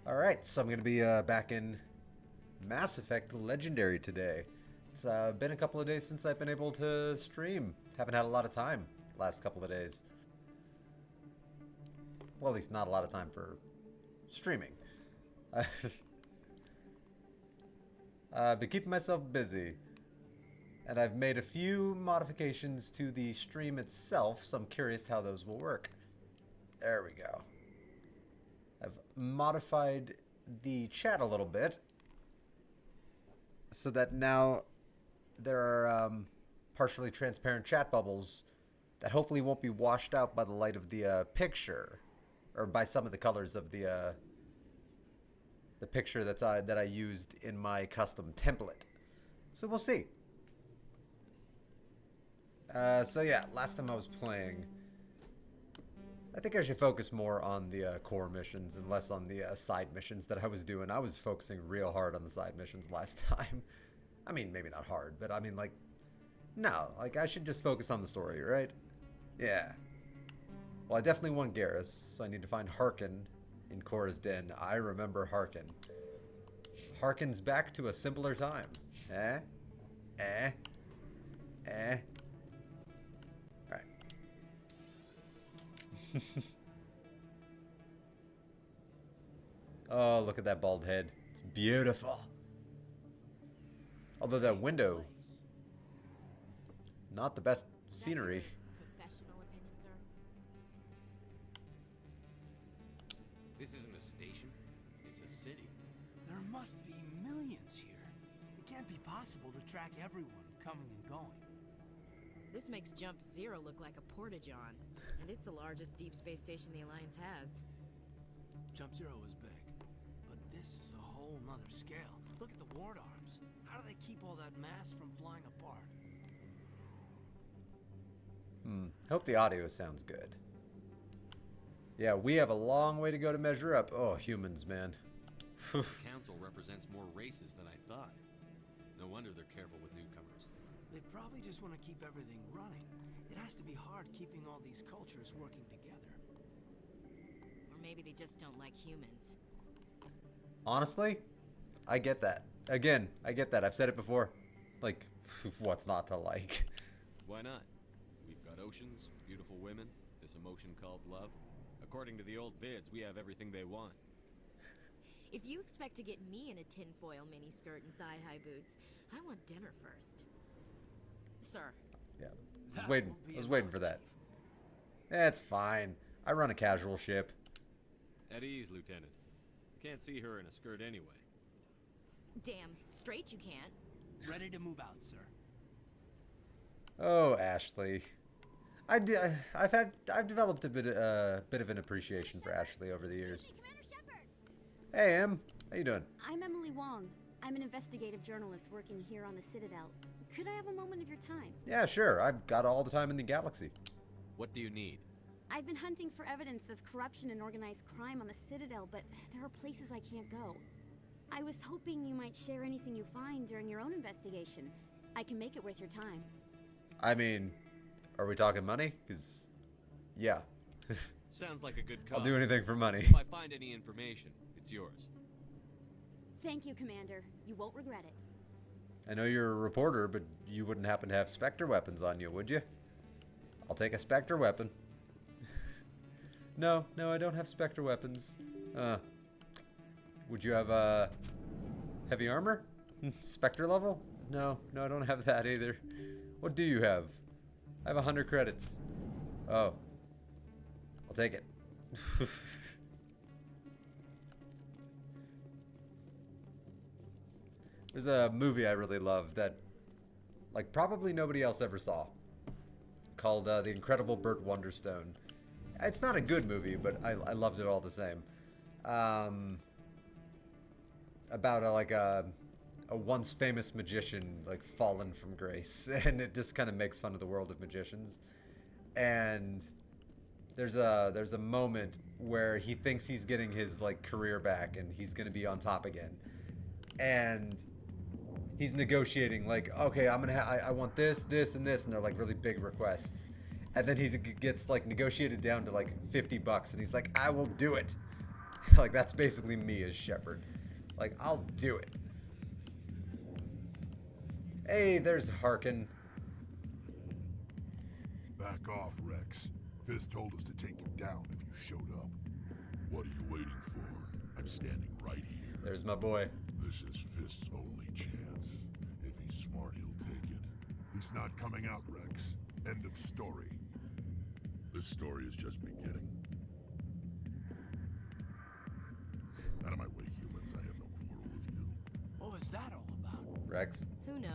Alright, so I'm going to be back in Mass Effect Legendary today. It's been a couple of days since I've been able to stream. Haven't had a lot of time last couple of days. Well, at least not a lot of time for streaming. Been keeping myself busy. And I've made a few modifications to the stream itself, so I'm curious how those will work. There we go. I've modified the chat a little bit so that now there are partially transparent chat bubbles that hopefully won't be washed out by the light of the picture, or by some of the colors of the picture that I used in my custom template. So we'll see. So yeah, last time I was playing, I think I should focus more on the core missions and less on the side missions that I was doing. I was focusing real hard on the side missions last time. I mean, maybe not hard, but I mean, like, no, like, I should just focus on the story, right? Yeah. Well, I definitely want Garrus, so I need to find Harkin in Cora's Den. I remember Harkin. Harkins back to a simpler time. Eh? Eh? Eh? Alright. Oh, look at that bald head. It's beautiful. Although that window, not the best scenery. Professional opinion, sir? This isn't a station. It's a city. There must be millions here. It can't be possible to track everyone coming and going. This makes Jump Zero look like a porta-john, and it's the largest deep space station the Alliance has. Jump Zero is big, but this is a whole nother scale. Look at the ward arms. How do they keep all that mass from flying apart? Hope the audio sounds good. Yeah, we have a long way to go to measure up. Oh, humans, man. The council represents more races than I thought. No wonder they're careful with newcomers. They probably just want to keep everything running. It has to be hard keeping all these cultures working together. Or maybe they just don't like humans. Honestly, I get that. Again, I get that. I've said it before. Like, what's not to like? Why not? We've got oceans, beautiful women, this emotion called love. According to the old vids, we have everything they want. If you expect to get me in a tinfoil miniskirt and thigh-high boots, I want dinner first. Sir. Yeah, That I will be was waiting for that. It's fine. I run a casual ship. At ease, Lieutenant. Can't see her in a skirt anyway. Damn straight you can't. Ready to move out, sir. Oh, Ashley. I've developed a bit of an appreciation for Ashley over the years. Commander Shepard! Hey, Em. How you doing? I'm Emily Wong. I'm an investigative journalist working here on the Citadel. Could I have a moment of your time? Yeah, sure. I've got all the time in the galaxy. What do you need? I've been hunting for evidence of corruption and organized crime on the Citadel, but there are places I can't go. I was hoping you might share anything you find during your own investigation. I can make it worth your time. I mean, are we talking money? Because, yeah. Sounds like a good cause. I'll do anything for money. If I find any information, it's yours. Thank you, Commander. You won't regret it. I know you're a reporter, but you wouldn't happen to have Spectre weapons on you, would you? I'll take a Spectre weapon. No, I don't have Spectre weapons. Would you have, heavy armor? Spectre level? No, I don't have that either. What do you have? I have 100 credits. Oh. I'll take it. There's a movie I really love that, like, probably nobody else ever saw, called The Incredible Burt Wonderstone. It's not a good movie, but I loved it all the same. About a once famous magician, like, fallen from grace, and it just kind of makes fun of the world of magicians. And there's a moment where he thinks he's getting his, like, career back and he's gonna be on top again, and he's negotiating, like, okay, I want this, and this, and they're like really big requests. And then he gets like negotiated down to like $50, and he's like, I will do it. Like, that's basically me as Shepard. Like, I'll do it. Hey, there's Harkin. Back off, Rex. Fist told us to take you down if you showed up. What are you waiting for? I'm standing right here. There's my boy. This is Fist's only chance. If he's smart, he'll take it. He's not coming out, Rex. End of story. This story is just beginning. Out of my way, humans. I have no quarrel with you. What was that all about? Rex. Who knows?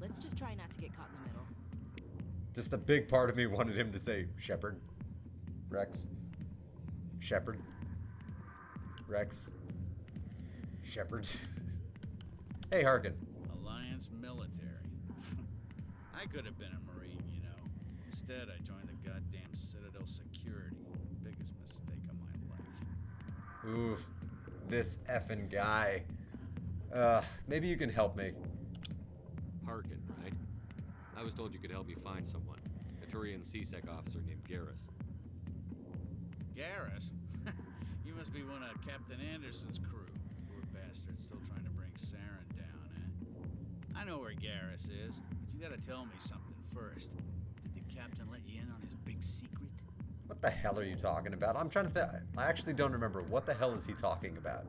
Let's just try not to get caught in the middle. Just a big part of me wanted him to say Shepard. Rex. Shepard. Rex. Shepard. Hey, Harkin. Alliance military. I could have been a Marine, you know. Instead, I joined the goddamn Citadel Security. Biggest mistake of my life. Oof. This effing guy. Maybe you can help me. Harkin, right? I was told you could help me find someone. A Turian CSEC officer named Garrus. Garrus? You must be one of Captain Anderson's crew. Poor bastard, still trying to bring Saren down, eh? I know where Garrus is, but you gotta tell me something first. Did the captain let you in on his big secret? What the hell are you talking about? I'm trying to I actually don't remember. What the hell is he talking about?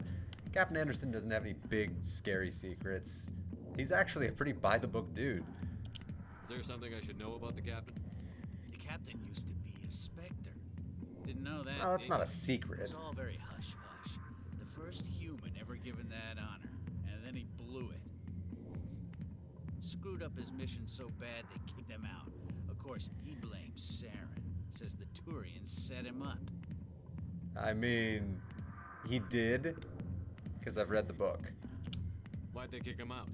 Captain Anderson doesn't have any big, scary secrets. He's actually a pretty by-the-book dude. Is there something I should know about the captain? The captain used to be a Spectre. Didn't know that. No, that's did not you? a secret. It's all very hush-hush. The first human ever given that honor, and then he blew it. Screwed up his mission so bad they kicked him out. Of course, he blames Saren. Says the Turians set him up. I mean, he did, because I've read the book. Why'd they kick him out?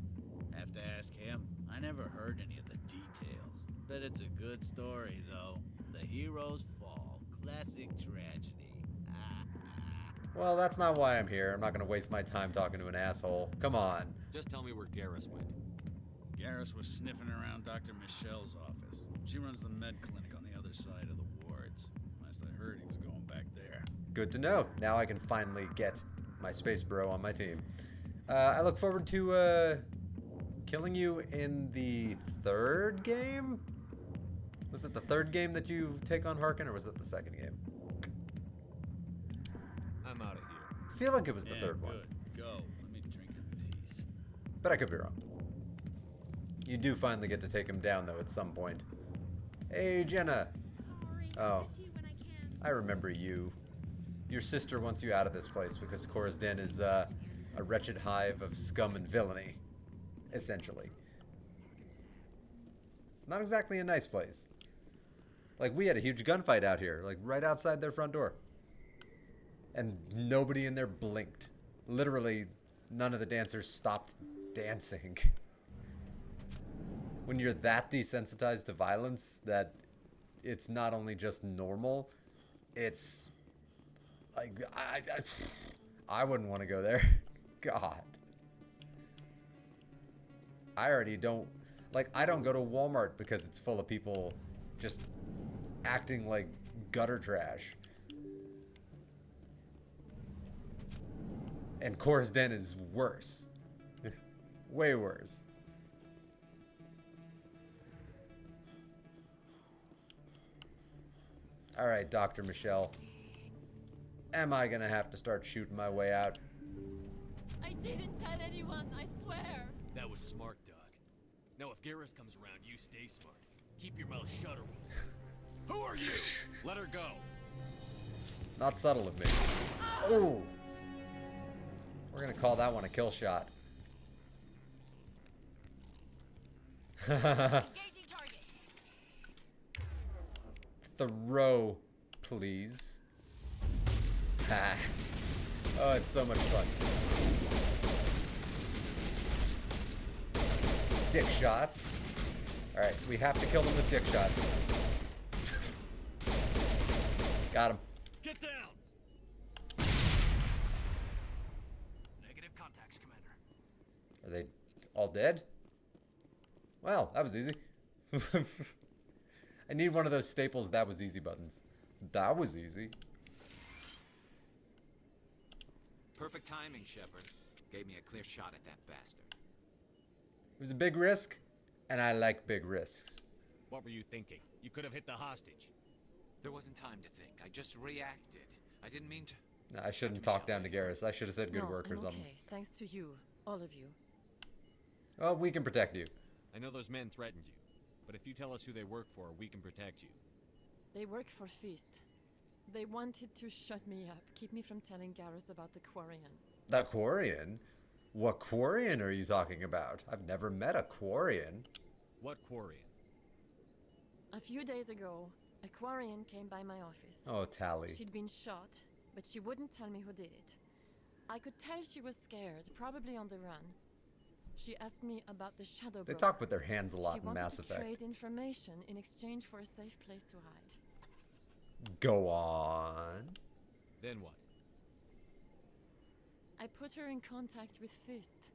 Have to ask him. I never heard any of the details. Bet it's a good story, though. The heroes fall. Classic tragedy. Well, that's not why I'm here. I'm not going to waste my time talking to an asshole. Come on. Just tell me where Garrus went. Garrus was sniffing around Dr. Michelle's office. She runs the med clinic on the other side of the wards. Last I heard, he was going back there. Good to know. Now I can finally get my space bro on my team. I look forward to killing you in the third game? Was it the third game that you take on Harkin, or was it the second game? I'm out of here. I feel like it was the Yeah, third one, good. Go. Let me drink in peace. but I could be wrong. You do finally get to take him down, though, at some point. Hey, Jenna. Sorry, Oh. I'll get to you when I can. I remember you. Your sister wants you out of this place because Cora's Den is a wretched hive of scum and villainy, essentially. It's not exactly a nice place. Like, we had a huge gunfight out here, like right outside their front door. And nobody in there blinked. Literally, none of the dancers stopped dancing. When you're that desensitized to violence that it's not only just normal, it's like I wouldn't want to go there. God. I already don't like I don't go to Walmart because it's full of people just acting like gutter trash. And Cora's Den is worse. Way worse. Alright, Dr. Michelle. Am I gonna have to start shooting my way out? I didn't tell anyone, I swear. That was smart, Doc. Now, if Garrus comes around, you stay smart. Keep your mouth shut, or Who are you? Let her go. Not subtle of me. Oh! We're gonna call that one a kill shot. Engaging target. Throw, please. Ha. Oh, it's so much fun. Dick shots. Alright, we have to kill them with dick shots. Got him. Get down. Negative contacts, Commander. Are they all dead? Well, that was easy. I need one of those staples that was easy buttons. That was easy. Perfect timing, Shepard. Gave me a clear shot at that bastard. It was a big risk, and I like big risks. What were you thinking? You could have hit the hostage. There wasn't time to think. I just reacted. I didn't mean to. No, I shouldn't talk down to Garrus. I should have said good work or I'm something. okay, thanks to you, all of you. Oh, we can protect you. I know those men threatened you, but if you tell us who they work for, we can protect you. They work for Feast. They wanted to shut me up, keep me from telling Garrus about the Quarian. The Quarian? What Quarian are you talking about? I've never met a Quarian. What Quarian? A few days ago, a Quarian came by my office. Oh, Tally. She'd been shot, but she wouldn't tell me who did it. I could tell she was scared, probably on the run. She asked me about the Shadow They Broker. talk with their hands a lot She in wanted Mass to Effect. trade information in exchange for a safe place to hide. Go on. Then what? I put her in contact with Fist.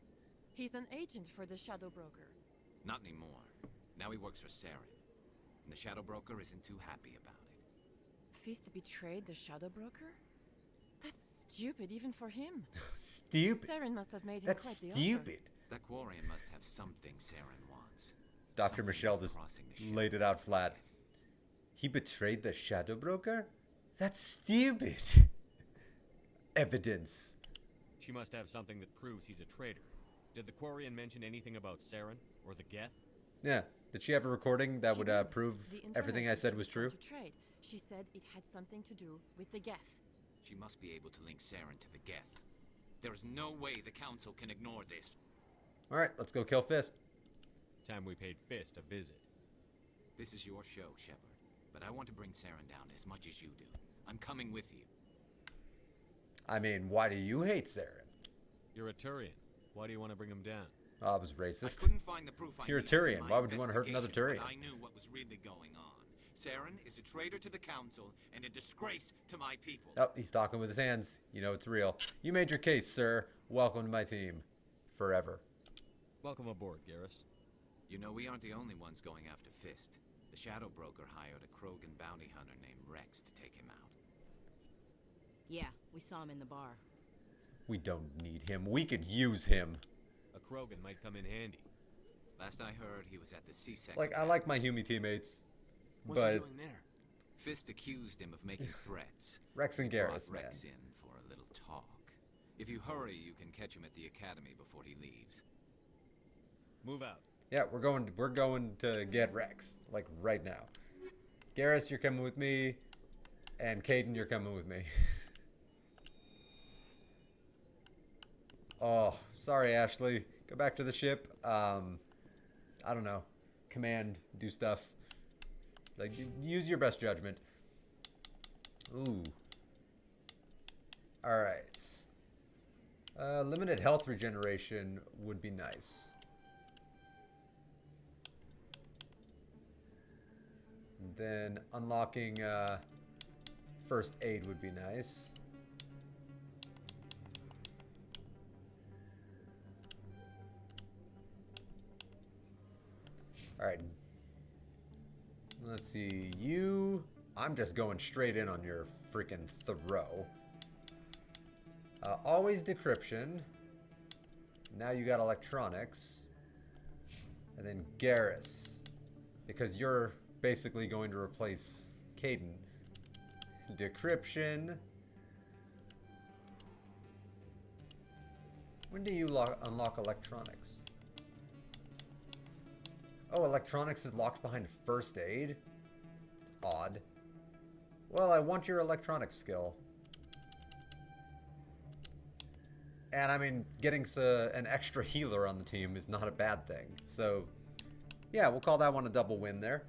He's an agent for the Shadow Broker. Not anymore. Now he works for Saren. And the Shadow Broker isn't too happy about it. Fist betrayed the Shadow Broker? That's stupid, even for him. Stupid. Saren must have made him That's quite the stupid. That Quarian must have something Saren wants. Dr. Something Michelle just crossing the Shadow laid it out flat. He betrayed the Shadow Broker? That's stupid. Evidence. She must have something that proves he's a traitor. Did the Quarian mention anything about Saren or the Geth? Yeah. Did she have a recording that She would did. prove The everything I information said she was trying true? to trade. She said it had something to do with the Geth. She must be able to link Saren to the Geth. There is no way the Council can ignore this. Alright, let's go kill Fist. Time we paid Fist a visit. This is your show, Shepard. But I want to bring Saren down as much as you do. I'm coming with you. I mean, why do you hate Saren? You're a Turian. Why do you want to bring him down? Oh, I was I racist. couldn't find the proof I You're a needed in Turian. my Why would you want to hurt another investigation, Turian? but I knew what was really going on. Saren is a traitor to the Council and a disgrace to my people. Oh, he's talking with his hands. You know it's real. You made your case, sir. Welcome to my team. Forever. Welcome aboard, Garrus. You know, we aren't the only ones going after Fist. The Shadow Broker hired a Krogan bounty hunter named Rex to take him out. Yeah, we saw him in the bar. We don't need him. We could use him. A Krogan might come in handy. Last I heard, he was at the C-Sec. Like, I like my Hume teammates. What's but he doing there? Fist accused him of making threats. Rex and He brought Garrus, man. Rex in for a little talk. If you hurry, you can catch him at the academy before he leaves. Move out. Yeah, we're going to get Rex. Like, right now. Garrus, you're coming with me. And Caden, you're coming with me. Oh, sorry, Ashley. Go back to the ship. I don't know. Command, do stuff. Like, use your best judgment. Ooh. Alright. Limited health regeneration would be nice. And then unlocking first aid would be nice. Alright. Let's see. You... I'm just going straight in on your freaking throw. Always decryption. Now you got electronics. And then Garrus. Because you're basically going to replace Caden. Decryption. When do you unlock electronics? Oh, electronics is locked behind first aid? It's odd. Well, I want your electronics skill. And I mean, getting an extra healer on the team is not a bad thing. So, yeah, we'll call that one a double win there.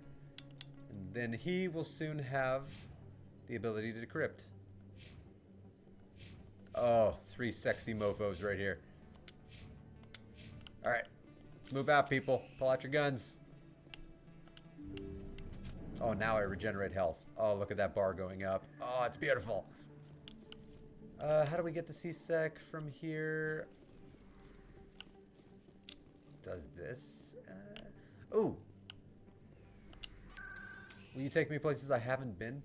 And then he will soon have the ability to decrypt. Oh, 3 sexy mofos right here. Alright. Move out, people. Pull out your guns. Oh, now I regenerate health. Oh, look at that bar going up. Oh, it's beautiful. How do we get to C-Sec from here? Does this? Ooh. Will you take me places I haven't been?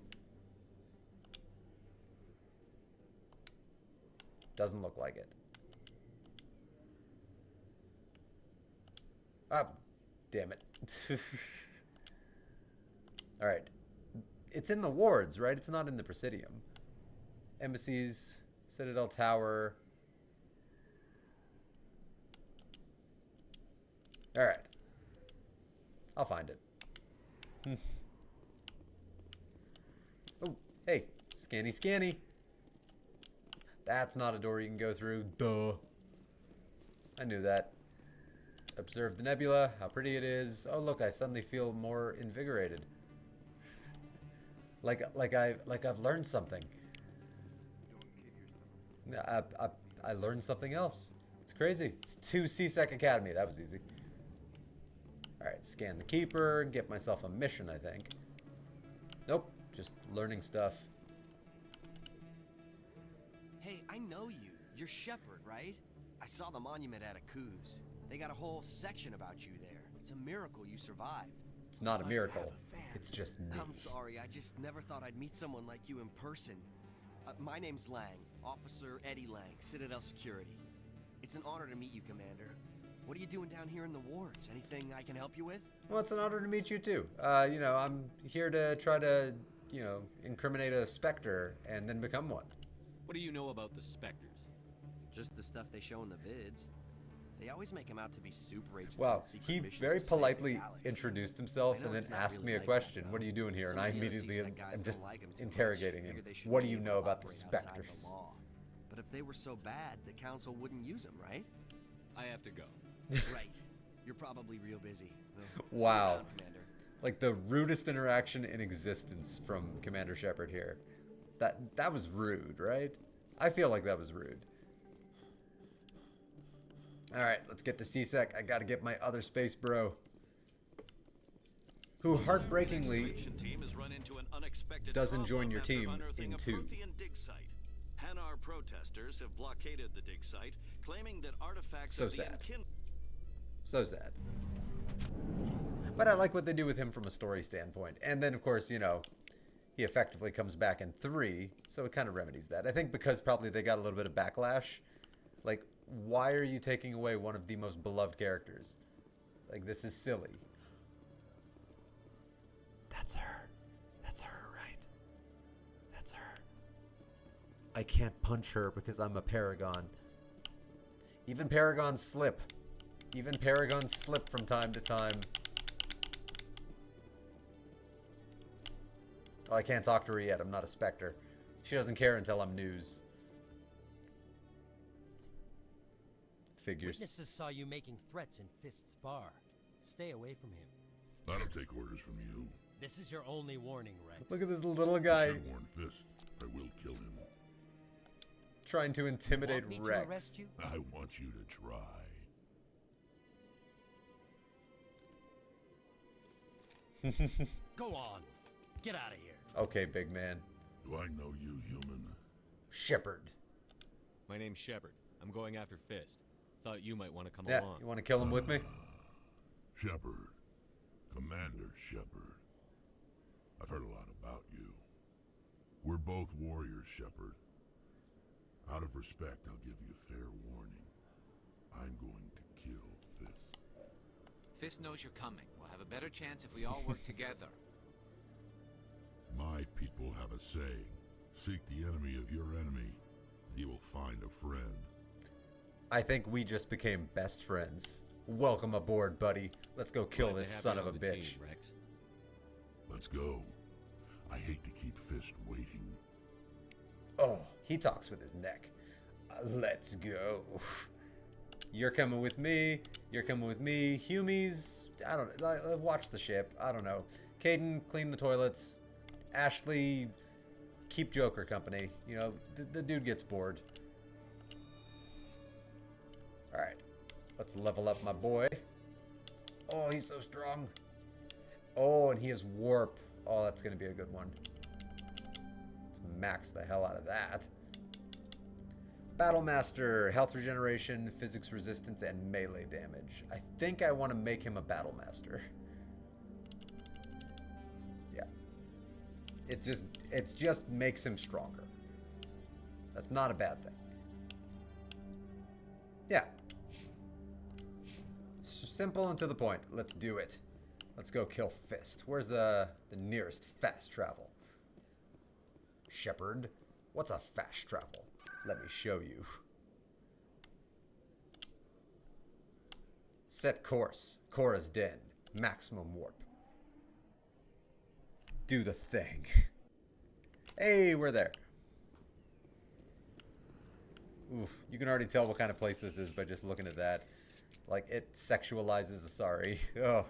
Doesn't look like it. Ah, damn it. Alright. It's in the wards, right? It's not in the Presidium. Embassies, Citadel Tower. Alright. I'll find it. Oh, hey. Scanny, scanny. That's not a door you can go through. Duh. I knew that. Observe the nebula. How pretty it is. Oh, look, I suddenly feel more invigorated. Like I've learned something. I learned something else. It's crazy. It's 2 C-Sec Academy. That was easy. Alright, scan the Keeper. Get myself a mission, I think. Nope. Just learning stuff. Hey, I know you. You're Shepard, right? I saw the monument at Akuz. They got a whole section about you there. It's a miracle you survived. It's not a Looks like you miracle. have a fan. It's just me. I'm sorry, I just never thought I'd meet someone like you in person. My name's Lang, Officer Eddie Lang, Citadel Security. It's an honor to meet you, Commander. What are you doing down here in the wards? Anything I can help you with? Well, it's an honor to meet you too. You know, I'm here to try to, you know, incriminate a Spectre and then become one. What do you know about the Spectres? Just the stuff they show in the vids. They always make him out to be super agents Wow, on secret he missions very to save the politely galaxy. introduced himself I know and it's then not asked really me a like question. that, What are you doing here? Some And I of the immediately OC guys am don't just like him too interrogating much. him. Figure they shouldn't What do be you able know to about the operate outside the Spectres? law. But if they were so bad, the council wouldn't use them, right? I have to go. Right. You're probably real busy. Well, see you Wow. around, Commander. Like the rudest interaction in existence from Commander Shepard here. That was rude, right? I feel like that was rude. Alright, let's get to C-Sec. I gotta get my other space bro. Who heartbreakingly doesn't join your team in 2. Dig site. Hanar protesters have blockaded the dig site, claiming that artifacts So of the sad. Enkin So sad. But I like what they do with him from a story standpoint. And then, of course, you know, he effectively comes back in 3, so it kind of remedies that. I think because probably they got a little bit of backlash. Like, why are you taking away one of the most beloved characters? Like, this is silly. That's her. That's her, right? That's her. I can't punch her because I'm a Paragon. Even Paragons slip. Even Paragons slip from time to time. Oh, I can't talk to her yet. I'm not a Spectre. She doesn't care until I'm news. Figures. Witnesses saw you making threats in Fist's bar. Stay away from him. I don't take orders from you. This is your only warning, Rex. Look at this little guy You should warn Fist. I will kill him. trying to intimidate Want me to Rex. arrest you? I want you to try. Go on. Get out of here. Okay, big man. Do I know you, human? Shepard. My name's Shepard. I'm going after Fist. Thought you might want to come Yeah, along. you want to kill him with me? Shepard. Commander Shepard. I've heard a lot about you. We're both warriors, Shepard. Out of respect, I'll give you fair warning. I'm going to kill Fist. Fist knows you're coming. We'll have a better chance if we all work together. My people have a saying. Seek the enemy of your enemy, and you will find a friend. I think we just became best friends. Welcome aboard, buddy. Let's go kill Glad to this have son you of a on the bitch. team, Rex. Let's go. I hate to keep Fist waiting. Oh, he talks with his neck. Let's go. You're coming with me. You're coming with me. Humies, I don't know. Watch the ship. I don't know. Caden, clean the toilets. Ashley, keep Joker company. You know, the dude gets bored. Alright. Let's level up my boy. Oh, he's so strong. Oh, and he has warp. Oh, that's going to be a good one. Let's max the hell out of that. Battlemaster, health regeneration, physics resistance, and melee damage. I think I want to make him a Battlemaster. Yeah. It just makes him stronger. That's not a bad thing. Yeah. Simple and to the point. Let's do it. Let's go kill Fist. Where's the nearest fast travel? Shepard, what's a fast travel? Let me show you. Set course. Korra's Den. Maximum warp. Do the thing. Hey, we're there. Oof, you can already tell what kind of place this is by just looking at that. Like, it sexualizes Asari. Oh,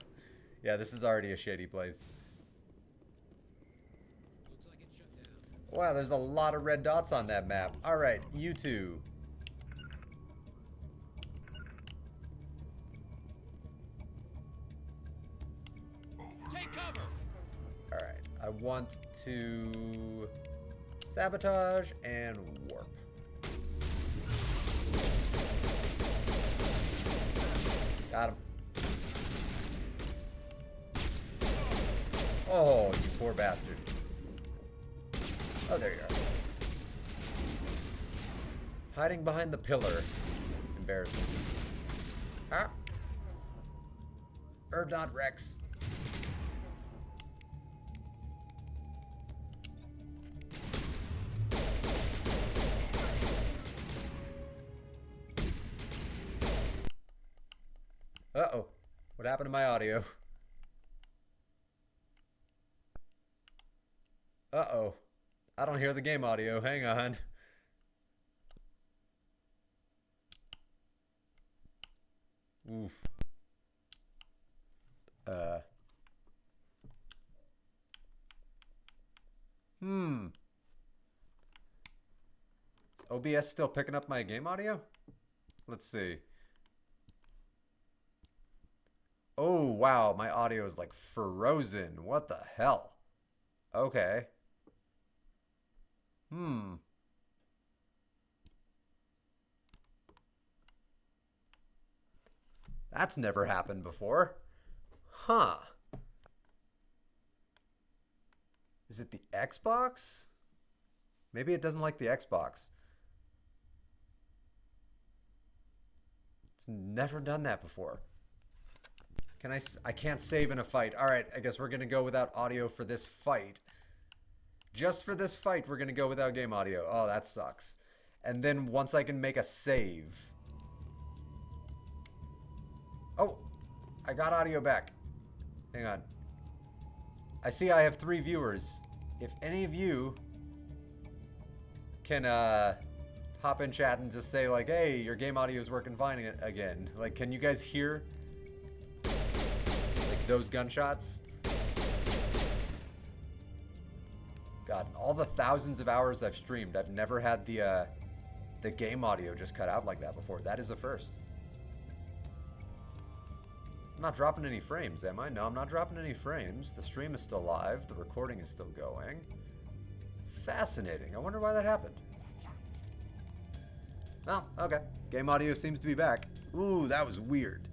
yeah, this is already a shady place. Looks like it's shut down. Wow, there's a lot of red dots on that map. Alright, you two. Take cover! Alright, I want to sabotage and warp. Got him. Oh, you poor bastard. Oh, there you are. Hiding behind the pillar. Embarrassing. Ah. Urdnot Rex. Uh-oh. What happened to my audio? Uh-oh. I don't hear the game audio. Hang on. Oof. Is OBS still picking up my game audio? Let's see. Oh, wow. My audio is like frozen. What the hell? Okay. That's never happened before. Huh. Is it the Xbox? Maybe it doesn't like the Xbox. It's never done that before. I can't save in a fight. All right, I guess we're going to go without audio for this fight. Just for this fight, we're going to go without game audio. Oh, that sucks. And then once I can make a save. Oh, I got audio back. Hang on. I see I have 3 viewers. If any of you can hop in chat and just say like, hey, your game audio is working fine again. Like, can you guys hear like those gunshots? God, in all the thousands of hours I've streamed, I've never had the game audio just cut out like that before. That is a first. I'm not dropping any frames, am I? No, I'm not dropping any frames. The stream is still live. The recording is still going. Fascinating. I wonder why that happened. Oh, okay. Game audio seems to be back. Ooh, that was weird.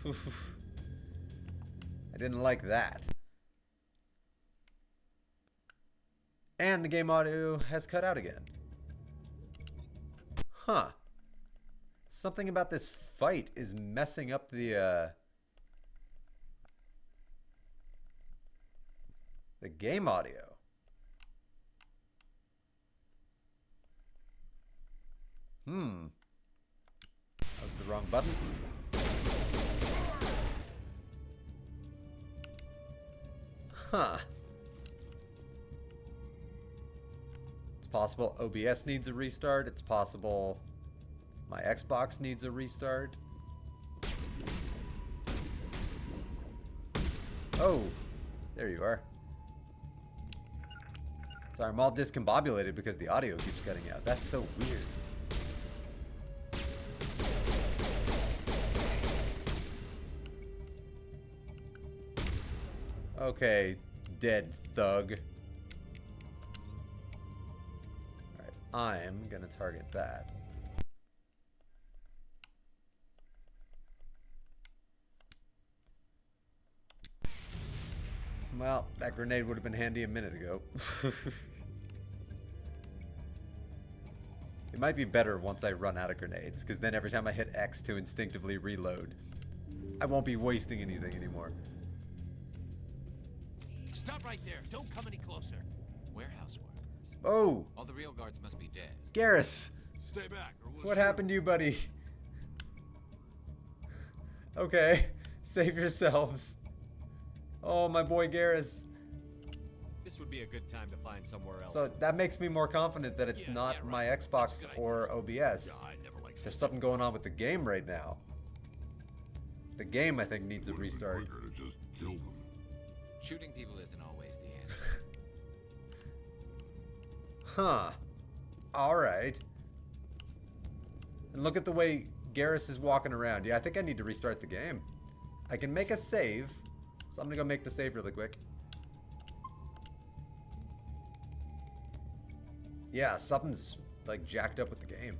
I didn't like that. And the game audio has cut out again. Huh. Something about this fight is messing up the game audio. That was the wrong button. Huh. It's possible OBS needs a restart. It's possible my Xbox needs a restart. Oh, there you are. Sorry, I'm all discombobulated because the audio keeps cutting out. That's so weird. Okay, dead thug. Alright, I'm gonna target that. Well, that grenade would have been handy a minute ago. It might be better once I run out of grenades, because then every time I hit X to instinctively reload, I won't be wasting anything anymore. Stop right there. Don't come any closer. Warehouse workers. Oh! All the real guards must be dead. Garrus! Stay back, or we'll What shoot. happened to you, buddy? Okay, save yourselves. Oh, my boy Garrus. This would be a good time to find somewhere else. So that makes me more confident that it's not right. my Xbox or OBS. Yeah, I never liked There's something going on with the game right now. The game, I think, needs a restart. Quicker to just kill them. Shooting people isn't always the answer. Huh. Alright. And look at the way Garrus is walking around. Yeah, I think I need to restart the game. I can make a save. So I'm gonna go make the save really quick. Yeah, something's like jacked up with the game.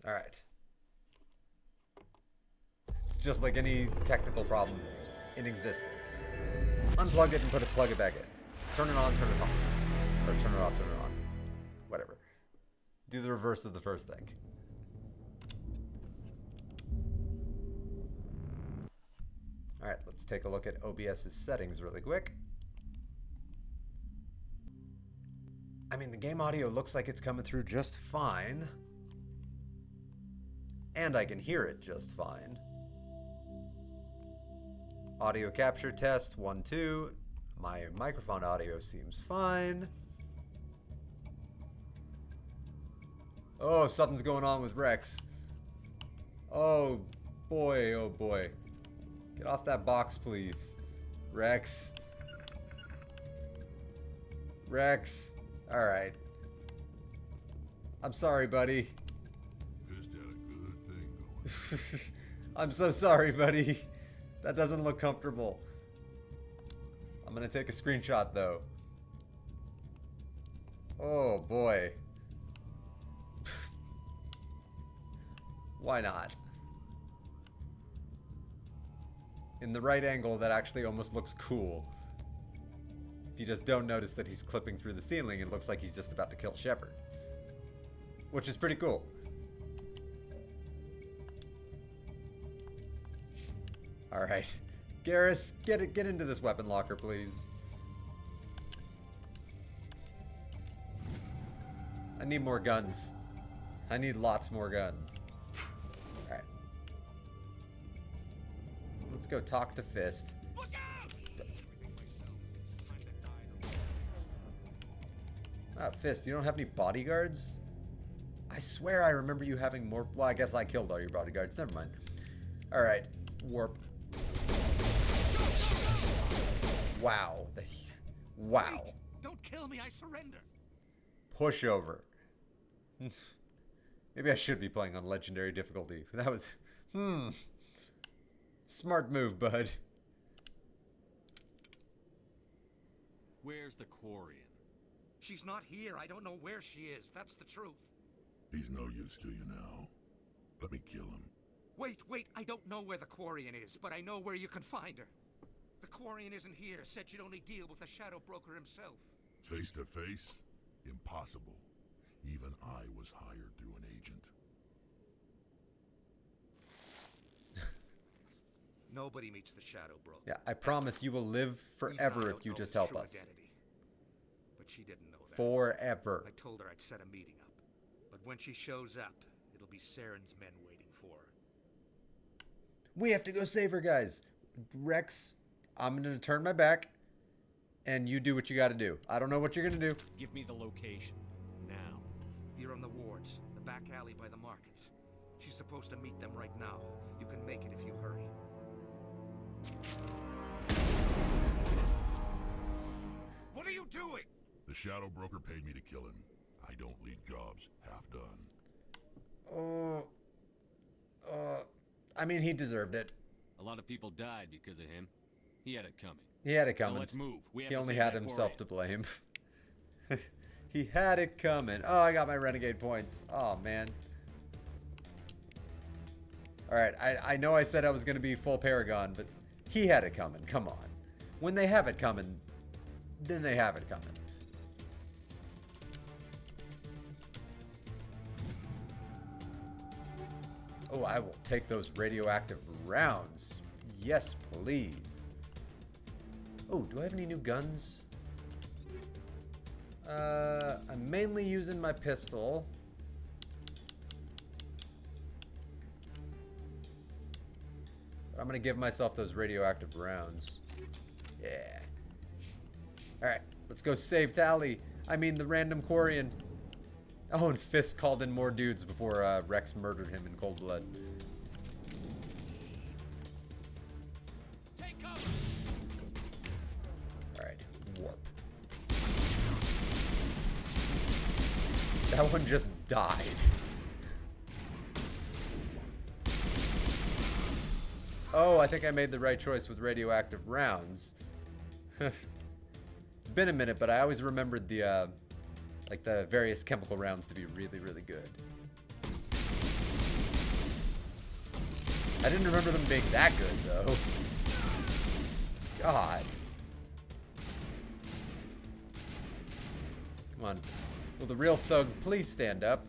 Alright. It's just like any technical problem in existence. Unplug it and plug it back in. Turn it on, turn it off. Or turn it off, turn it on. Whatever. Do the reverse of the first thing. Alright, let's take a look at OBS's settings really quick. I mean, the game audio looks like it's coming through just fine. And I can hear it just fine. Audio capture test 1, 2. My microphone audio seems fine. Oh, something's going on with Rex. Oh boy, oh boy. Get off that box, please. Rex. Rex. Alright. I'm sorry, buddy. Fist had a good thing going. I'm so sorry, buddy. That doesn't look comfortable. I'm gonna take a screenshot, though. Oh, boy. Why not? In the right angle, that actually almost looks cool. If you just don't notice that he's clipping through the ceiling, it looks like he's just about to kill Shepard. Which is pretty cool. Alright. Garrus, get into this weapon locker, please. I need more guns. I need lots more guns. Alright. Let's go talk to Fist. Ah, Fist, you don't have any bodyguards? I swear I remember you having more. Well, I guess I killed all your bodyguards. Never mind. Alright. Warp. Wow. Wow. Wait, don't kill me, I surrender. Pushover. Maybe I should be playing on legendary difficulty. That was... Smart move, bud. Where's the Quarian? She's not here. I don't know where she is. That's the truth. He's no use to you now. Let me kill him. Wait. I don't know where the Quarian is, but I know where you can find her. The Quarian isn't here. Said she'd only deal with the Shadow Broker himself. Face to face? Impossible. Even I was hired through an agent. Nobody meets the Shadow Broker. Yeah, I promise you will live forever if you just help us. Identity. But she didn't know that. Forever. I told her I'd set a meeting up. But when she shows up, it'll be Saren's men waiting for her. We have to go save her, guys. Rex, I'm gonna turn my back, and you do what you gotta do. I don't know what you're gonna do. Give me the location. Now. Here on the wards, the back alley by the markets. She's supposed to meet them right now. You can make it if you hurry. What are you doing? The Shadow Broker paid me to kill him. I don't leave jobs half done. I mean, he deserved it. A lot of people died because of him. He had it coming. He had it Now coming. let's move. We have He to only save had that himself Quarian. to blame. He had it coming. Oh, I got my renegade points. Oh, man. Alright, I know I said I was going to be full Paragon, but he had it coming. Come on. When they have it coming, then they have it coming. Oh, I will take those radioactive rounds. Yes, please. Oh, do I have any new guns? I'm mainly using my pistol. But I'm gonna give myself those radioactive rounds. Yeah. Alright, let's go save Tally. I mean the random Quarian. Oh, and Fisk called in more dudes before Rex murdered him in cold blood. Take cover. Alright, warp. That one just died. Oh, I think I made the right choice with radioactive rounds. It's been a minute, but I always remembered the, like the various chemical rounds to be really, really good. I didn't remember them being that good, though. God. Come on. Will the real thug please stand up?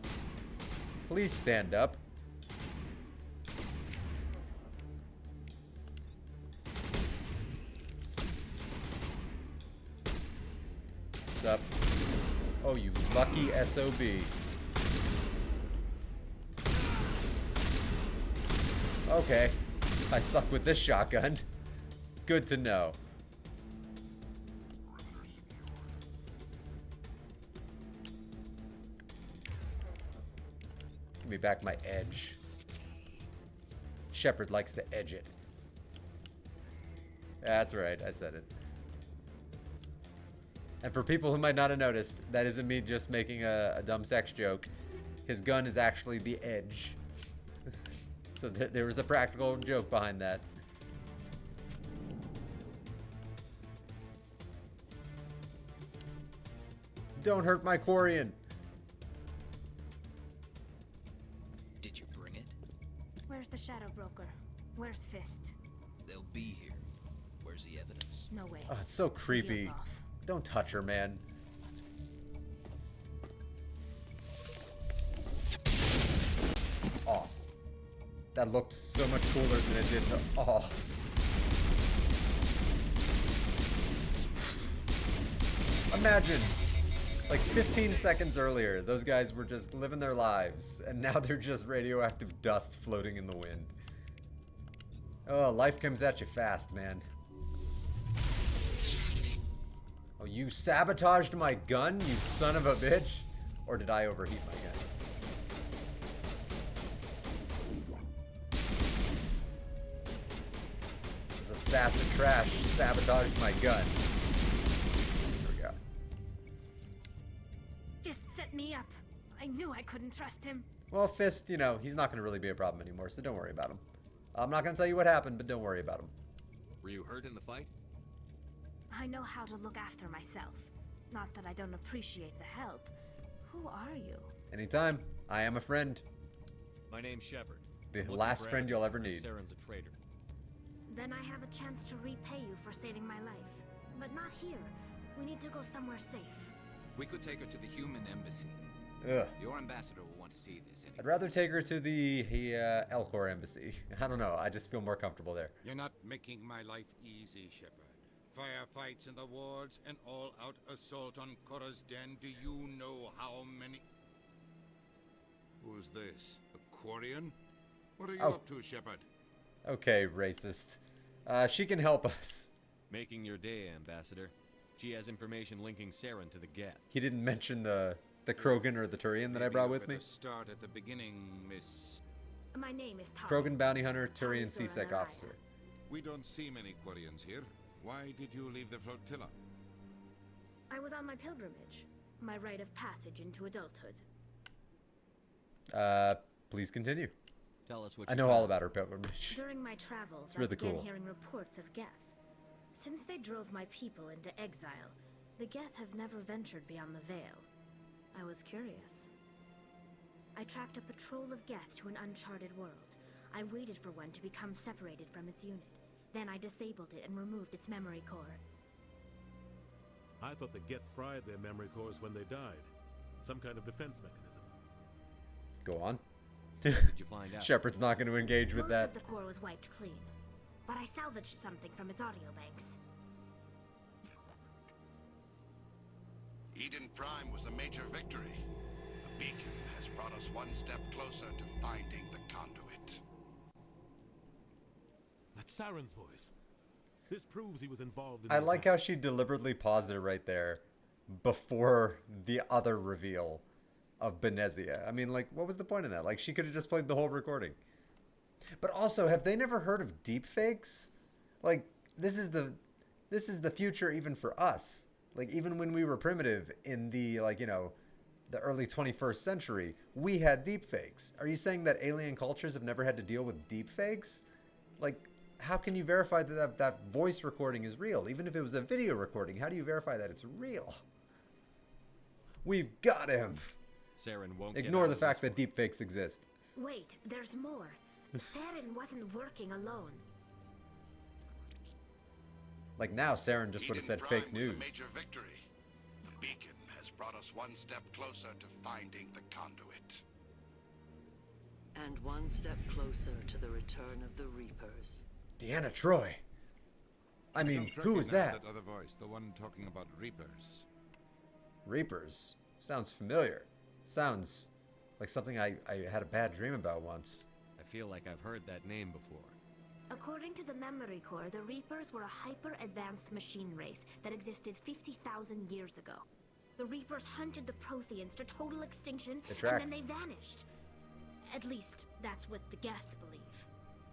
Please stand up. What's up? Oh, you lucky SOB. Okay. I suck with this shotgun. Good to know. Give me back my edge. Shepard likes to edge it. That's right, I said it. And for people who might not have noticed, that isn't me just making a dumb sex joke. His gun is actually the edge. So there was a practical joke behind that. Don't hurt my Quarian. Did you bring it? Where's the Shadow Broker? Where's Fist? They'll be here. Where's the evidence? No way. Oh, it's so creepy. Deal's off. Don't touch her, man. Awesome. That looked so much cooler than it did. Oh. Imagine, like 15 seconds earlier, those guys were just living their lives, and now they're just radioactive dust floating in the wind. Oh, life comes at you fast, man. Oh, you sabotaged my gun, you son of a bitch? Or did I overheat my gun? This assassin trash sabotaged my gun. There we go. Fist set me up. I knew I couldn't trust him. Well, Fist, you know, he's not going to really be a problem anymore, so don't worry about him. I'm not going to tell you what happened, but don't worry about him. Were you hurt in the fight? I know how to look after myself. Not that I don't appreciate the help. Who are you? Anytime. I am a friend. My name's Shepard. The Looking last for friend you'll ever evidence need. that Saren's a traitor. Then I have a chance to repay you for saving my life. But not here. We need to go somewhere safe. We could take her to the human embassy. Ugh. Your ambassador will want to see this anyway. I'd rather take her to the Elcor embassy. I don't know. I just feel more comfortable there. You're not making my life easy, Shepard. Firefights in the wards, an all-out assault on Korra's den. Do you know how many... Who's this? A Quarian? What are you up to, Shepard? Okay, racist. She can help us. Making your day, Ambassador. She has information linking Saren to the Geth. He didn't mention the Krogan or the Turian that I brought with me. Start at the beginning, Miss... My name is Tali. Krogan bounty hunter, Turian CSEC officer. We don't see many Quarians here. Why did you leave the flotilla? I was on my pilgrimage. My rite of passage into adulthood. Please continue. Tell us what I know all about her pilgrimage. During my travels, It's really I began cool. hearing reports of Geth. Since they drove my people into exile, the Geth have never ventured beyond the Veil. I was curious. I tracked a patrol of Geth to an uncharted world, I waited for one to become separated from its unit. Then I disabled it and removed its memory core. I thought the Geth fried their memory cores when they died. Some kind of defense mechanism. Go on. Did you find out? Shepard's not going to engage with Most that. of the core was wiped clean, but I salvaged something from its audio banks. Eden Prime was a major victory. The beacon has brought us one step closer to finding the conduit. That's Saren's voice. This proves he was involved in I the like attack. how she deliberately paused it right there before the other reveal of Benezia. I mean, like, what was the point of that? Like, she could have just played the whole recording. But also, have they never heard of deepfakes? Like, this is the future even for us. Like, even when we were primitive in the, like, you know, the early 21st century, we had deepfakes. Are you saying that alien cultures have never had to deal with deepfakes? Like, how can you verify that that voice recording is real? Even if it was a video recording, how do you verify that it's real? We've got him. Saren won't Ignore the fact that deepfakes exist. Wait, there's more. Saren wasn't working alone. Like now, Saren just would have said fake was a news. major victory. The beacon has brought us one step closer to finding the conduit. And one step closer to the return of the Reapers. Deanna Troy. I mean, who is that? That other voice, the one talking about Reapers. Reapers. Sounds familiar. Sounds like something I had a bad dream about once. I feel like I've heard that name before. According to the memory core, the Reapers were a hyper-advanced machine race that existed 50,000 years ago. The Reapers hunted the Protheans to total extinction, and then they vanished. At least, that's what the Geth believe.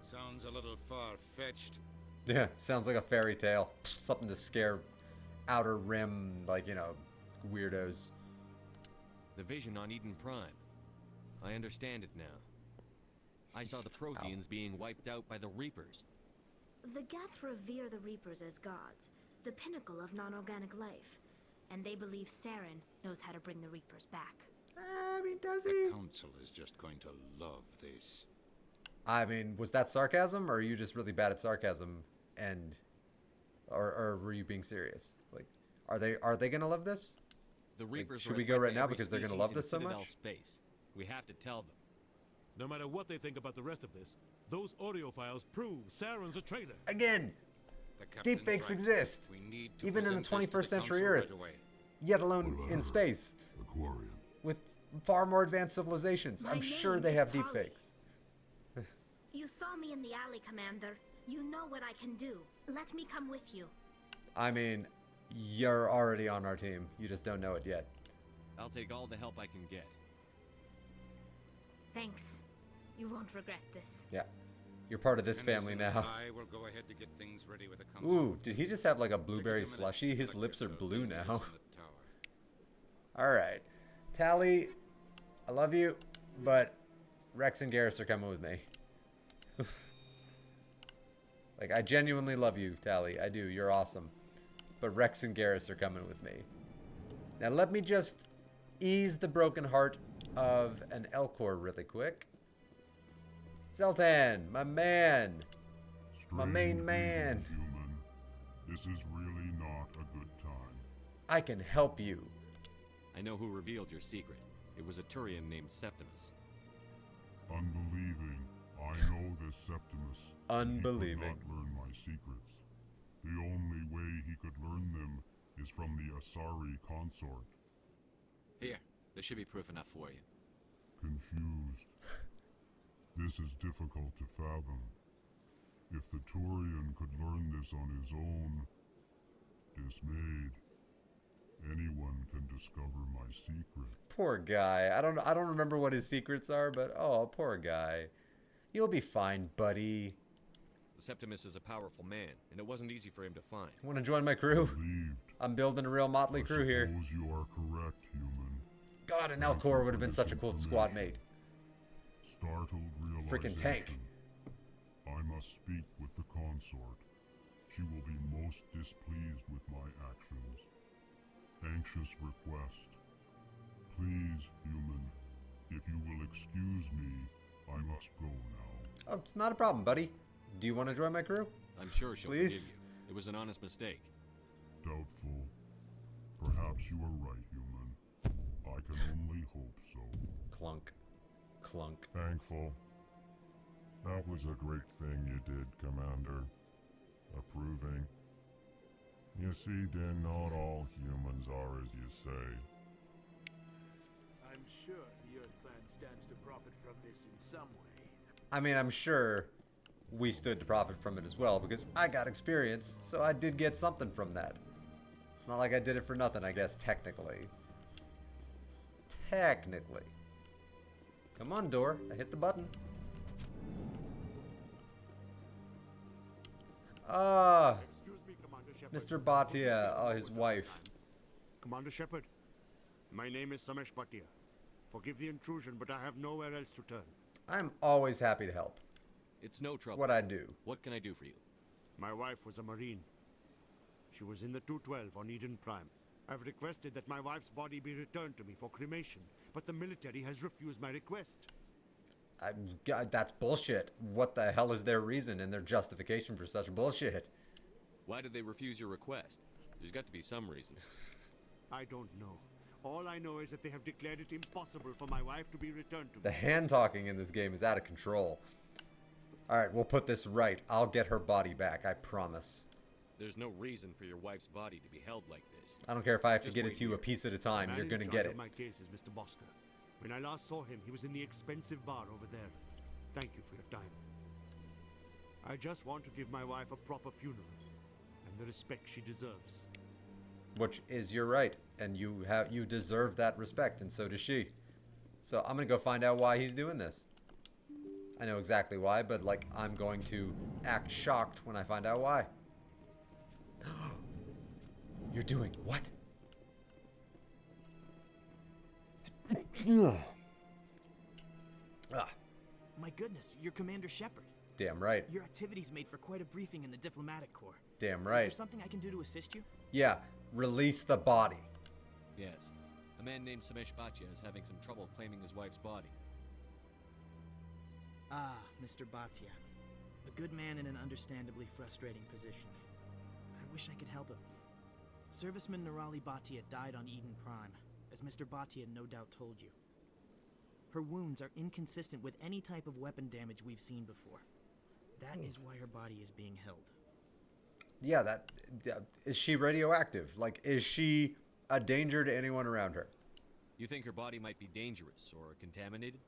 Sounds a little far-fetched. Yeah, sounds like a fairy tale. Something to scare Outer Rim, like, you know, weirdos. The vision on Eden Prime. I understand it now. I saw the Protheans being wiped out by the Reapers. The Geth revere the Reapers as gods, the pinnacle of non-organic life. And they believe Saren knows how to bring the Reapers back. I mean, does he? The Council is just going to love this. I mean, was that sarcasm, or are you just really bad at sarcasm, and, or were you being serious? Like, are they gonna love this? The Reapers. Like, should we go right now because they're gonna love this so much? Space. We have to tell them. No matter what they think about the rest of this, those audio files prove Saren's a traitor. Again, deepfakes exist, even in the 21st century Earth, yet alone in space, with far more advanced civilizations. I'm sure they have deepfakes. You saw me in the alley, Commander. You know what I can do. Let me come with you. I mean, you're already on our team. You just don't know it yet. I'll take all the help I can get. Thanks. You won't regret this. Yeah. You're part of this family now. I will go ahead to get things ready with the council. Ooh, did he just have like a blueberry slushy? His lips are blue now. Alright. Tali, I love you, but Rex and Garrus are coming with me. Like, I genuinely love you, Tali. I do. You're awesome. But Rex and Garrus are coming with me. Now, let me just ease the broken heart of an Elcor really quick. Zeltan, my man. My main man. Human. This is really not a good time. I can help you. I know who revealed your secret. It was a Turian named Septimus. Unbelieving. I know this Septimus. Unbelieving. He could not learn my secrets. The only way he could learn them is from the Asari consort. Here, there should be proof enough for you. Confused. This is difficult to fathom. If the Turian could learn this on his own, dismayed, anyone can discover my secret. Poor guy. I don't remember what his secrets are, but oh, poor guy. You'll be fine, buddy. Septimus is a powerful man, and it wasn't easy for him to find. Want to join my crew? I'm building a real motley crew here. Suppose you are correct, human. God, an Elcor would have been such a cool squad mate. Startled realization. Freaking tank. I must speak with the consort. She will be most displeased with my actions. Anxious request. Please, human, if you will excuse me, I must go now. Oh, it's not a problem, buddy. Do you want to join my crew? I'm sure she'll Please? forgive you. It was an honest mistake. Doubtful. Perhaps you are right, human. I can only hope so. Clunk. Clunk. Thankful. That was a great thing you did, Commander. Approving. You see, Din, not all humans are as you say. I'm sure the Earth Clan stands to profit from this in some way. I mean, I'm sure we stood to profit from it as well, because I got experience, so I did get something from that. It's not like I did it for nothing, I guess, technically. Technically. Come on, door. I hit the button. Ah, Excuse me, Commander Shepard. Mr. Bhatia, oh, his wife. Commander Shepard, my name is Samesh Bhatia. Forgive the intrusion, but I have nowhere else to turn. I'm always happy to help. It's no trouble. It's what I do. What can I do for you? My wife was a Marine. She was in the 212 on Eden Prime. I've requested that my wife's body be returned to me for cremation, but the military has refused my request. God, that's bullshit. What the hell is their reason and their justification for such bullshit? Why did they refuse your request? There's got to be some reason. I don't know. All I know is that they have declared it impossible for my wife to be returned to me. The hand talking in this game is out of control. Alright, we'll put this right. I'll get her body back, I promise. There's no reason for your wife's body to be held like this. I don't care if I have to Just get it wait to you a here. piece at a time. You're gonna get it. My case is Mr. Bosker. When I last saw him, he was in the expensive bar over there. Thank you for your time. I just want to give my wife a proper funeral and the respect she deserves. Which is your right, and you deserve that respect, and so does she. So I'm gonna go find out why he's doing this. I know exactly why, but like I'm going to act shocked when I find out why. You're doing what? My goodness, you're Commander Shepard. Damn right. Your activities made for quite a briefing in the diplomatic corps. Damn Is right. there something I can do to assist you? Yeah, release the body. Yes. A man named Samesh Bhatia is having some trouble claiming his wife's body. Ah, Mr. Bhatia. A good man in an understandably frustrating position. I wish I could help him. Serviceman Nirali Bhatia died on Eden Prime, as Mr. Bhatia no doubt told you. Her wounds are inconsistent with any type of weapon damage we've seen before. That is why her body is being held. Yeah, is she radioactive? Like, is she a danger to anyone around her? You think her body might be dangerous or contaminated?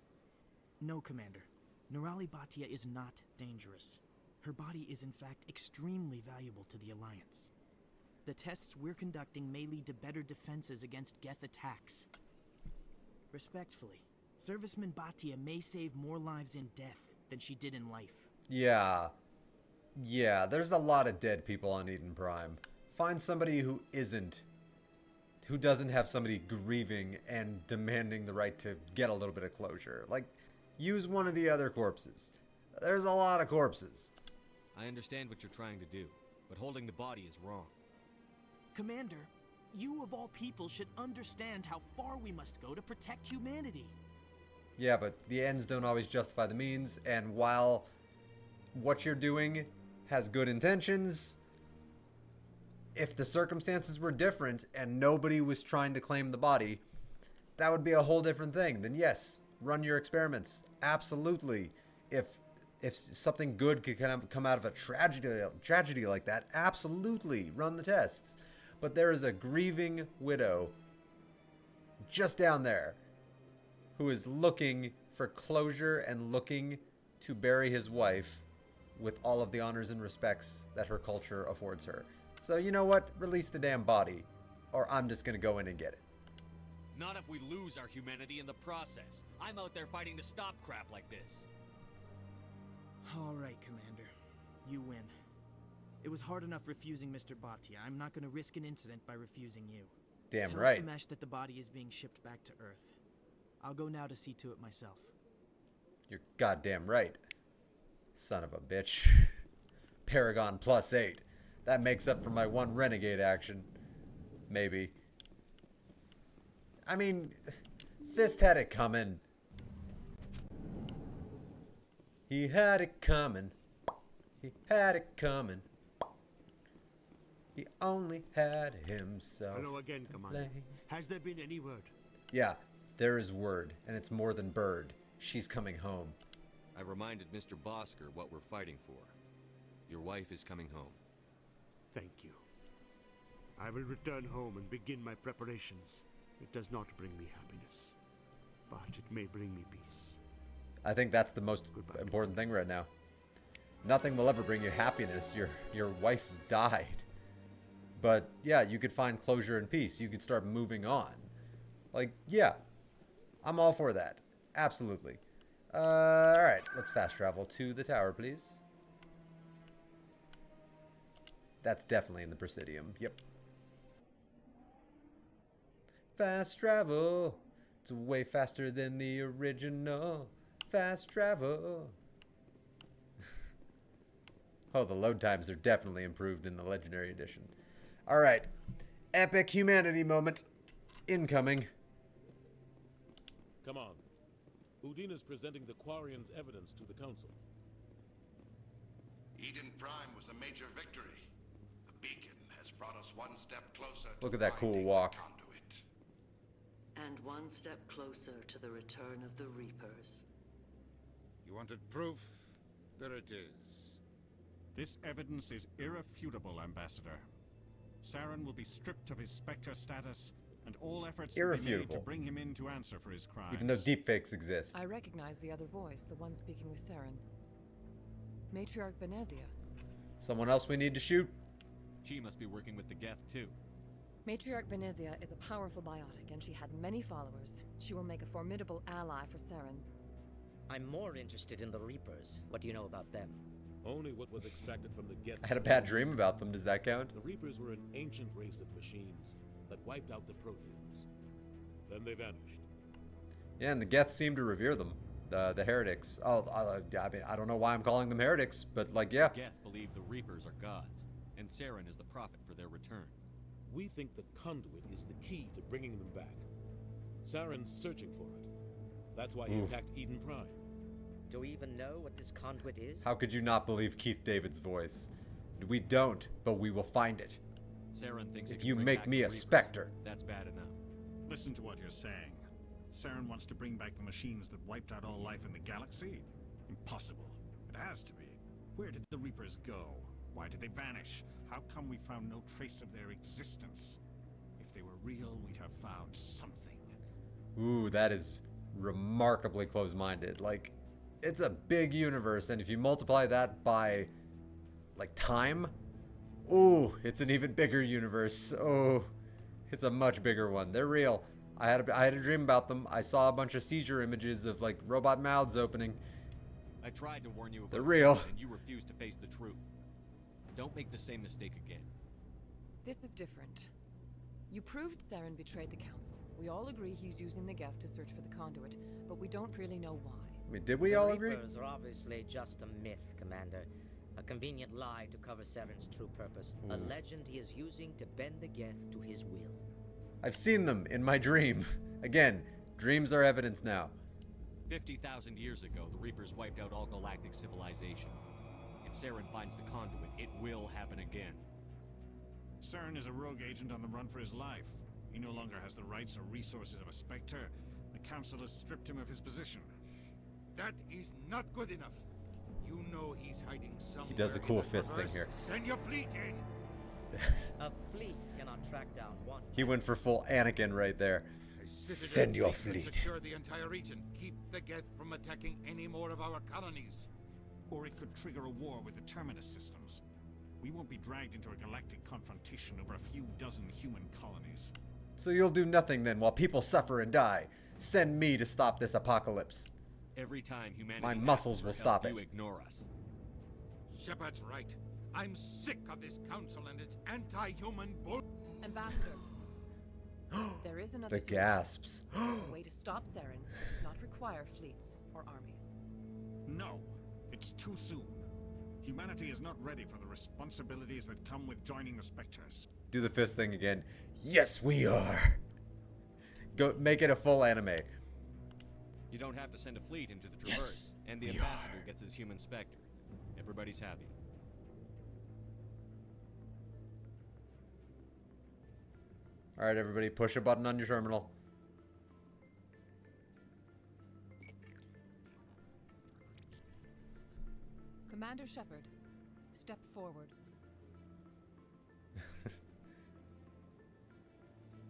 No, Commander. Nirali Bhatia is not dangerous. Her body is in fact extremely valuable to the Alliance. The tests we're conducting may lead to better defenses against Geth attacks. Respectfully, Serviceman Bhatia may save more lives in death than she did in life. Yeah. Yeah, there's a lot of dead people on Eden Prime. Find somebody who doesn't have somebody grieving and demanding the right to get a little bit of closure. Like, use one of the other corpses. There's a lot of corpses. I understand what you're trying to do, but holding the body is wrong. Commander, you of all people should understand how far we must go to protect humanity. Yeah, but the ends don't always justify the means, and while what you're doing has good intentions, if the circumstances were different and nobody was trying to claim the body, that would be a whole different thing. Then yes, run your experiments. Absolutely. If something good could come out of a tragedy like that, absolutely run the tests. But there is a grieving widow just down there who is looking for closure and looking to bury his wife with all of the honors and respects that her culture affords her. So you know what? Release the damn body, or I'm just gonna go in and get it. Not if we lose our humanity in the process. I'm out there fighting to stop crap like this. All right, Commander. You win. It was hard enough refusing Mr. Bhatia. I'm not going to risk an incident by refusing you. Damn Tell right. Samesh that the body is being shipped back to Earth. I'll go now to see to it myself. You're goddamn right. Son of a bitch. Paragon +8. That makes up for my one renegade action. Maybe. I mean, Fist had it coming. He had it coming. He had it coming. He only had himself. Hello again, to Commander. blame. Has there been any word? Yeah, there is word, and it's more than bird. She's coming home. I reminded Mr. Bosker what we're fighting for. Your wife is coming home. Thank you. I will return home and begin my preparations. It does not bring me happiness, but it may bring me peace. I think that's the most important thing right now. Nothing will ever bring you happiness. Your wife died. But yeah, you could find closure and peace. You could start moving on. Like, yeah, I'm all for that. Absolutely. Alright, let's fast travel to the tower, please. That's definitely in the Presidium. Yep. Fast travel. It's way faster than the original. Fast travel. Oh, the load times are definitely improved in the Legendary Edition. Alright. Epic humanity moment. Incoming. Come on. Udina's presenting the Quarians' evidence to the Council. Eden Prime was a major victory. The beacon has brought us one step closer to Look at that cool finding walk. the conduit. And one step closer to the return of the Reapers. You wanted proof? There it is. This evidence is irrefutable, Ambassador. Saren will be stripped of his Spectre status, and all efforts will be made to Irrefutable. bring him in to answer for his crimes. Even though deepfakes exist. I recognize the other voice, the one speaking with Saren. Matriarch Benezia. Someone else we need to shoot? She must be working with the Geth too. Matriarch Benezia is a powerful biotic, and she had many followers. She will make a formidable ally for Saren. I'm more interested in the Reapers. What do you know about them? Only what was extracted from the Geth. I had a bad dream about them. Does that count? The Reapers were an ancient race of machines that wiped out the Protheans. Then they vanished. Yeah, and the Geth seem to revere them. The heretics. Oh, I mean, I don't know why I'm calling them heretics, but like, yeah. The Geth believe the Reapers are gods, and Saren is the prophet for their return. We think the conduit is the key to bringing them back. Saren's searching for it. That's why he attacked Eden Prime. Do we even know what this conduit is? How could you not believe Keith David's voice? We don't, but we will find it. Saren thinks if it can you bring make back me the a Reapers, Spectre. That's bad enough. Listen to what you're saying. Saren wants to bring back the machines that wiped out all life in the galaxy? Impossible. It has to be. Where did the Reapers go? Why did they vanish? How come we found no trace of their existence? If they were real, we'd have found something. Ooh, that is remarkably close-minded. Like, it's a big universe, and if you multiply that by, like, time, ooh, it's an even bigger universe. Oh, it's a much bigger one. They're real. I had a dream about them. I saw a bunch of seizure images of, like, robot mouths opening. I tried to warn you about They're real. Saren, and you refused to face the truth. Don't make the same mistake again. This is different. You proved Saren betrayed the Council. We all agree he's using the Geth to search for the conduit, but we don't really know why. I mean, did we all agree? The Reapers are obviously just a myth, Commander. A convenient lie to cover Saren's true purpose. A legend he is using to bend the Geth to his will. I've seen them in my dream. Again, dreams are evidence now. 50,000 years ago, the Reapers wiped out all galactic civilization. If Saren finds the conduit, it will happen again. Saren is a rogue agent on the run for his life. He no longer has the rights or resources of a Spectre. The Council has stripped him of his position. That is not good enough. You know he's hiding somewhere. He does a in cool the fist thing Traverse. here. Send your fleet in. A fleet cannot track down one. He went for full Anakin right there. Send your fleet. Secure the entire region. Keep the Geth from attacking any more of our colonies. Or it could trigger a war with the Terminus systems. We won't be dragged into a galactic confrontation over a few dozen human colonies. So you'll do nothing then while people suffer and die. Send me to stop this apocalypse. Every time humanity My asks muscles for will help, stop you it. ignore us. Shepard's right. I'm sick of this council and its anti-human bull. Ambassador. There is another The solution. gasps. A way to stop Saren that does not require fleets or armies. No, it's too soon. Humanity is not ready for the responsibilities that come with joining the Spectres. Do the fist thing again. Yes, we are. Go make it a full anime. You don't have to send a fleet into the Traverse. And the ambassador gets his human Spectre. Everybody's happy. Alright, everybody, push a button on your terminal. Commander Shepard, step forward.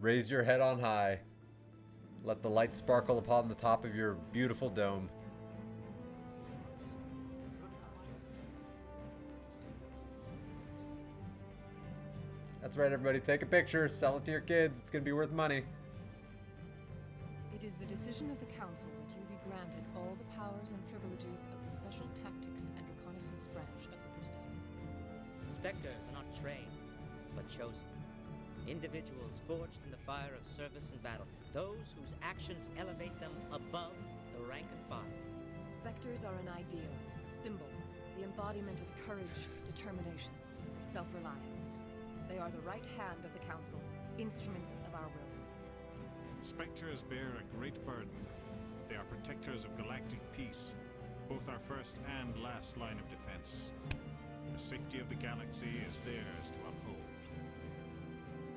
Raise your head on high. Let the light sparkle upon the top of your beautiful dome. That's right, everybody. Take a picture, sell it to your kids. It's going to be worth money. It is the decision of the Council that you be granted all the powers and privileges of the Special Tactics and Reconnaissance Branch of the Citadel. Spectres are not trained, but chosen. Individuals forged in the fire of service and battle. Those whose actions elevate them above the rank and file. Spectres are an ideal, a symbol, the embodiment of courage, determination, and self-reliance. They are the right hand of the Council, instruments of our will. Spectres bear a great burden. They are protectors of galactic peace, both our first and last line of defense. The safety of the galaxy is theirs to uphold.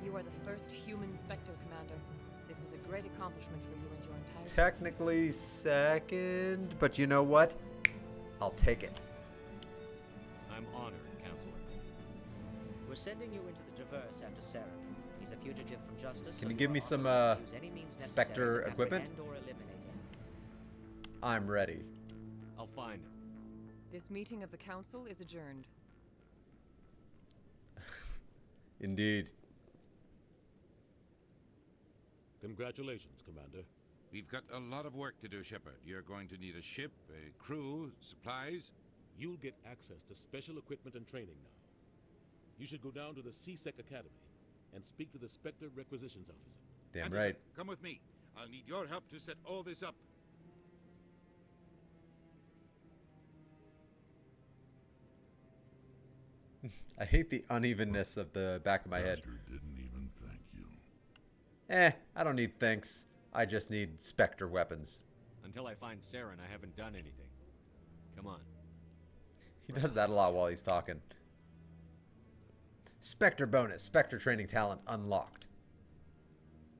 You are the first human Spectre, Commander. This is a great accomplishment for you and your entire... Technically second, but you know what? I'll take it. I'm honored, Counselor. We're sending you into the Traverse after Saren. He's a fugitive from justice. Can you give me some Spectre equipment? I'm ready. I'll find him. This meeting of the Council is adjourned. Indeed. Congratulations, Commander. We've got a lot of work to do, Shepard. You're going to need a ship, a crew, supplies. You'll get access to special equipment and training now. You should go down to the C-Sec Academy and speak to the Spectre Requisitions Officer. Damn Anderson, right. Come with me. I'll need your help to set all this up. I hate the unevenness of the back of my head. Didn't even thank you. I don't need thanks. I just need Spectre weapons. Until I find Saren, I haven't done anything. Come on. He does that a lot while he's talking. Spectre bonus. Spectre training talent unlocked.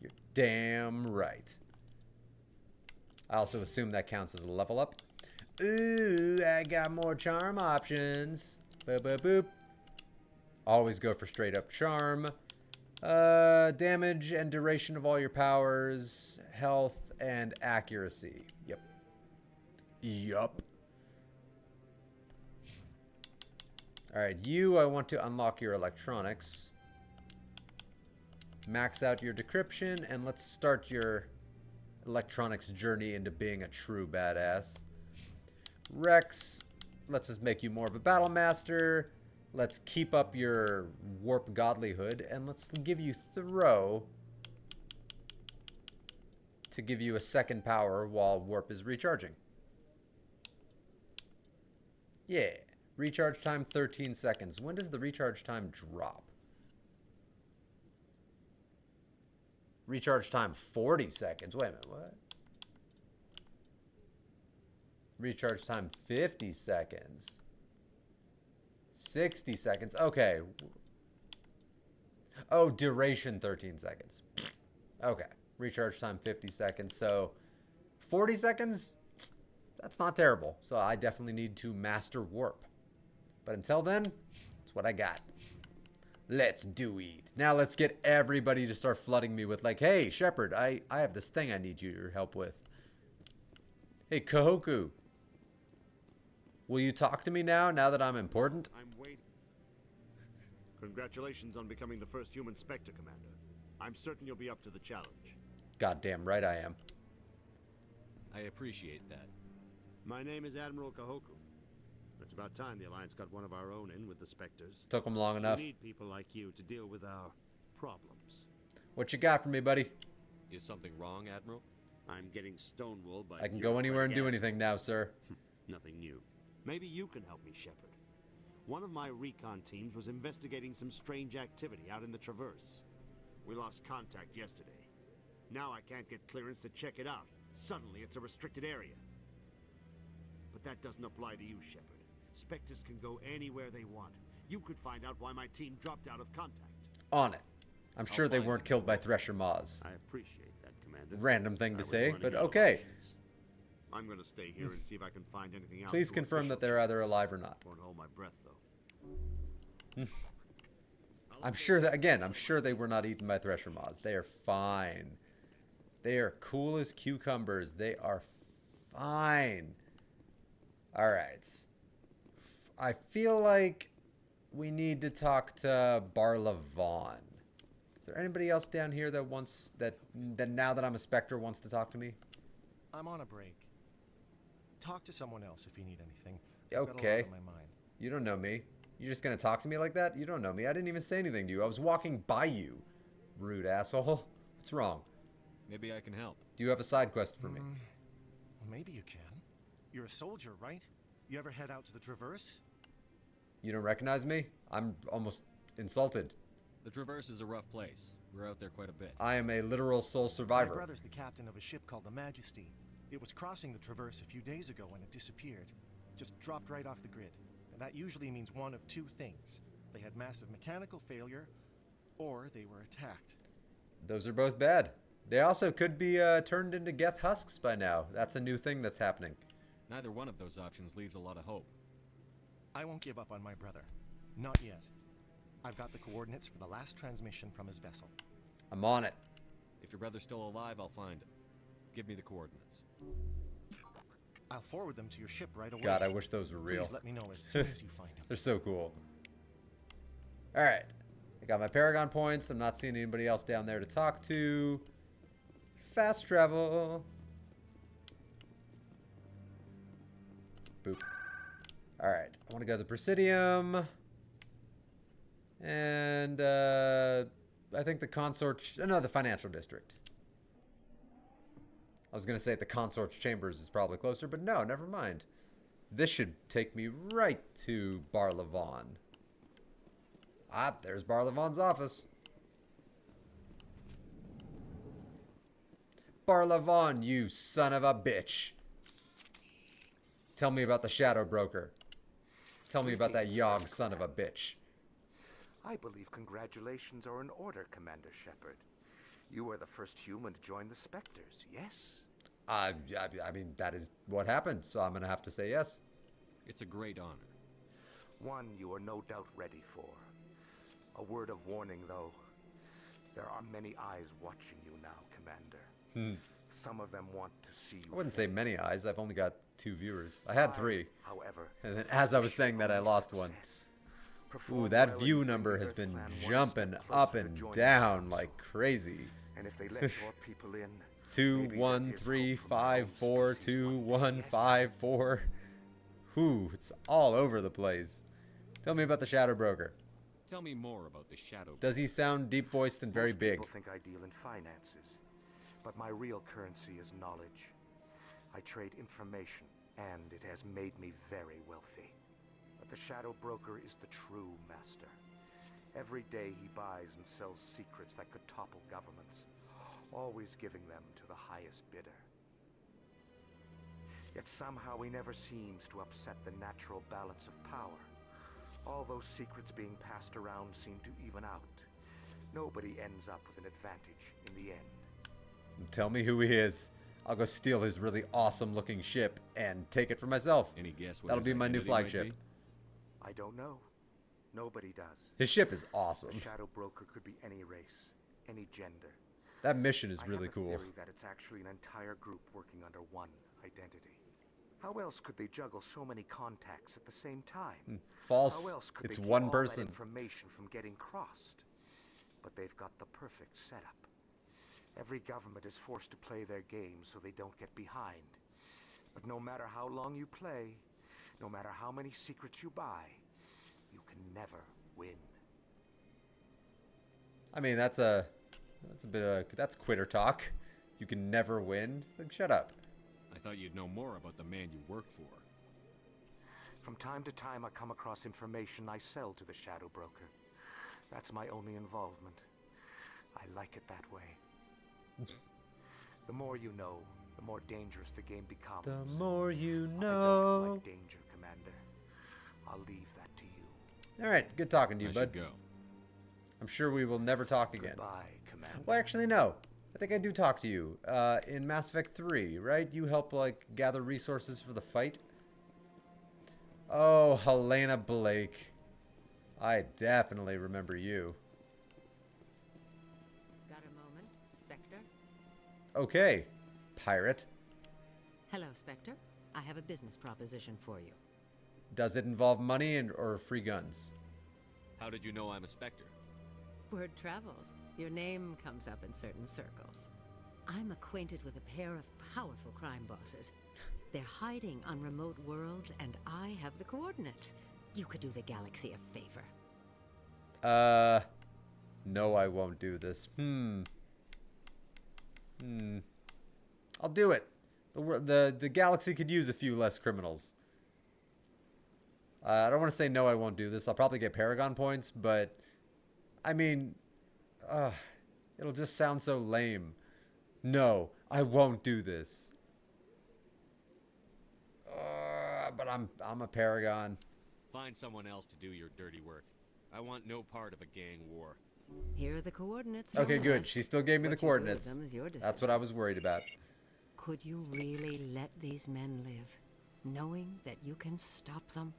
You're damn right. I also assume that counts as a level up. Ooh, I got more charm options. Boop, boop, boop. Always go for straight up charm. Damage and duration of all your powers, health and accuracy. Yep. Yup. Alright, I want to unlock your electronics. Max out your decryption, and let's start your electronics journey into being a true badass. Rex, let's just make you more of a battle master. Let's keep up your warp godlyhood, and let's give you throw to give you a second power while warp is recharging. Yeah. Recharge time 13 seconds. When does the recharge time drop? Recharge time 40 seconds. Wait a minute, what? Recharge time 50 seconds. 60 seconds. Okay. Oh, duration 13 seconds. Okay. Recharge time 50 seconds. So 40 seconds? That's not terrible. So I definitely need to master warp. But until then, that's what I got. Let's do it. Now let's get everybody to start flooding me with like, hey, Shepard, I have this thing I need your help with. Hey, Kahoku. Will you talk to me now that I'm important? I'm waiting. Congratulations on becoming the first human Spectre, Commander. I'm certain you'll be up to the challenge. Goddamn right I am. I appreciate that. My name is Admiral Kahoku. It's about time the Alliance got one of our own in with the Spectres. Took them long enough. We need people like you to deal with our problems. What you got for me, buddy? Is something wrong, Admiral? I'm getting stonewalled by... I can go anywhere and do anything now, sir. Nothing new. Maybe you can help me, Shepard. One of my recon teams was investigating some strange activity out in the Traverse. We lost contact yesterday. Now I can't get clearance to check it out. Suddenly it's a restricted area. But that doesn't apply to you, Shepard. Spectres can go anywhere they want. You could find out why my team dropped out of contact. On it. I'm sure they weren't killed by Thresher Maws. I appreciate that, Commander. Random thing to I was say, running but out of okay. options. I'm gonna stay here and see if I can find anything else. Please confirm that they're either alive or not. Won't hold my breath, though. I'm sure that, again, I'm sure they were not eaten by Thresher Maws. They are fine. They are cool as cucumbers. They are fine. Alright. I feel like we need to talk to Barla Vaughn. Is there anybody else down here that wants, that now that I'm a Spectre wants to talk to me? I'm on a break. Talk to someone else if you need anything. I've got a lot Okay. on my mind. You don't know me. You're just gonna talk to me like that? You don't know me. I didn't even say anything to you. I was walking by you. Rude asshole. What's wrong? Maybe I can help. Do you have a side quest for me? Well, maybe you can. You're a soldier, right? You ever head out to the Traverse? You don't recognize me? I'm almost insulted. The Traverse is a rough place. We're out there quite a bit. I am a literal soul My survivor. brother's the captain of a ship called the Majesty. It was crossing the Traverse a few days ago when it disappeared. Just dropped right off the grid. And that usually means one of two things. They had massive mechanical failure, or they were attacked. Those are both bad. They also could be turned into Geth husks by now. That's a new thing that's happening. Neither one of those options leaves a lot of hope. I won't give up on my brother. Not yet. I've got the coordinates for the last transmission from his vessel. I'm on it. If your brother's still alive, I'll find him. Give me the coordinates. I'll forward them to your ship right away. God, I wish those were real. Please let me know as soon as you find them. They're so cool. Alright. I got my Paragon points. I'm not seeing anybody else down there to talk to. Fast travel. Boop. Alright. I want to go to the Presidium. And, I think the Consort... No, the Financial District. I was going to say the Consort's Chambers is probably closer, but no, never mind. This should take me right to Barla Vaughn. Ah, there's Barla Vaughn's office. Barla Vaughn, you son of a bitch. Tell me about the Shadow Broker. Tell me about that Yogg son of a bitch. I believe congratulations are in order, Commander Shepard. You are the first human to join the Spectres, yes? I mean, that is what happened, so I'm going to have to say yes. It's a great honor. One you are no doubt ready for. A word of warning, though. There are many eyes watching you now, Commander. Some of them want to see you. I wouldn't say many eyes. I've only got 2 viewers. I had 3. However, and then as I was saying that, I lost one. Ooh, that view number has been jumping up and down like crazy. And if they let more people in, 2 1 3 5 4 2 1 5 4. Whew, it's all over the place. Tell me about the Shadow Broker. Tell me more about the Shadow Broker. Does he sound deep voiced and very big? People think I deal in finances, but my real currency is knowledge. I trade information, and it has made me very wealthy. But the Shadow Broker is the true master. Every day he buys and sells secrets that could topple governments, always giving them to the highest bidder. Yet somehow he never seems to upset the natural balance of power. All those secrets being passed around seem to even out. Nobody ends up with an advantage in the end. Tell me who he is. I'll go steal his really awesome looking ship and take it for myself. Any guess what That'll his be my new identity might flagship. be? I don't know. Nobody does. His ship is awesome. The Shadow Broker could be any race, any gender. That mission is I really have a cool. theory that it's actually an entire group working under one identity. How else could they juggle so many contacts at the same time? False. How else could It's they keep one all person. that information from getting crossed? But they've got the perfect setup. Every government is forced to play their game so they don't get behind. But no matter how long you play, no matter how many secrets you buy, you can never win. I mean, that's a bit of that's quitter talk. You can never win. Like, shut up. I thought you'd know more about the man you work for. From time to time, I come across information I sell to the Shadow Broker. That's my only involvement. I like it that way. The more you know, the more dangerous the game becomes. The more you I know. don't like danger, Commander. I'll leave that to you. All right, good talking to you, I bud. should go. I'm sure we will never talk again. Goodbye, Commander. Well, actually, no. I think I do talk to you. In Mass Effect 3, right? You help, like, gather resources for the fight. Oh, Helena Blake. I definitely remember you. Got a moment, Spectre? Okay, pirate. Hello, Spectre. I have a business proposition for you. Does it involve money or free guns? How did you know I'm a Spectre? Word travels. Your name comes up in certain circles. I'm acquainted with a pair of powerful crime bosses. They're hiding on remote worlds, and I have the coordinates. You could do the galaxy a favor. No, I won't do this. I'll do it. The galaxy could use a few less criminals. I don't want to say no, I won't do this. I'll probably get Paragon points, but I mean, it'll just sound so lame. No, I won't do this. But I'm a Paragon. Find someone else to do your dirty work. I want no part of a gang war. Here are the coordinates. Okay, no good. less. She still gave me the What you do with coordinates. them is your That's what I was worried about. Could you really let these men live, knowing that you can stop them?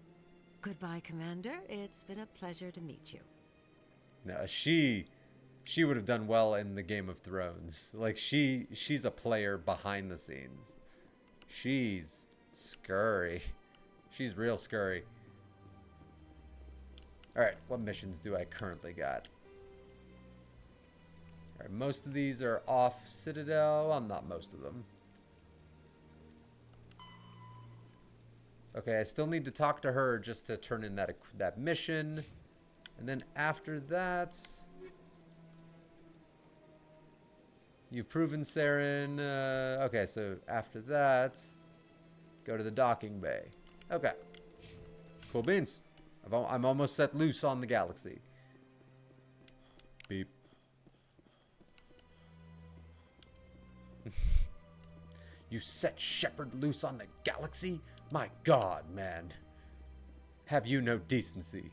Goodbye, Commander. It's been a pleasure to meet you. No, she would have done well in the Game of Thrones. Like she's a player behind the scenes. She's scurry. She's real scurry. All right, what missions do I currently got? All right, most of these are off Citadel. Well, not most of them. Okay, I still need to talk to her just to turn in that mission. And then after that, you've proven Saren. Okay, so after that, go to the docking bay. Okay, cool beans. I'm almost set loose on the galaxy. Beep. You set Shepard loose on the galaxy? My God, man. Have you no decency?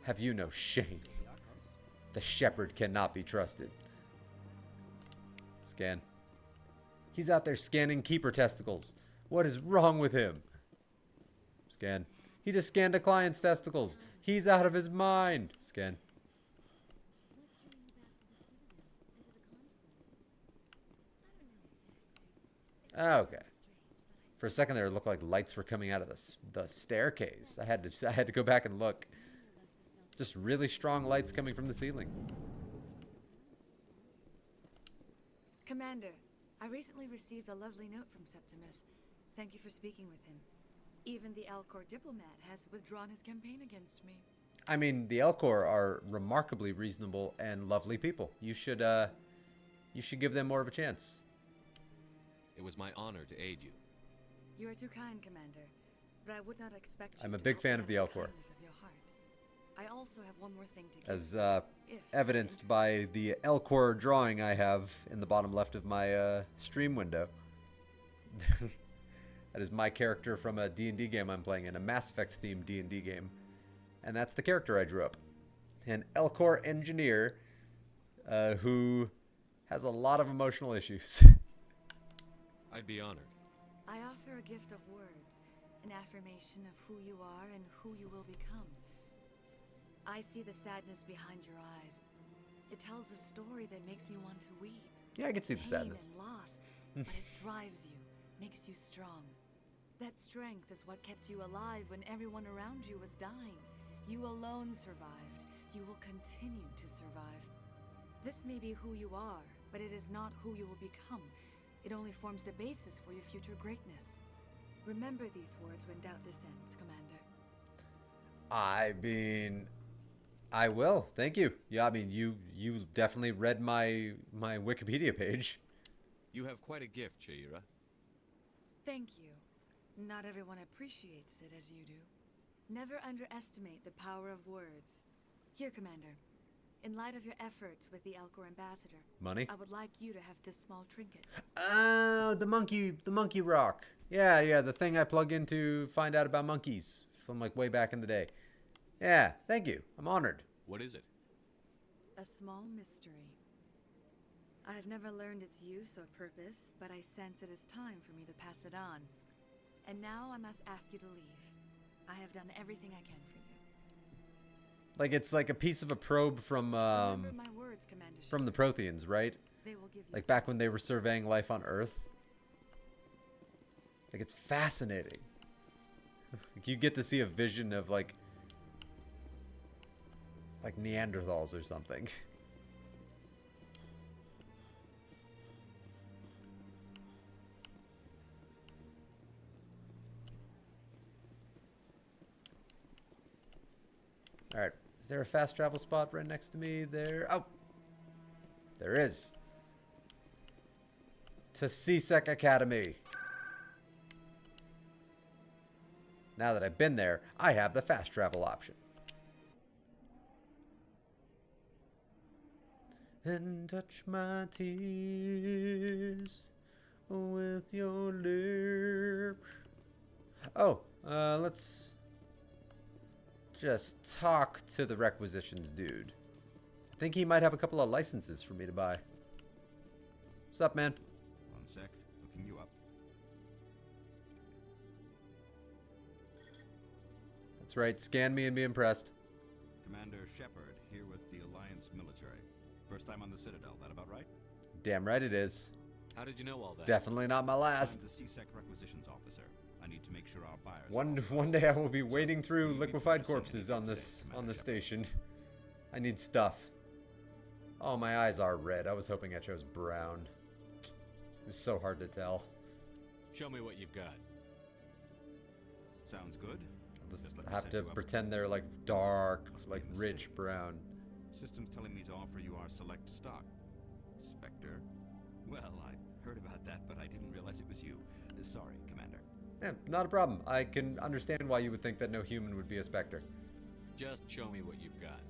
Have you no shame? The Shepard cannot be trusted. Scan. He's out there scanning keeper testicles. What is wrong with him? Scan. He just scanned a client's testicles. He's out of his mind. Scan. Okay. For a second there, it looked like lights were coming out of the staircase. I had to go back and look. Just really strong lights coming from the ceiling. Commander, I recently received a lovely note from Septimus. Thank you for speaking with him. Even the Elcor diplomat has withdrawn his campaign against me. I mean, the Elcor are remarkably reasonable and lovely people. You should give them more of a chance. It was my honor to aid you. You are too kind, Commander, but I would not expect you I'm a to big help fan me of the out Elcor. kindness of your heart. I also have one more thing to give. As If evidenced by the Elcor drawing I have in the bottom left of my stream window. That is my character from a D&D game I'm playing in, a Mass Effect themed D&D game. And that's the character I drew up. An Elcor engineer who has a lot of emotional issues. I'd be honored. I offer a gift of words, an affirmation of who you are and who you will become. I see the sadness behind your eyes. It tells a story that makes me want to weep. Yeah, I can see the sadness. Pain and loss, but it drives you, makes you strong. That strength is what kept you alive when everyone around you was dying. You alone survived. You will continue to survive. This may be who you are, but it is not who you will become. It only forms the basis for your future greatness. Remember these words when doubt descends, Commander. I mean, I will. Thank you. Yeah, I mean, you definitely read my Wikipedia page. You have quite a gift, Sha'ira. Thank you. Not everyone appreciates it as you do. Never underestimate the power of words. Here, Commander. In light of your efforts with the Alcor ambassador, Money? I would like you to have this small trinket. Oh, the monkey rock. Yeah, the thing I plug in to find out about monkeys from like way back in the day. Yeah, thank you. I'm honored. What is it? A small mystery. I have never learned its use or purpose, but I sense it is time for me to pass it on. And now I must ask you to leave. I have done everything I can for you. Like it's like a piece of a probe from Remember my words, Commander from the Protheans, right? They will give you Like back when they were surveying life on Earth. Like it's fascinating. You get to see a vision of like Neanderthals or something. All right, is there a fast travel spot right next to me there? Oh, there is. To CSEC Academy. Now that I've been there, I have the fast travel option. And touch my tears with your lips. Oh, let's just talk to the requisitions dude. I think he might have a couple of licenses for me to buy. What's up, man? One sec, looking you up. That's right, scan me and be impressed. Commander Shepard, here with the Alliance military. First time on the Citadel, that about right? Damn right it is. How did you know all that? Definitely not my last. I'm the CSEC requisitions officer. I need to make sure our buyers... One day I will be wading through liquefied corpses on this station. I need stuff. Oh, my eyes are red. I was hoping I chose brown. It was so hard to tell. Show me what you've got. Sounds good. I'll just have to pretend they're like dark, like rich brown. System's telling me to offer you our select stock. Spectre. Well, I heard about that, but I didn't realize it was you. Sorry, Commander. Yeah, not a problem. I can understand why you would think that no human would be a Spectre. Just show me what you've got.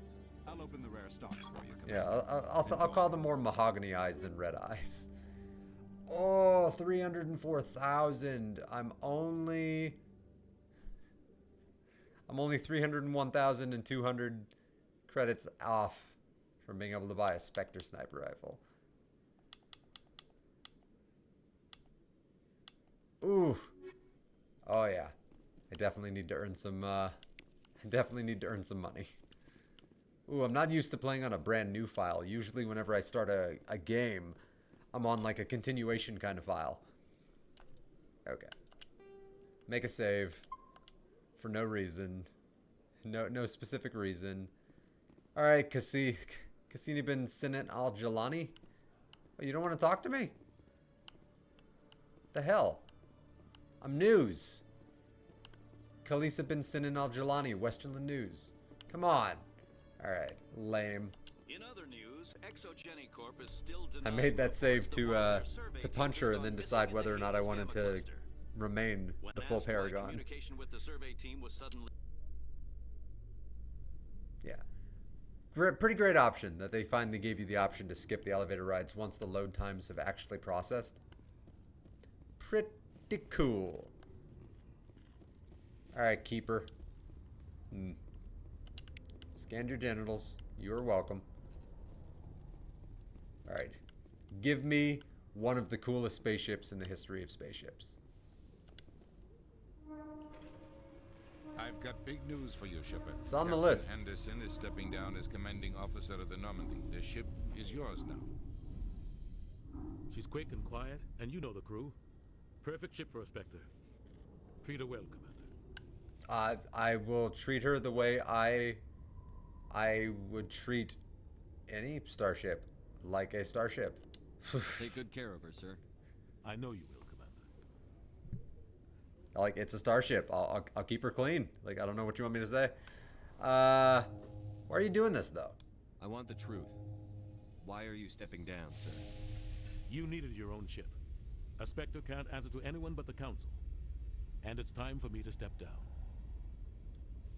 I'll open the rare stocks for you, Commander. Yeah, I'll call them more mahogany eyes than red eyes. Oh, 304,000. I'm only 301,200 credits off from being able to buy a Spectre sniper rifle. Ooh. Oh yeah. I definitely need to earn some money. Ooh, I'm not used to playing on a brand new file. Usually whenever I start a game, I'm on like a continuation kind of file. Okay. Make a save. For no reason. No specific reason. Alright, Cassini bin Sinan al-Jalani? Oh, you don't want to talk to me? The hell? I'm news. Khalifa bin Sinan al-Jalani, Westerland News. Come on. Alright, lame. In other news, Exogeny Corp is still I made that save to punch her and then decide whether or not I wanted to remain the full Paragon. Communication with the survey team was suddenly... Yeah. Pretty great option that they finally gave you the option to skip the elevator rides once the load times have actually processed. Pretty cool. Alright, Keeper. Scanned your genitals. You are welcome. Alright. Give me one of the coolest spaceships in the history of spaceships. I've got big news for you, Shepard. It's on the Captain list. Henderson is stepping down as commanding officer of the Normandy. The ship is yours now. She's quick and quiet, and you know the crew. Perfect ship for a Spectre. Treat her well, Commander. I will treat her the way I would treat any starship, like a starship. Take good care of her, sir. I know you will, Commander. Like, it's a starship. I'll keep her clean. Like, I don't know what you want me to say. Why are you doing this, though? I want the truth. Why are you stepping down, sir? You needed your own ship. A Spectre can't answer to anyone but the Council. And it's time for me to step down.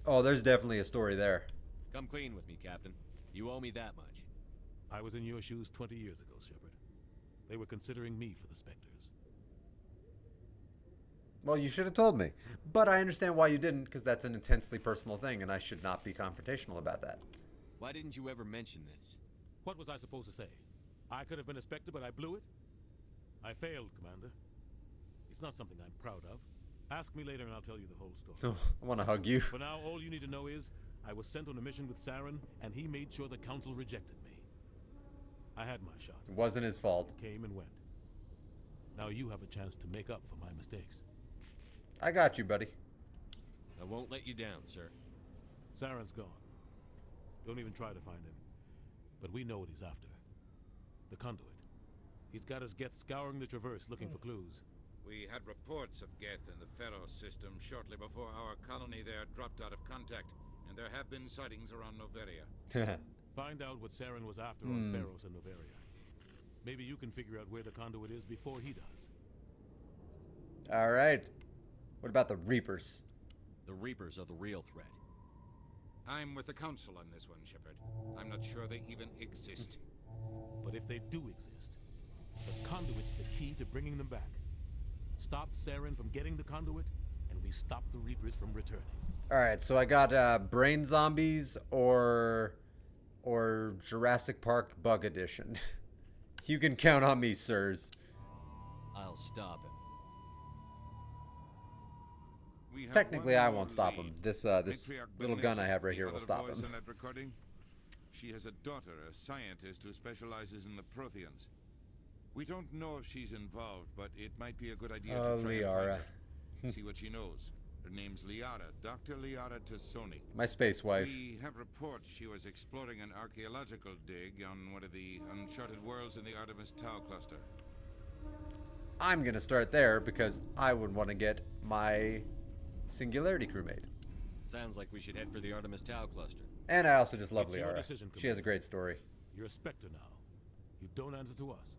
Oh, there's definitely a story there. Come clean with me, Captain. You owe me that much. I was in your shoes 20 years ago, Shepard. They were considering me for the Spectres. Well, you should have told me. But I understand why you didn't, because that's an intensely personal thing, and I should not be confrontational about that. Why didn't you ever mention this? What was I supposed to say? I could have been a Spectre, but I blew it? I failed, Commander. It's not something I'm proud of. Ask me later and I'll tell you the whole story. Oh, I want to hug you. For now, all you need to know is, I was sent on a mission with Saren, and he made sure the Council rejected me. I had my shot. It wasn't his fault. It came and went. Now you have a chance to make up for my mistakes. I got you, buddy. I won't let you down, sir. Saren's gone. Don't even try to find him. But we know what he's after. The conduit. He's got his Geth scouring the Traverse looking for clues. We had reports of Geth in the Pharaoh system shortly before our colony there dropped out of contact, and there have been sightings around Noveria. Find out what Saren was after on Pharaohs and Noveria. Maybe you can figure out where the conduit is before he does. All right. What about the Reapers? The Reapers are the real threat. I'm with the Council on this one, Shepard. I'm not sure they even exist. But if they do exist, the conduit's the key to bringing them back. Stop Saren from getting the conduit, and we stop the Reapers from returning. All right, so I got Brain Zombies or Jurassic Park Bug Edition. You can count on me, sirs. I'll stop him. Technically, I won't stop him. This little gun I have right here will stop him. She has a daughter, a scientist who specializes in the Protheans. We don't know if she's involved, but it might be a good idea to try and find her. See what she knows. Her name's Liara, Dr. Liara Tassoni. My space wife. We have reports she was exploring an archaeological dig on one of the uncharted worlds in the Artemis Tau cluster. I'm gonna start there because I would want to get my Singularity crewmate. Sounds like we should head for the Artemis Tau cluster. And I also just love It's your Liara. decision, She has a great story. You're a Spectre now. You don't answer to us.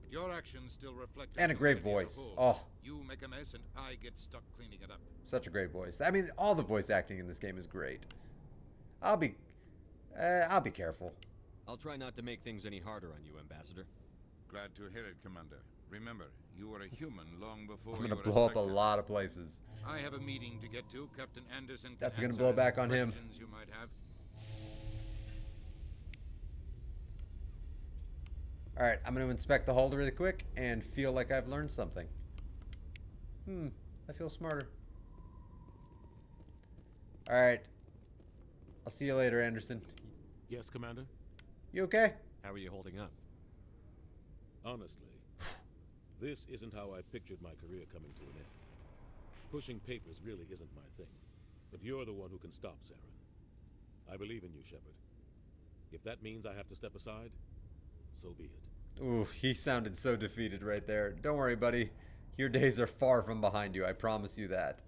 But your actions still reflect And a great voice. Oh. You make a mess and I get stuck cleaning it up. Such a great voice. I mean, all the voice acting in this game is great. I'll be careful. I'll try not to make things any harder on you, Ambassador. Glad to hear it, Commander. Remember, you were a human long before I'm you gonna were blow up a Spectre. lot of places. I have a meeting to get to. Captain Anderson can That's gonna answer blow any back on him. questions you might have. Alright, I'm gonna inspect the hull really quick and feel like I've learned something. I feel smarter. Alright. I'll see you later, Anderson. Yes, Commander? You okay? How are you holding up? Honestly, this isn't how I pictured my career coming to an end. Pushing papers really isn't my thing. But you're the one who can stop Saren. I believe in you, Shepard. If that means I have to step aside, so be it. Ooh, he sounded so defeated right there. Don't worry, buddy. Your days are far from behind you. I promise you that.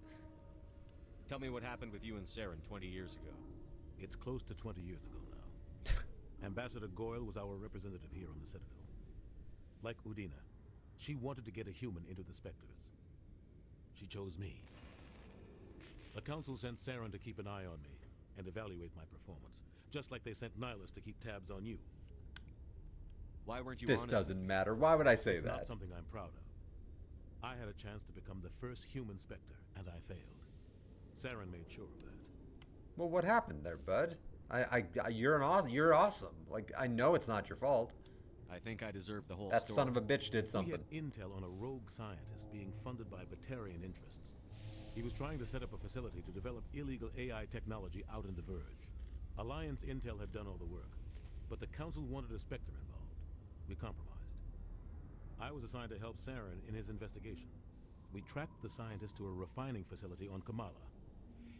Tell me what happened with you and Saren 20 years ago. It's close to 20 years ago now. Ambassador Goyle was our representative here on the Citadel. Like Udina, she wanted to get a human into the Spectres. She chose me. The Council sent Saren to keep an eye on me and evaluate my performance, just like they sent Nihilus to keep tabs on you. Why weren't you This honest doesn't matter. Why would I say It's that? not something I'm proud of. I had a chance to become the first human Spectre, and I failed. Saren made sure of that. Well, what happened there, bud? You're awesome. Like, I know it's not your fault. I think I deserve the whole That story. son of a bitch did something. We had intel on a rogue scientist being funded by Batarian interests. He was trying to set up a facility to develop illegal AI technology out in the Verge. Alliance intel had done all the work, but the Council wanted a Spectre involved. We compromised. I was assigned to help Saren in his investigation. We tracked the scientist to a refining facility on Kamala.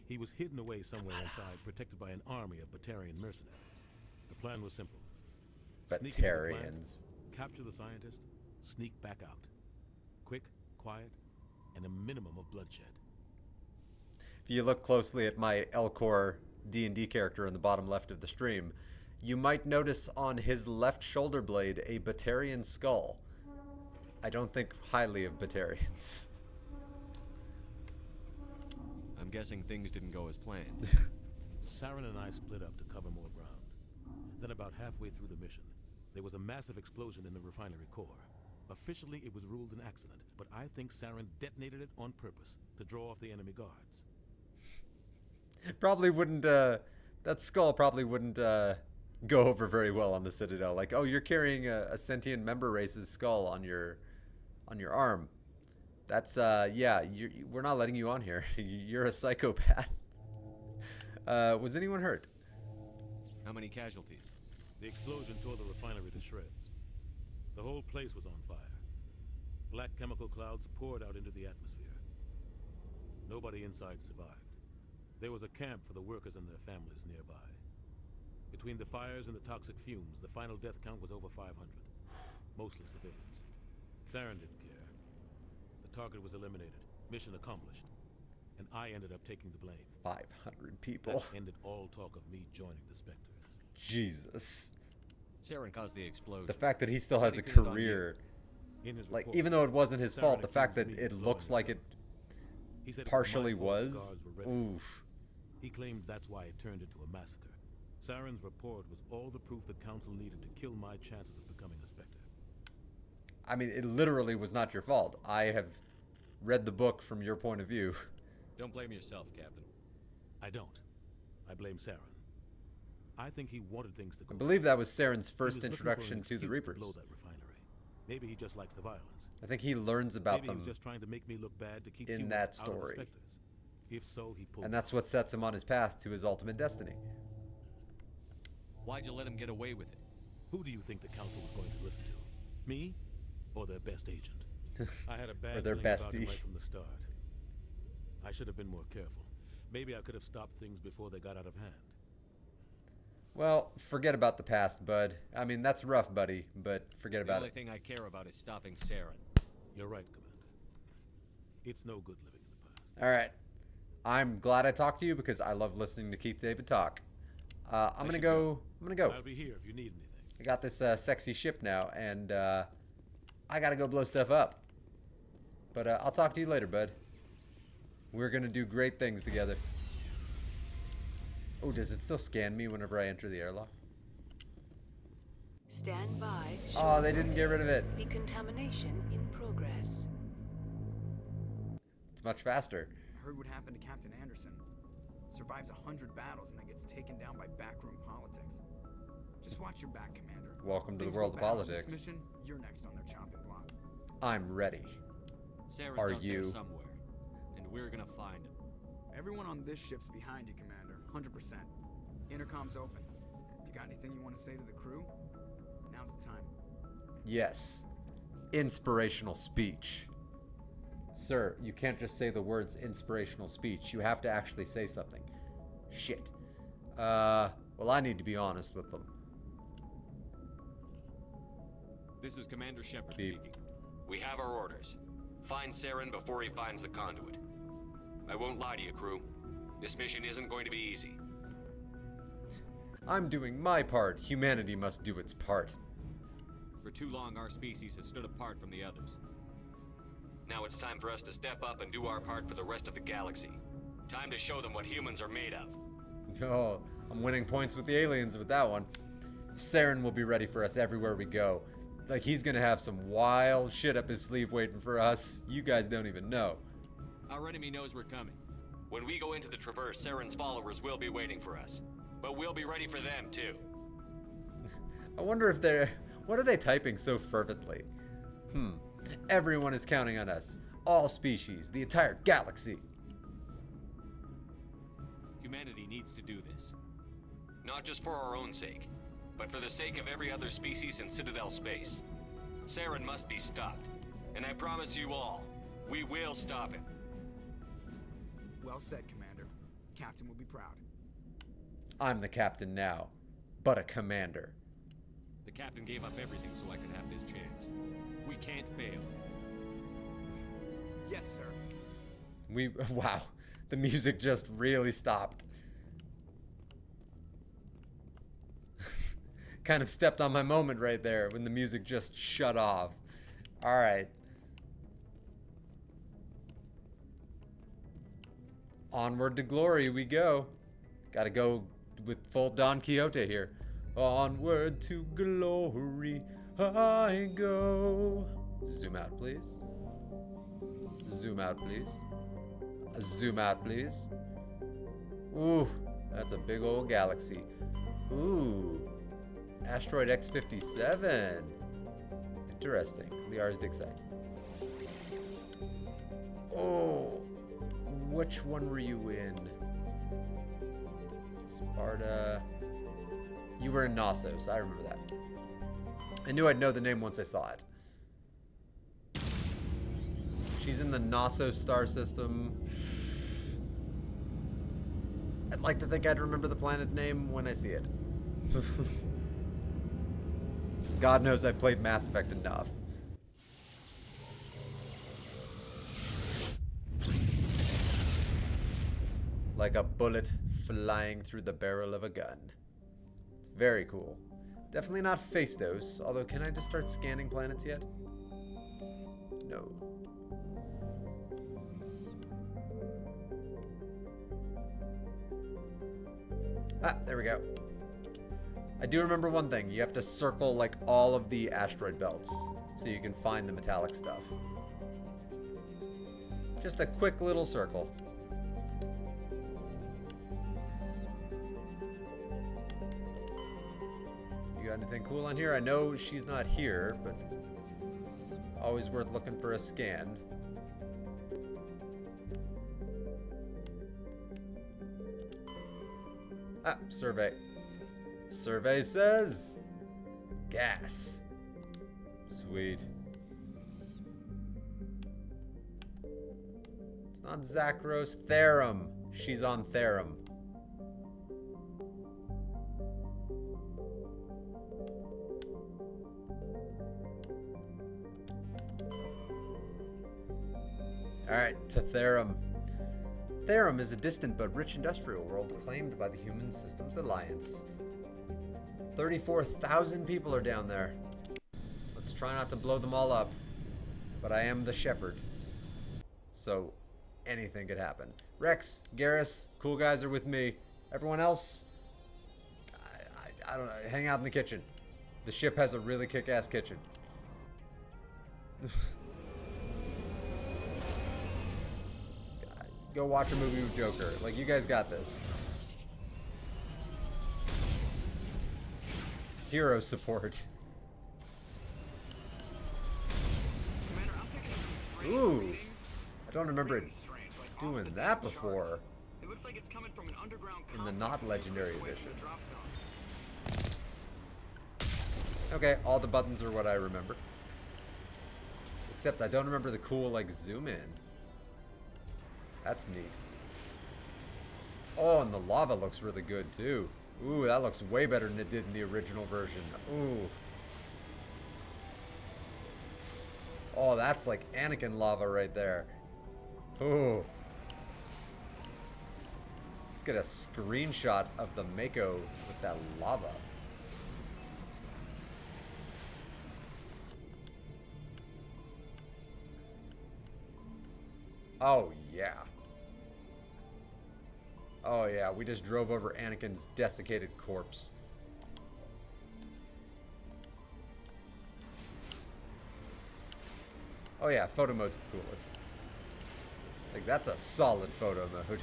He was hidden away somewhere inside, protected by an army of Batarian mercenaries. The plan was simple. Sneak into the plant, Batarians. capture the scientist, sneak back out. Quick, quiet, and a minimum of bloodshed. If you look closely at my Elcor D&D character in the bottom left of the stream, you might notice on his left shoulder blade a Batarian skull. I don't think highly of Batarians. I'm guessing things didn't go as planned. Saren and I split up to cover more ground. Then about halfway through the mission, there was a massive explosion in the refinery core. Officially, it was ruled an accident, but I think Saren detonated it on purpose to draw off the enemy guards. Probably wouldn't, that skull probably wouldn't, go over very well on the Citadel. Like, oh, you're carrying a sentient member race's skull on your arm. That's, yeah, we're not letting you on here. You're a psychopath. Was anyone hurt? How many casualties? The explosion tore the refinery to shreds. The whole place was on fire. Black chemical clouds poured out into the atmosphere. Nobody inside survived. There was a camp for the workers and their families nearby. Between the fires and the toxic fumes, the final death count was over 500. Mostly civilians. Saren didn't care. The target was eliminated. Mission accomplished. And I ended up taking the blame. 500 people. That ended all talk of me joining the Spectres. Jesus. Saren caused the explosion. The fact that he still has a career, like, even though it wasn't his fault, the fact that it looks like it partially was, oof. He claimed that's why it turned into a massacre. Saren's report was all the proof the Council needed to kill my chances of becoming a Spectre. I mean, it literally was not your fault. I have read the book from your point of view. Don't blame yourself, Captain. I don't. I blame Saren. I think he wanted things to go. I believe that was Saren's first introduction to the Reapers. To blow that refinery. Maybe he just likes the violence. I think he learns about Maybe them he was just trying to make me look bad to keep in that out of the story. Spectres. If so, he pulled. And that's what sets him on his path to his ultimate destiny. Why'd you let him get away with it? Who do you think the Council was going to listen to? Me? Or their best agent? I had a bad or their feeling about him bestie. right from the start. I should have been more careful. Maybe I could have stopped things before they got out of hand. Well, forget about the past, bud. I mean, that's rough, buddy, but forget about it. The only thing I care about is stopping Saren. You're right, Commander. It's no good living in the past. All right. I'm glad I talked to you because I love listening to Keith David talk. I'm gonna go. I'll be here if you need anything. I got this sexy ship now, and I gotta go blow stuff up. But I'll talk to you later, bud. We're gonna do great things together. Oh, does it still scan me whenever I enter the airlock? Stand by. Oh, they didn't get rid of it. Decontamination in progress. It's much faster. I heard what happened to Captain Anderson. Survives 100 battles and then gets taken down by backroom politics. Just watch your back, Commander. Welcome to Things the world go of bad on politics. This mission, you're next on their chopping block. I'm ready. Saren's Are out you? there somewhere, and we're gonna find him. Everyone on this ship's behind you, Commander. 100%. Intercom's open. If you got anything you want to say to the crew, now's the time. Yes. Inspirational speech. Sir, you can't just say the words inspirational speech. You have to actually say something. Shit. Well, I need to be honest with them. This is Commander Shepard Beep. speaking. We have our orders. Find Saren before he finds the conduit. I won't lie to you, crew. This mission isn't going to be easy. I'm doing my part. Humanity must do its part. For too long, our species has stood apart from the others. Now it's time for us to step up and do our part for the rest of the galaxy. Time to show them what humans are made of. Oh, I'm winning points with the aliens with that one. Saren will be ready for us everywhere we go. Like, he's gonna have some wild shit up his sleeve waiting for us. You guys don't even know. Our enemy knows we're coming. When we go into the Traverse, Saren's followers will be waiting for us. But we'll be ready for them, too. I wonder if they're... What are they typing so fervently? Everyone is counting on us. All species, the entire galaxy. Humanity needs to do this. Not just for our own sake, but for the sake of every other species in Citadel space. Saren must be stopped. And I promise you all, we will stop him. Well said, Commander. Captain will be proud. I'm the captain now, but a commander. The captain gave up everything so I could have this chance. We can't fail. Yes, sir. Wow, the music just really stopped. Kind of stepped on my moment right there when the music just shut off. All right. Onward to glory we go. Gotta go with full Don Quixote here. Onward to glory I go. Zoom out, please. Zoom out, please. Zoom out, please. Ooh, that's a big old galaxy. Ooh, asteroid X57. Interesting. Liara's dig site. Oh, which one were you in? Sparta. You were in Knossos. I remember that. I knew I'd know the name once I saw it. She's in the Knossos star system. I'd like to think I'd remember the planet name when I see it. God knows I've played Mass Effect enough. Like a bullet flying through the barrel of a gun. Very cool. Definitely not Phaistos, although can I just start scanning planets yet? No. Ah, there we go. I do remember one thing. You have to circle like all of the asteroid belts so you can find the metallic stuff. Just a quick little circle. You got anything cool on here? I know she's not here, but always worth looking for a scan. Ah, survey. Survey says gas. Sweet. It's not Zachros. Therum. She's on Therum. Alright, to Therum. Therum is a distant but rich industrial world claimed by the Human Systems Alliance. 34,000 people are down there. Let's try not to blow them all up. But I am the shepherd. So anything could happen. Rex, Garrus, cool guys are with me. Everyone else, I don't know, hang out in the kitchen. The ship has a really kick-ass kitchen. Go watch a movie with Joker. Like, you guys got this. Hero support. Ooh. I don't remember it doing that before. It looks like it's coming from an underground in the not legendary edition. Okay, all the buttons are what I remember. Except I don't remember the cool, like, zoom in. That's neat. Oh, and the lava looks really good, too. Ooh, that looks way better than it did in the original version. Ooh. Oh, that's like Anakin lava right there. Ooh. Let's get a screenshot of the Mako with that lava. Oh, yeah. Oh, yeah. We just drove over Anakin's desiccated corpse. Oh, yeah. Photo mode's the coolest. Like, that's a solid photo mode.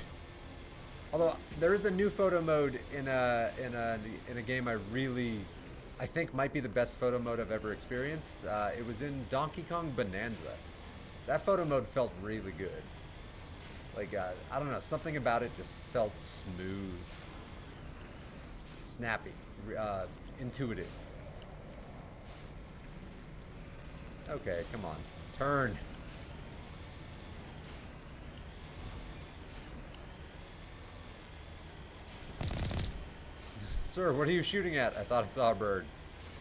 Although, there is a new photo mode in a game I think might be the best photo mode I've ever experienced. It was in Donkey Kong Bonanza. That photo mode felt really good. Like, I don't know, something about it just felt smooth, snappy, intuitive. Okay, come on. Turn. Sir, what are you shooting at? I thought I saw a bird.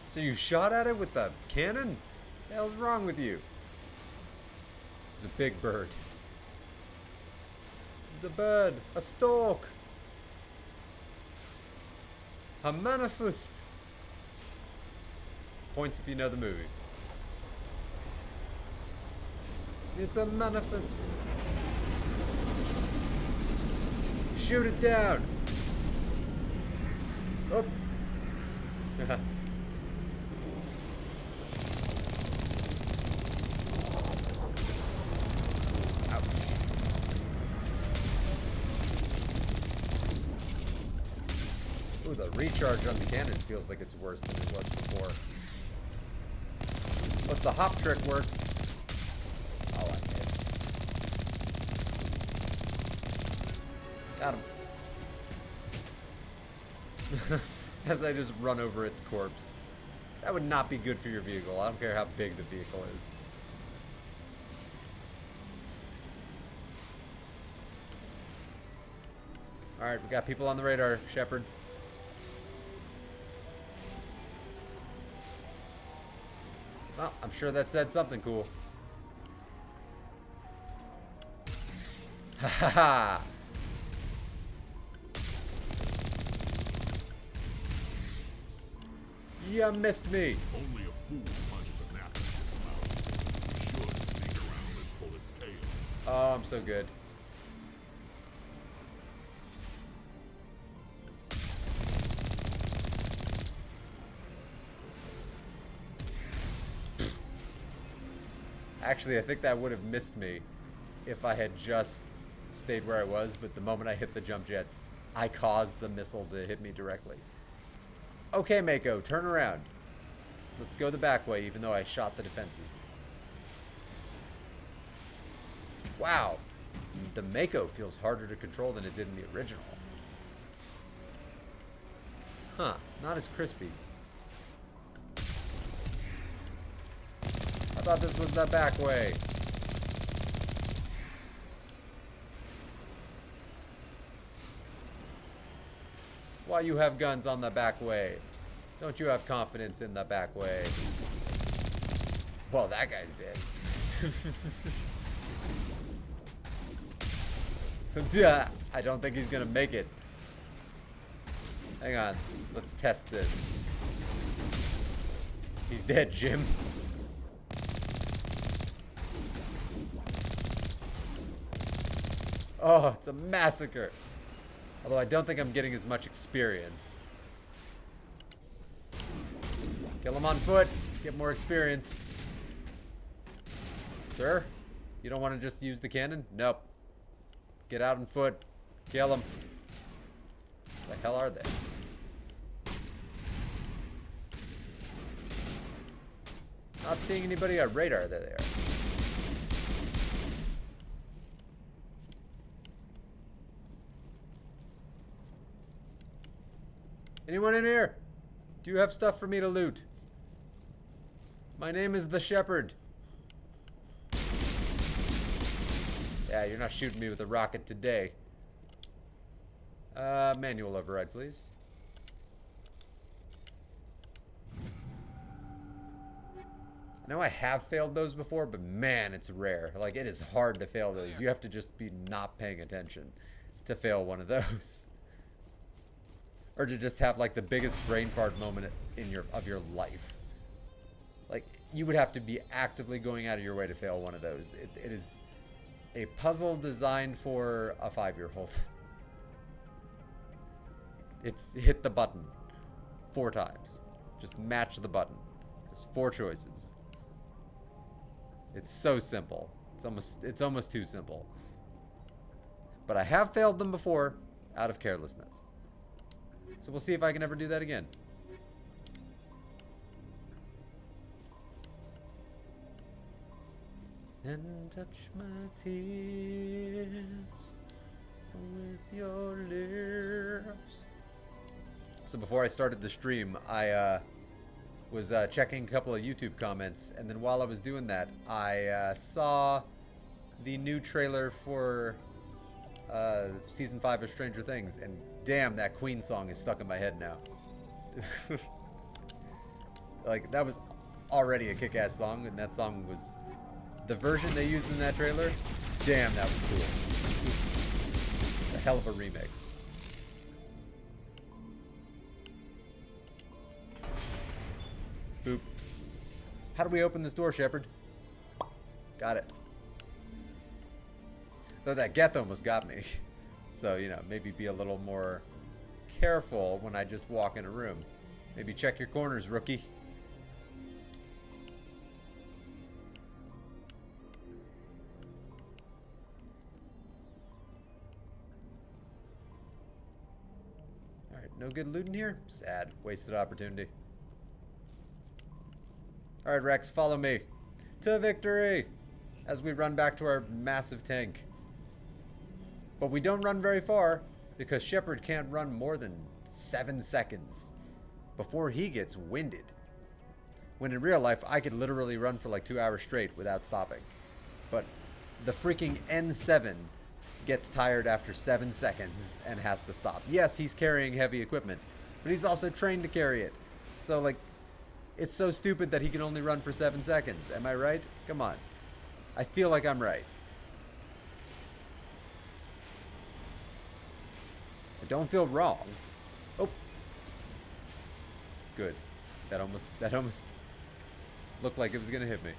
So you shot at it with the cannon? What the hell's wrong with you? It's a big bird. It's a bird. A stork. A manifest. Points if you know the movie. It's a manifest. Shoot it down. Oh. Ooh, the recharge on the cannon feels like it's worse than it was before. But the hop trick works. Oh, I missed. Got him. As I just run over its corpse. That would not be good for your vehicle. I don't care how big the vehicle is. Alright, we got people on the radar, Shepard. Well, I'm sure that said something cool. Ha ha ha! You missed me! Only a fool punches a gnat in the mouth. You should sneak around and pull its tail. Oh, I'm so good. Actually, I think that would have missed me if I had just stayed where I was, but the moment I hit the jump jets, I caused the missile to hit me directly. Okay, Mako, turn around. Let's go the back way, even though I shot the defenses. Wow. The Mako feels harder to control than it did in the original. Huh, not as crispy. I thought this was the back way. Why you have guns on the back way? Don't you have confidence in the back way? Well, that guy's dead. Yeah, I don't think he's gonna make it. Hang on, let's test this. He's dead, Jim. Oh, it's a massacre. Although I don't think I'm getting as much experience. Kill him on foot. Get more experience. Sir? You don't want to just use the cannon? Nope. Get out on foot. Kill him. The hell are they? Not seeing anybody on radar. There they are. Anyone in here? Do you have stuff for me to loot? My name is the Shepherd. Yeah, you're not shooting me with a rocket today. Manual override, please. I know I have failed those before, but man, it's rare. Like, it is hard to fail those. You have to just be not paying attention to fail one of those. Or to just have like the biggest brain fart moment of your life. Like, you would have to be actively going out of your way to fail one of those. It is a puzzle designed for a 5-year-old. It's hit the button 4 times. Just match the button. There's 4 choices. It's so simple. It's almost too simple. But I have failed them before out of carelessness. So we'll see if I can ever do that again. And touch my tears with your lips. So before I started the stream, I was checking a couple of YouTube comments, and then while I was doing that, I saw the new trailer for season 5 of Stranger Things, and damn, that Queen song is stuck in my head now. Like, that was already a kick-ass song, and that song was the version they used in that trailer. Damn, that was cool. It's a hell of a remix. Boop. How do we open this door, Shepard? Got it. Though that Geth almost got me. So, you know, maybe be a little more careful when I just walk in a room. Maybe check your corners, rookie. Alright, no good loot in here? Sad. Wasted opportunity. Alright, Rex, follow me. To victory! As we run back to our massive tank. But we don't run very far, because Shepard can't run more than 7 seconds before he gets winded. When in real life, I could literally run for like 2 hours straight without stopping. But the freaking N7 gets tired after 7 seconds and has to stop. Yes, he's carrying heavy equipment, but he's also trained to carry it. So, like, it's so stupid that he can only run for 7 seconds. Am I right? Come on. I feel like I'm right. I don't feel wrong. Oh. Good. That almost looked like it was gonna hit me.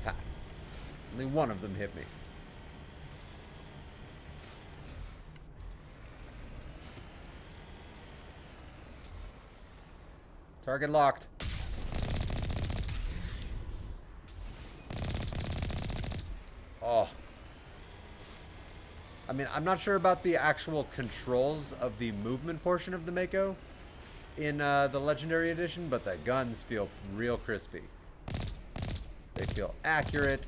Ha. Only one of them hit me. Target locked. Oh. I mean, I'm not sure about the actual controls of the movement portion of the Mako in the Legendary Edition, but the guns feel real crispy. They feel accurate.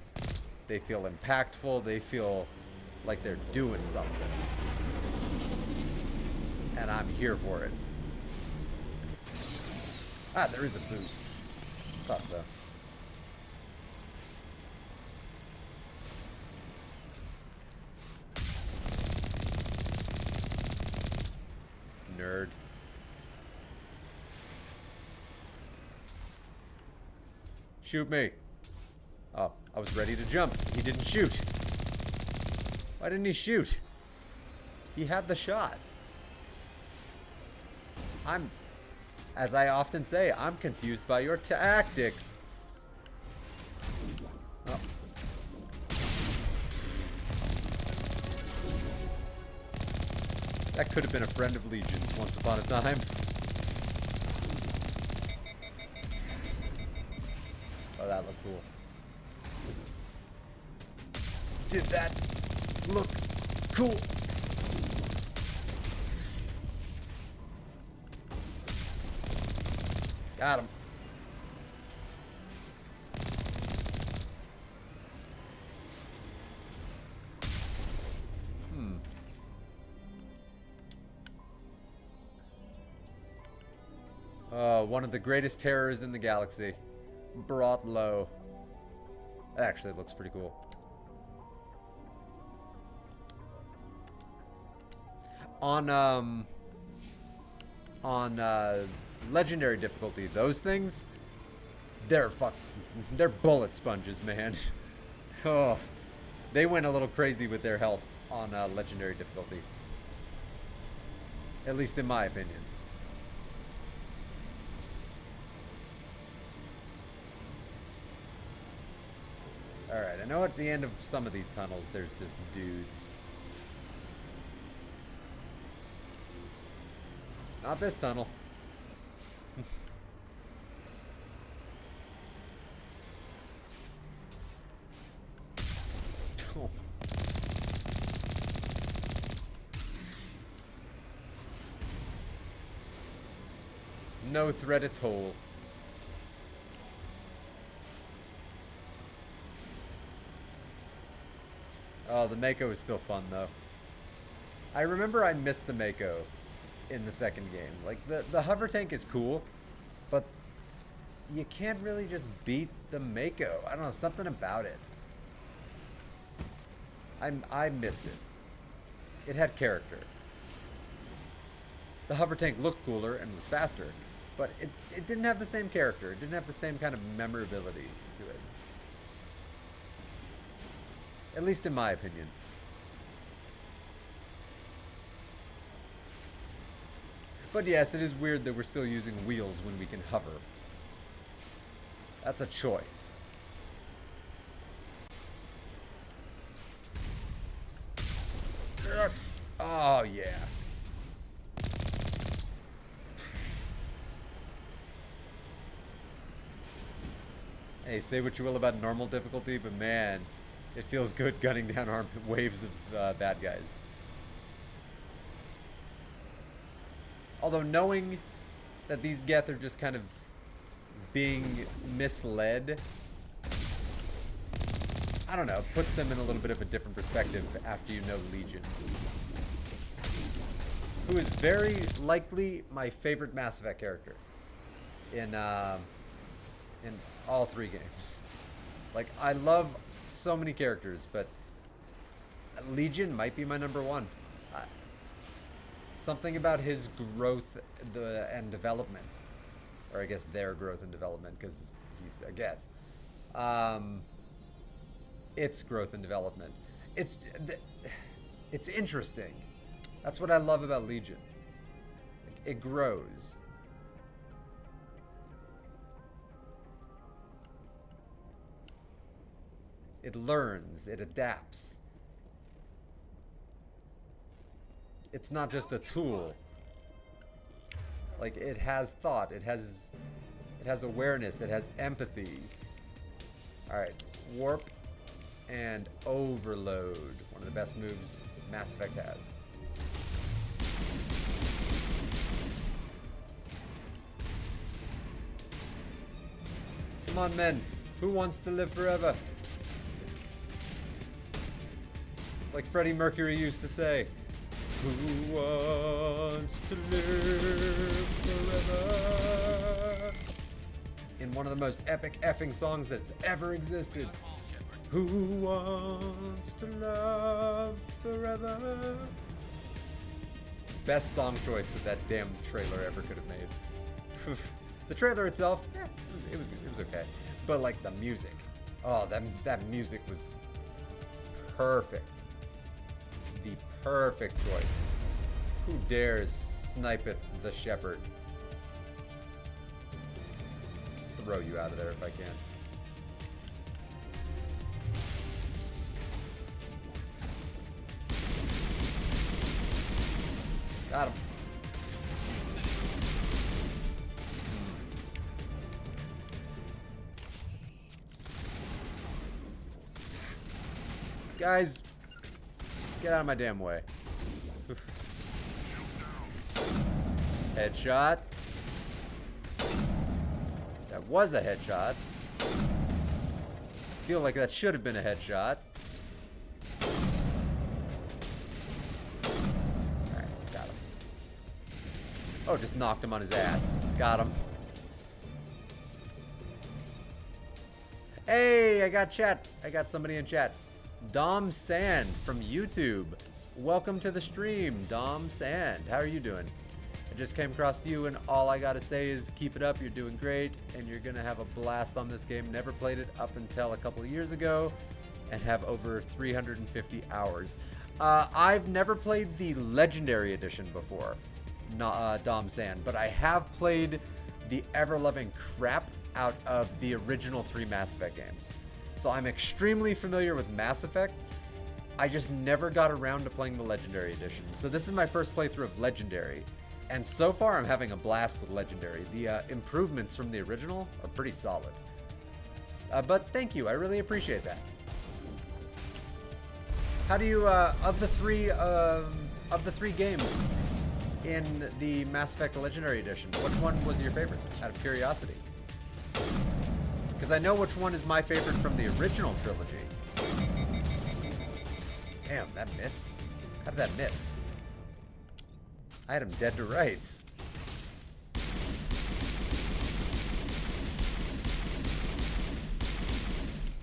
They feel impactful. They feel like they're doing something. And I'm here for it. Ah, there is a boost. Thought so. Nerd. Shoot me. Oh, I was ready to jump. He didn't shoot. Why didn't he shoot? He had the shot. As I often say, I'm confused by your tactics. Oh. That could have been a friend of Legion's once upon a time. Oh, that looked cool. Did that look cool? Got him. One of the greatest terrors in the galaxy. Brought low. That actually looks pretty cool. On Legendary difficulty, those things, they're bullet sponges, man. Oh, they went a little crazy with their health on Legendary difficulty. At least in my opinion. Alright, I know at the end of some of these tunnels there's just dudes. Not this tunnel. Oh. No threat at all. Oh, the Mako is still fun though. I remember I missed the Mako in the second game. Like the hover tank is cool, but you can't really just beat the Mako. I don't know, something about it. I missed it. It had character. The hover tank looked cooler and was faster, but it didn't have the same character. It didn't have the same kind of memorability to it. At least in my opinion. But yes, it is weird that we're still using wheels when we can hover. That's a choice. Hey, say what you will about normal difficulty, but man, it feels good gunning down waves of bad guys. Although knowing that these Geth are just kind of being misled, I don't know, puts them in a little bit of a different perspective after you know Legion. Who is very likely my favorite Mass Effect character in all 3 games. Like, I love so many characters, but Legion might be my #1. Something about his growth and development, or I guess their growth and development, because he's a Geth. Its growth and development. It's interesting. That's what I love about Legion. It grows. It learns. It adapts. It's not just a tool. Like, it has thought. It has awareness. It has empathy. All right, warp and overload. One of the best moves Mass Effect has. Come on, men. Who wants to live forever? It's like Freddie Mercury used to say. Who wants to live forever? In one of the most epic effing songs that's ever existed. Who wants to love forever? Best song choice that damn trailer ever could have made. The trailer itself, yeah, it was okay. But like the music, oh, that music was perfect. The perfect choice. Who dares snipeth the shepherd? Let's throw you out of there if I can. Got him. Guys, get out of my damn way. Headshot. That was a headshot. I feel like that should have been a headshot. Alright, got him. Oh, just knocked him on his ass. Got him. Hey, I got chat. I got somebody in chat. Dom Sand from YouTube. Welcome to the stream, Dom Sand. How are you doing? I just came across you, and all I gotta say is keep it up. You're doing great, and you're gonna have a blast on this game. Never played it up until a couple of years ago, and have over 350 hours. I've never played the Legendary Edition before, Dom Sand, but I have played the ever-loving crap out of the original 3 Mass Effect games. So I'm extremely familiar with Mass Effect. I just never got around to playing the Legendary Edition. So this is my first playthrough of Legendary. And so far I'm having a blast with Legendary. The improvements from the original are pretty solid. But thank you, I really appreciate that. How do you, of the three games in the Mass Effect Legendary Edition, which one was your favorite, out of curiosity? Because I know which one is my favorite from the original trilogy. Damn, that missed. How did that miss? I had him dead to rights.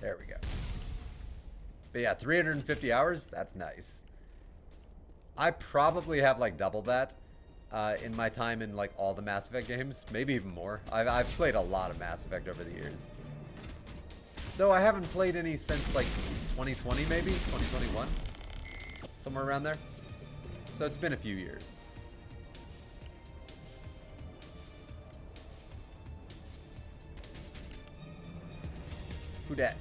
There we go. But yeah, 350 hours? That's nice. I probably have like double that in my time in like all the Mass Effect games. Maybe even more. I've played a lot of Mass Effect over the years. Though I haven't played any since like 2020 maybe? 2021? Somewhere around there. So it's been a few years. Who dat?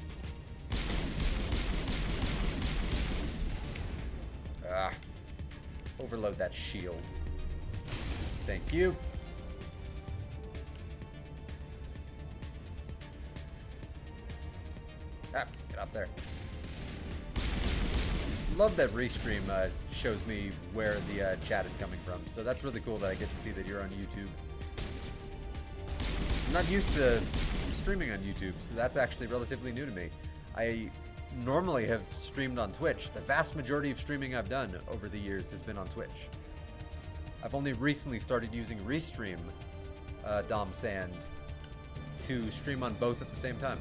Ah. Overload that shield. Thank you. off there. Love that Restream shows me where the chat is coming from, so that's really cool that I get to see that you're on YouTube. I'm not used to streaming on YouTube, so that's actually relatively new to me. I normally have streamed on Twitch. The vast majority of streaming I've done over the years has been on Twitch. I've only recently started using Restream Dom Sand to stream on both at the same time.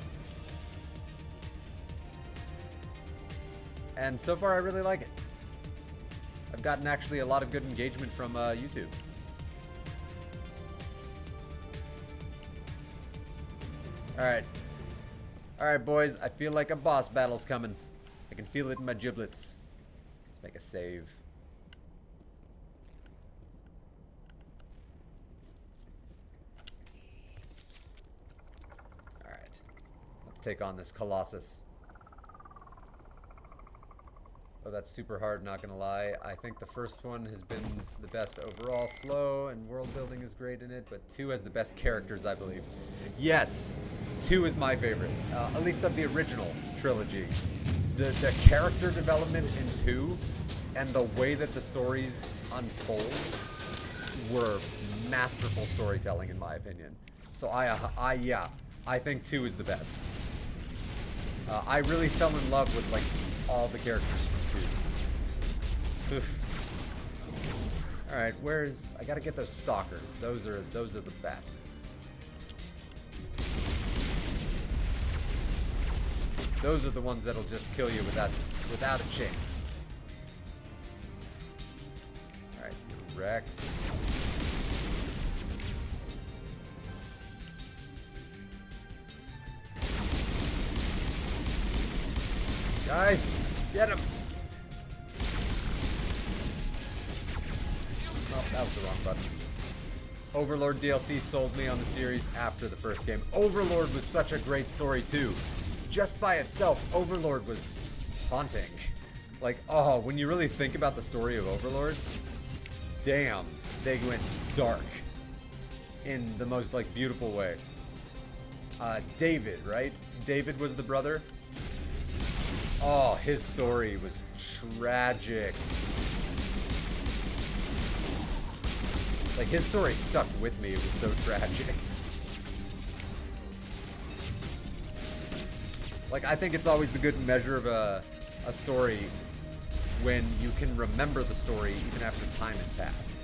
And so far I really like it. I've gotten actually a lot of good engagement from YouTube. Alright. Alright, boys. I feel like a boss battle's coming. I can feel it in my giblets. Let's make a save. Alright. Let's take on this Colossus. Oh, that's super hard, not gonna lie. I think the first one has been the best overall flow, and world building is great in it, but 2 has the best characters, I believe. Yes! 2 is my favorite, at least of the original trilogy. The character development in 2 and the way that the stories unfold were masterful storytelling, in my opinion. So I think 2 is the best. I really fell in love with like all the characters from 2. Oof. All right, where's I gotta get those stalkers? Those are the bastards. Those are the ones that'll just kill you without a chance. All right, Rex. Guys, get him! Oh, that was the wrong button. Overlord DLC sold me on the series after the first game. Overlord was such a great story too. Just by itself, Overlord was haunting. Like, oh, when you really think about the story of Overlord, damn, they went dark in the most like beautiful way. David, right? David was the brother. Oh, his story was tragic. Like, his story stuck with me. It was so tragic. Like, I think it's always the good measure of a story when you can remember the story even after time has passed.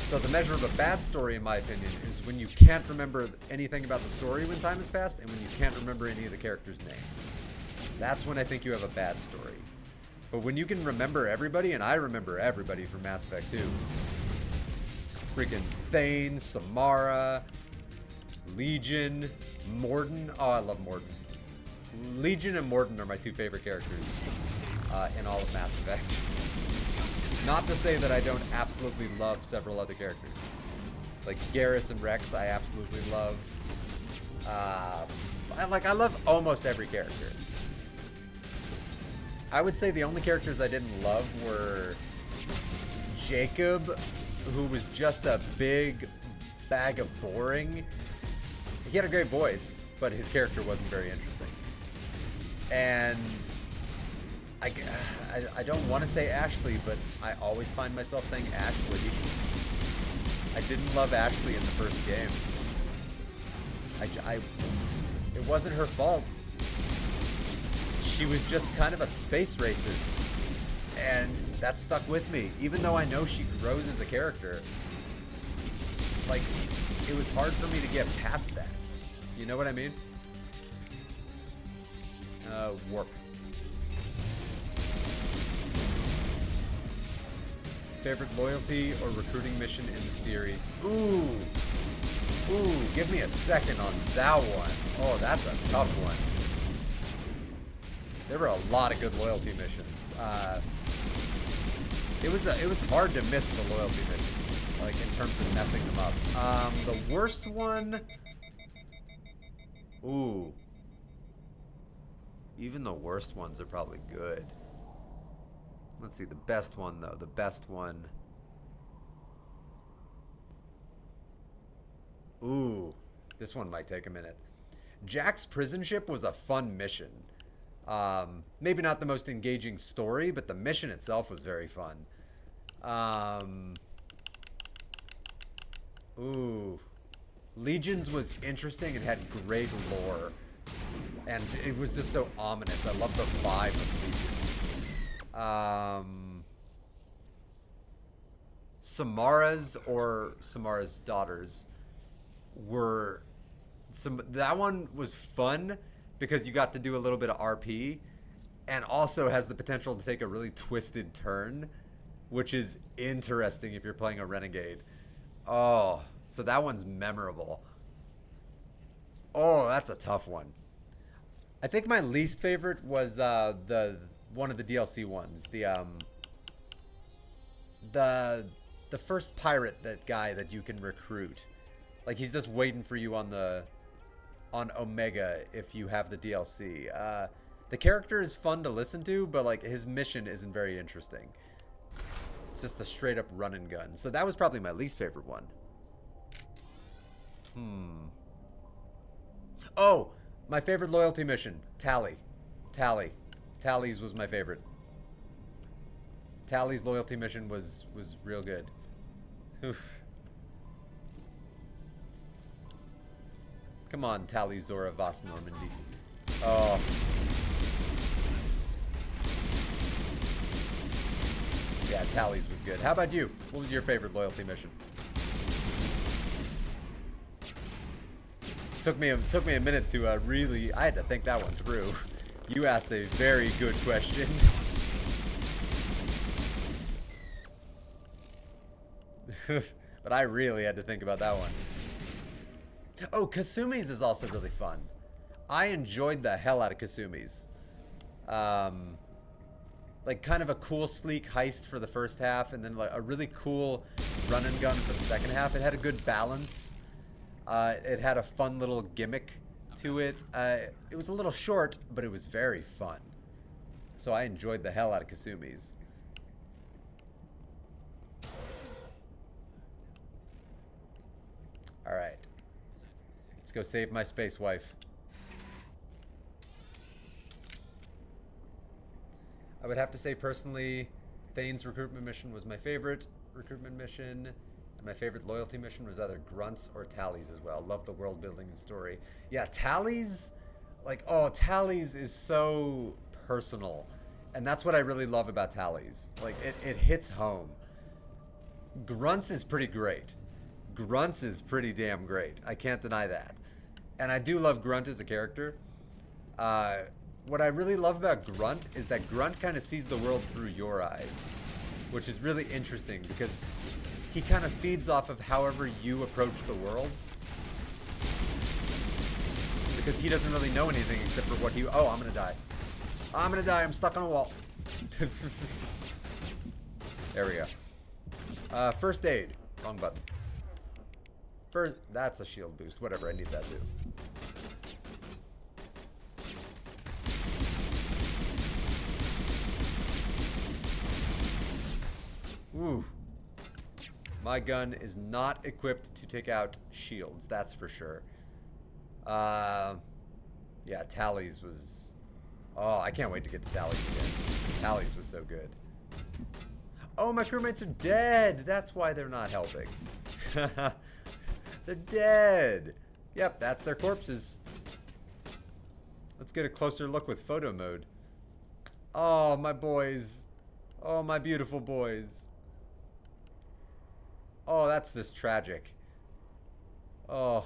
So the measure of a bad story, in my opinion, is when you can't remember anything about the story when time has passed, and when you can't remember any of the characters' names. That's when I think you have a bad story. But when you can remember everybody, and I remember everybody from Mass Effect 2. Freaking Thane, Samara, Legion, Mordin. Oh, I love Mordin. Legion and Mordin are my 2 favorite characters in all of Mass Effect. Not to say that I don't absolutely love several other characters. Like Garrus and Rex, I absolutely love. I love almost every character. I would say the only characters I didn't love were Jacob, who was just a big bag of boring. He had a great voice, but his character wasn't very interesting. And I don't want to say Ashley, but I always find myself saying Ashley. I didn't love Ashley in the first game. It wasn't her fault. She was just kind of a space racist, and that stuck with me. Even though I know she grows as a character, like, it was hard for me to get past that. You know what I mean? Warp. Favorite loyalty or recruiting mission in the series? Ooh, give me a second on that one. Oh, that's a tough one. There were a lot of good loyalty missions. It was hard to miss the loyalty missions, like in terms of messing them up. The worst one. Ooh. Even the worst ones are probably good. Let's see, the best one though. The best one. Ooh, this one might take a minute. Jack's prison ship was a fun mission. Maybe not the most engaging story, but the mission itself was very fun. Ooh. Legions was interesting and had great lore. And it was just so ominous. I love the vibe of Legions. Samara's or Samara's daughters were that one was fun because you got to do a little bit of RP and also has the potential to take a really twisted turn, which is interesting if you're playing a renegade. Oh, so that one's memorable. Oh, that's a tough one. I think my least favorite was the one of the DLC ones, the first pirate, that guy that you can recruit. Like, he's just waiting for you on Omega if you have the DLC. The character is fun to listen to, but like his mission isn't very interesting. It's just a straight up run and gun. So that was probably my least favorite one. Oh, my favorite loyalty mission, Tali. Tali's was my favorite. Tali's loyalty mission was real good. Oof. Come on, Tali Zora Voss Normandy. Oh. Yeah, Tali's was good. How about you? What was your favorite loyalty mission? Took me a minute to really. I had to think that one through. You asked a very good question. But I really had to think about that one. Oh, Kasumi's is also really fun. I enjoyed the hell out of Kasumi's. Like kind of a cool, sleek heist for the first half, and then like a really cool run and gun for the second half. It had a good balance. It had a fun little gimmick to it. It was a little short, but it was very fun. So I enjoyed the hell out of Kasumi's. All right. Let's go save my space wife. I would have to say personally, Thane's recruitment mission was my favorite recruitment mission. And my favorite loyalty mission was either Grunt's or Tali's as well. Love the world building and story. Yeah, Tali's, like, oh, Tali's is so personal. And that's what I really love about Tali's. Like, it hits home. Grunt's is pretty great. Grunt's is pretty damn great. I can't deny that. And I do love Grunt as a character. What I really love about Grunt is that Grunt kind of sees the world through your eyes, which is really interesting because he kind of feeds off of however you approach the world. Because he doesn't really know anything except for what he... Oh, I'm gonna die. I'm gonna die. I'm stuck on a wall. There we go. First aid. Wrong button. First, that's a shield boost. Whatever, I need that too. Ooh. My gun is not equipped to take out shields, that's for sure. Yeah, Tali's was... Oh, I can't wait to get to Tali's again. Tali's was so good. Oh, my crewmates are dead! That's why they're not helping. They're dead! Yep, that's their corpses. Let's get a closer look with photo mode. Oh, my boys. Oh, my beautiful boys. Oh, that's just tragic. Oh.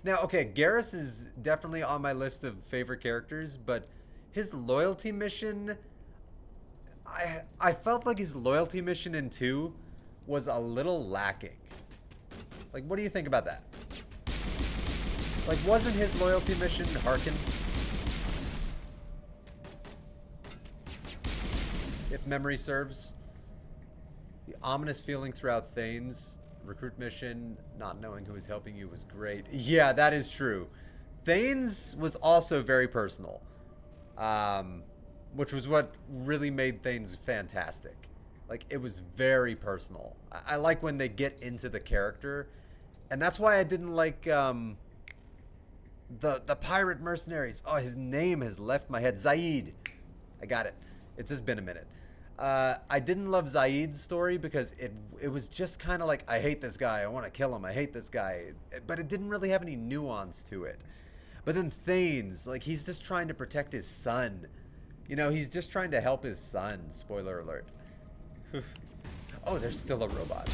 Now, okay, Garrus is definitely on my list of favorite characters, but his loyalty mission... I felt like his loyalty mission in 2 was a little lacking. Like, what do you think about that? Like, wasn't his loyalty mission Harkin? If memory serves. The ominous feeling throughout Thane's recruit mission, not knowing who was helping you was great. Yeah, that is true. Thane's was also very personal. Which was what really made Thane's fantastic. Like, it was very personal. I like when they get into the character. And that's why I didn't like The pirate mercenaries. Oh, his name has left my head. Zaid. I got it. It's just been a minute. I didn't love Zaid's story because it was just kind of like, I hate this guy, I want to kill him, I hate this guy. But it didn't really have any nuance to it. But then Thanes, like, he's just trying to protect his son. You know, he's just trying to help his son. Spoiler alert. Oh, there's still a robot.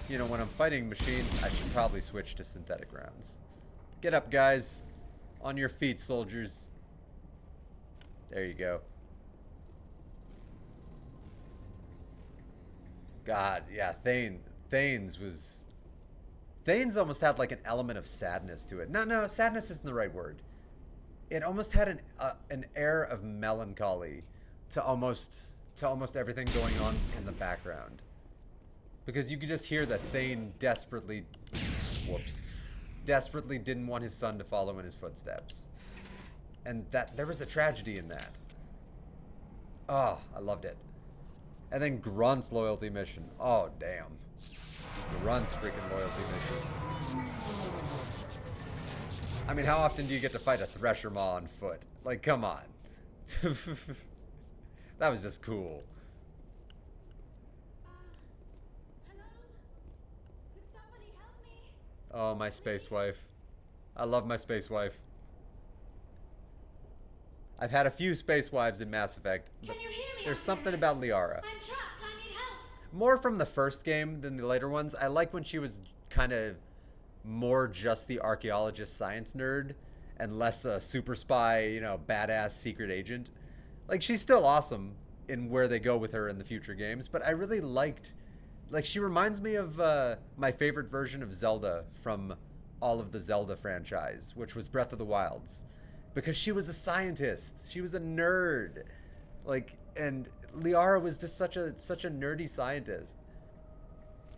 You know, when I'm fighting machines, I should probably switch to synthetic rounds. Get up, guys. On your feet, soldiers. There you go. God, yeah, Thanes almost had like an element of sadness to it. No, sadness isn't the right word. It almost had an air of melancholy to almost everything going on in the background. Because you could just hear that Thane desperately didn't want his son to follow in his footsteps. And that there was a tragedy in that. Oh, I loved it. And then Grunt's loyalty mission. Oh, damn. Grunt's freaking loyalty mission. I mean, how often do you get to fight a Thresher Maw on foot? Like, come on. That was just cool. Oh, my space wife. I love my space wife. I've had a few space wives in Mass Effect, but there's something about Liara. I'm trapped. I need help. More from the first game than the later ones. I like when she was kind of more just the archaeologist science nerd and less a super spy, you know, badass secret agent. Like, she's still awesome in where they go with her in the future games, but I really liked... Like, she reminds me of my favorite version of Zelda from all of the Zelda franchise, which was Breath of the Wilds. Because she was a scientist. She was a nerd. Like, and Liara was just such a nerdy scientist.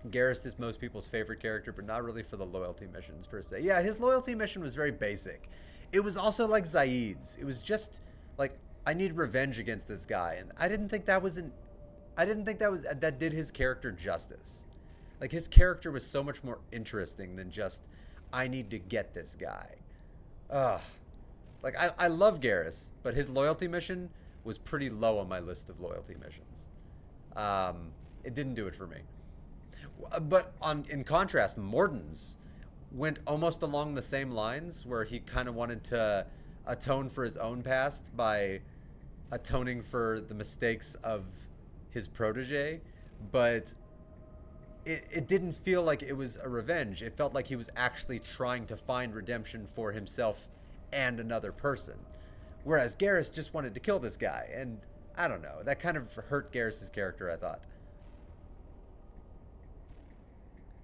Garrus is most people's favorite character, but not really for the loyalty missions, per se. Yeah, his loyalty mission was very basic. It was also like Zaid's. It was just, like, I need revenge against this guy. And I didn't think that did his character justice. Like, his character was so much more interesting than just, I need to get this guy. Ugh. Like, I love Garrus, but his loyalty mission was pretty low on my list of loyalty missions. It didn't do it for me. But in contrast, Morden's went almost along the same lines, where he kind of wanted to atone for his own past by atoning for the mistakes of his protege, but it didn't feel like it was a revenge. It felt like he was actually trying to find redemption for himself and another person. Whereas Garrus just wanted to kill this guy, and I don't know, that kind of hurt Garrus's character, I thought.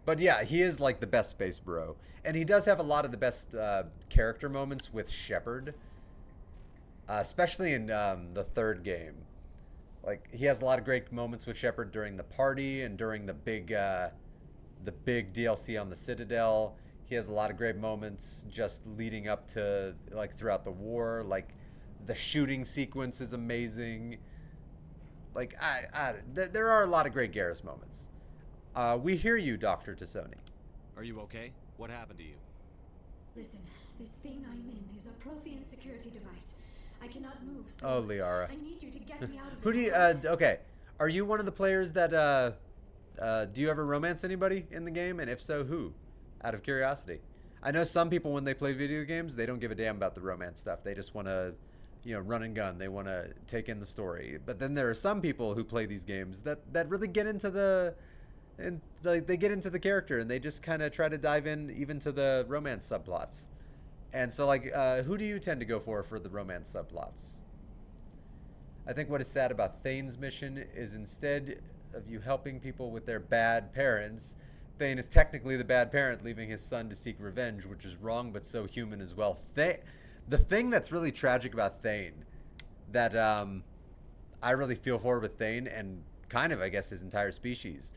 But yeah, he is like the best space bro, and he does have a lot of the best character moments with Shepard, especially in the third game. Like, he has a lot of great moments with Shepard during the party and during the big DLC on the Citadel. He has a lot of great moments just leading up to, like, throughout the war. Like, the shooting sequence is amazing. Like, there are a lot of great Garrus moments. We hear you, Dr. Tassoni. Are you okay? What happened to you? Listen, this thing I'm in is a Prothean security device. I cannot move, so Oh, Liara. I need you to get me out of Who do you, okay. Are you one of the players that, do you ever romance anybody in the game? And if so, who? Out of curiosity. I know some people, when they play video games, they don't give a damn about the romance stuff. They just want to, you know, run and gun. They want to take in the story. But then there are some people who play these games that really get into the, and like, they get into the character, and they just kind of try to dive in even to the romance subplots. And so, like, who do you tend to go for the romance subplots? I think what is sad about Thane's mission is, instead of you helping people with their bad parents, Thane is technically the bad parent, leaving his son to seek revenge, which is wrong but so human as well. The thing that's really tragic about Thane, that I really feel for with Thane, and kind of, I guess, his entire species,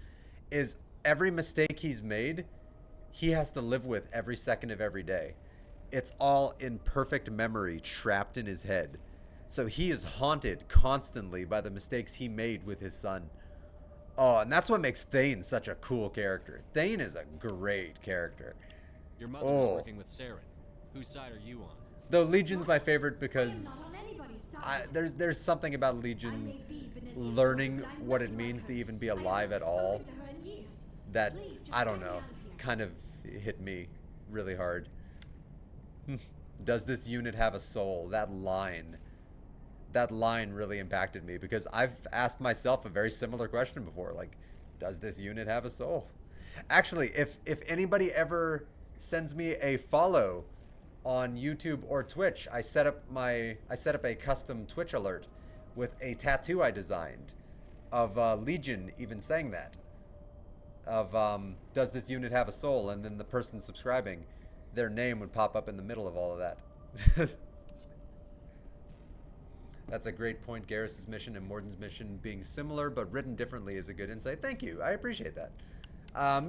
is every mistake he's made, he has to live with every second of every day. It's all in perfect memory, trapped in his head. So he is haunted constantly by the mistakes he made with his son. Oh, and that's what makes Thane such a cool character. Thane is a great character. Your mother was working with Saren. Whose side are you on? Though Legion's my favorite because there's something about Legion learning what it means to even be alive at all that, I don't know, kind of hit me really hard. Does this unit have a soul? That line really impacted me because I've asked myself a very similar question before, like, does this unit have a soul? Actually, if anybody ever sends me a follow on YouTube or Twitch, I set up a custom Twitch alert with a tattoo I designed of Legion even saying that. Of does this unit have a soul? And then the person subscribing, their name would pop up in the middle of all of that. That's a great point. Garrus's mission and Morden's mission being similar but written differently is a good insight. Thank you. I appreciate that.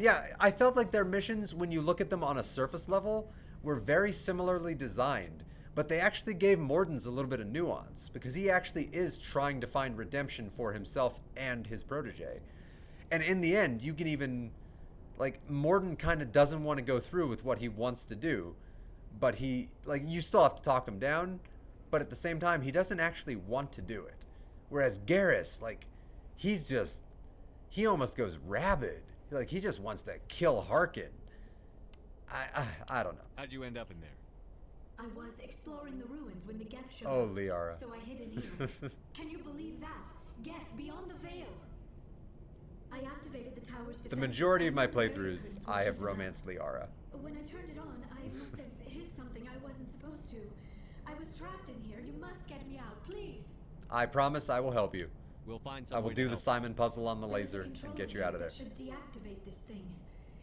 Yeah, I felt like their missions, when you look at them on a surface level, were very similarly designed, but they actually gave Morden's a little bit of nuance because he actually is trying to find redemption for himself and his protege. And in the end, you can even, like, Morden kind of doesn't want to go through with what he wants to do, but he, like, you still have to talk him down, but at the same time, he doesn't actually want to do it. Whereas Garrus, like, he almost goes rabid. Like, he just wants to kill Harkin. I don't know. How'd you end up in there? I was exploring the ruins when the Geth showed Oh, up. Liara. So I hid in here. Can you believe that? Geth beyond the veil. I activated the tower's defense. The majority of my playthroughs, I have romanced Liara. When I turned it on, I must have hit something I wasn't supposed to. I was trapped in here. You must get me out, please. I promise I will help you. We'll find some I will way do to the help. Simon puzzle on the There's a laser and control get you room out of there. that should deactivate this thing.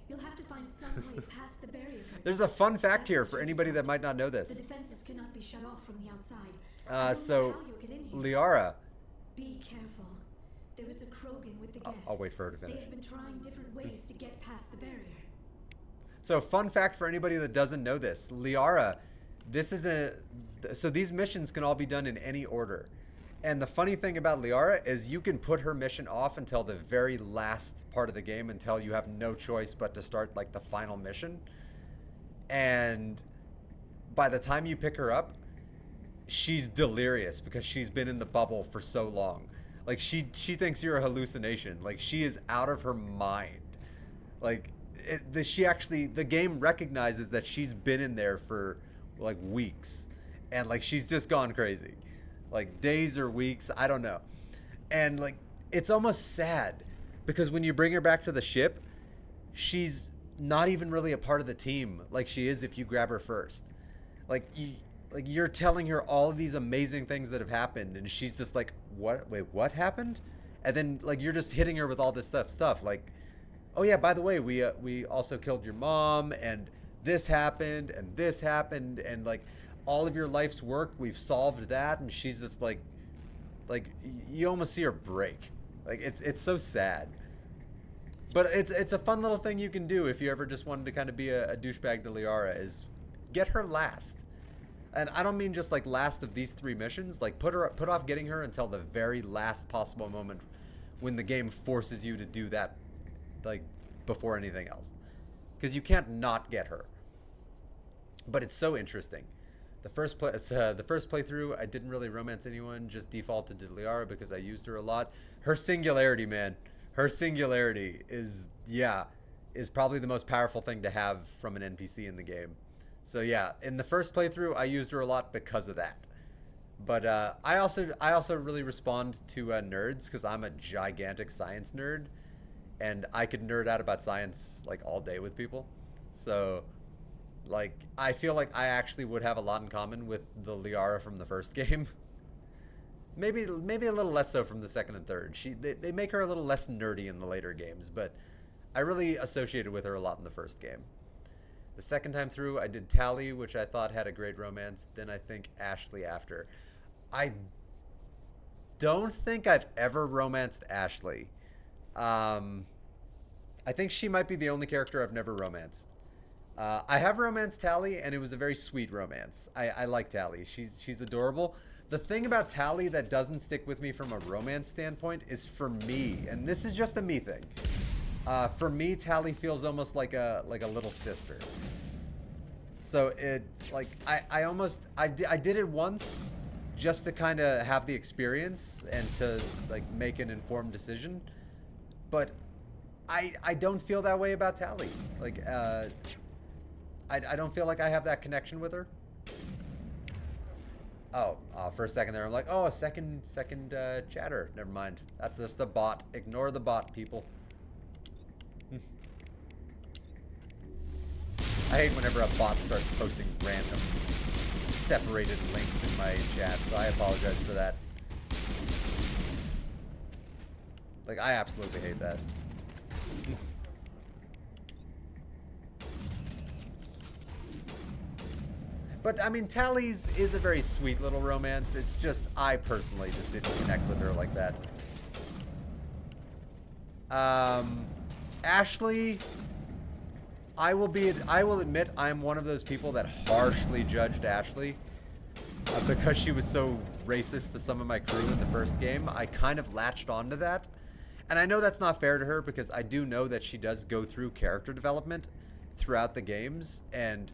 You'll have to find some way past the barrier curtain. There's a fun fact here for anybody that might not know The this. defenses cannot be shut off from the outside. I don't know So, how you'll get in here. Liara, Be careful. There is a Krogan with the Geth. I'll wait for her to They finish. have been trying different ways to get past the barrier. So, fun fact for anybody that doesn't know this, Liara, so these missions can all be done in any order. And the funny thing about Liara is you can put her mission off until the very last part of the game until you have no choice but to start, like, the final mission. And by the time you pick her up, she's delirious because she's been in the bubble for so long. Like, she thinks you're a hallucination. Like, she is out of her mind. Like, the game recognizes that she's been in there for, like, weeks. And, like, she's just gone crazy. Like, days or weeks, I don't know. And, like, it's almost sad because when you bring her back to the ship, she's not even really a part of the team like she is if you grab her first. Like, you're telling her all of these amazing things that have happened, and she's just like, what? Wait, what happened? And then, like, you're just hitting her with all this stuff. Like, oh yeah, by the way, we also killed your mom, and this happened, and like, all of your life's work, we've solved that. And she's just like you almost see her break. Like, it's so sad. But it's a fun little thing you can do if you ever just wanted to kind of be a douchebag to Liara, is get her last. And I don't mean just like last of these 3 missions. Like, put off getting her until the very last possible moment when the game forces you to do that, like, before anything else. Because you can't not get her. But it's so interesting. The first playthrough, I didn't really romance anyone, just defaulted to Liara because I used her a lot. Her singularity, man. Her singularity is probably the most powerful thing to have from an NPC in the game. So yeah, in the first playthrough, I used her a lot because of that. But I also really respond to nerds because I'm a gigantic science nerd, and I could nerd out about science, like, all day with people. So, like, I feel like I actually would have a lot in common with the Liara from the first game. Maybe a little less so from the second and third. They make her a little less nerdy in the later games, but I really associated with her a lot in the first game. The second time through, I did Tali, which I thought had a great romance. Then I think Ashley after. I don't think I've ever romanced Ashley. I think she might be the only character I've never romanced. I have romanced Tali, and it was a very sweet romance. I like Tali. She's adorable. The thing about Tali that doesn't stick with me from a romance standpoint is, for me, and this is just a me thing. For me, Tali feels almost like a little sister. So it, like, I did it once just to kind of have the experience and to, like, make an informed decision. But I don't feel that way about Tali. Like, I don't feel like I have that connection with her. Oh, for a second there, I'm like, oh, a second chatter. Never mind. That's just a bot. Ignore the bot, people. I hate whenever a bot starts posting random separated links in my chat, so I apologize for that. Like, I absolutely hate that. But, I mean, Tali's is a very sweet little romance. It's just, I personally just didn't connect with her like that. Ashley, I will admit I'm one of those people that harshly judged Ashley. Because she was so racist to some of my crew in the first game, I kind of latched onto that. And I know that's not fair to her, because I do know that she does go through character development throughout the games, and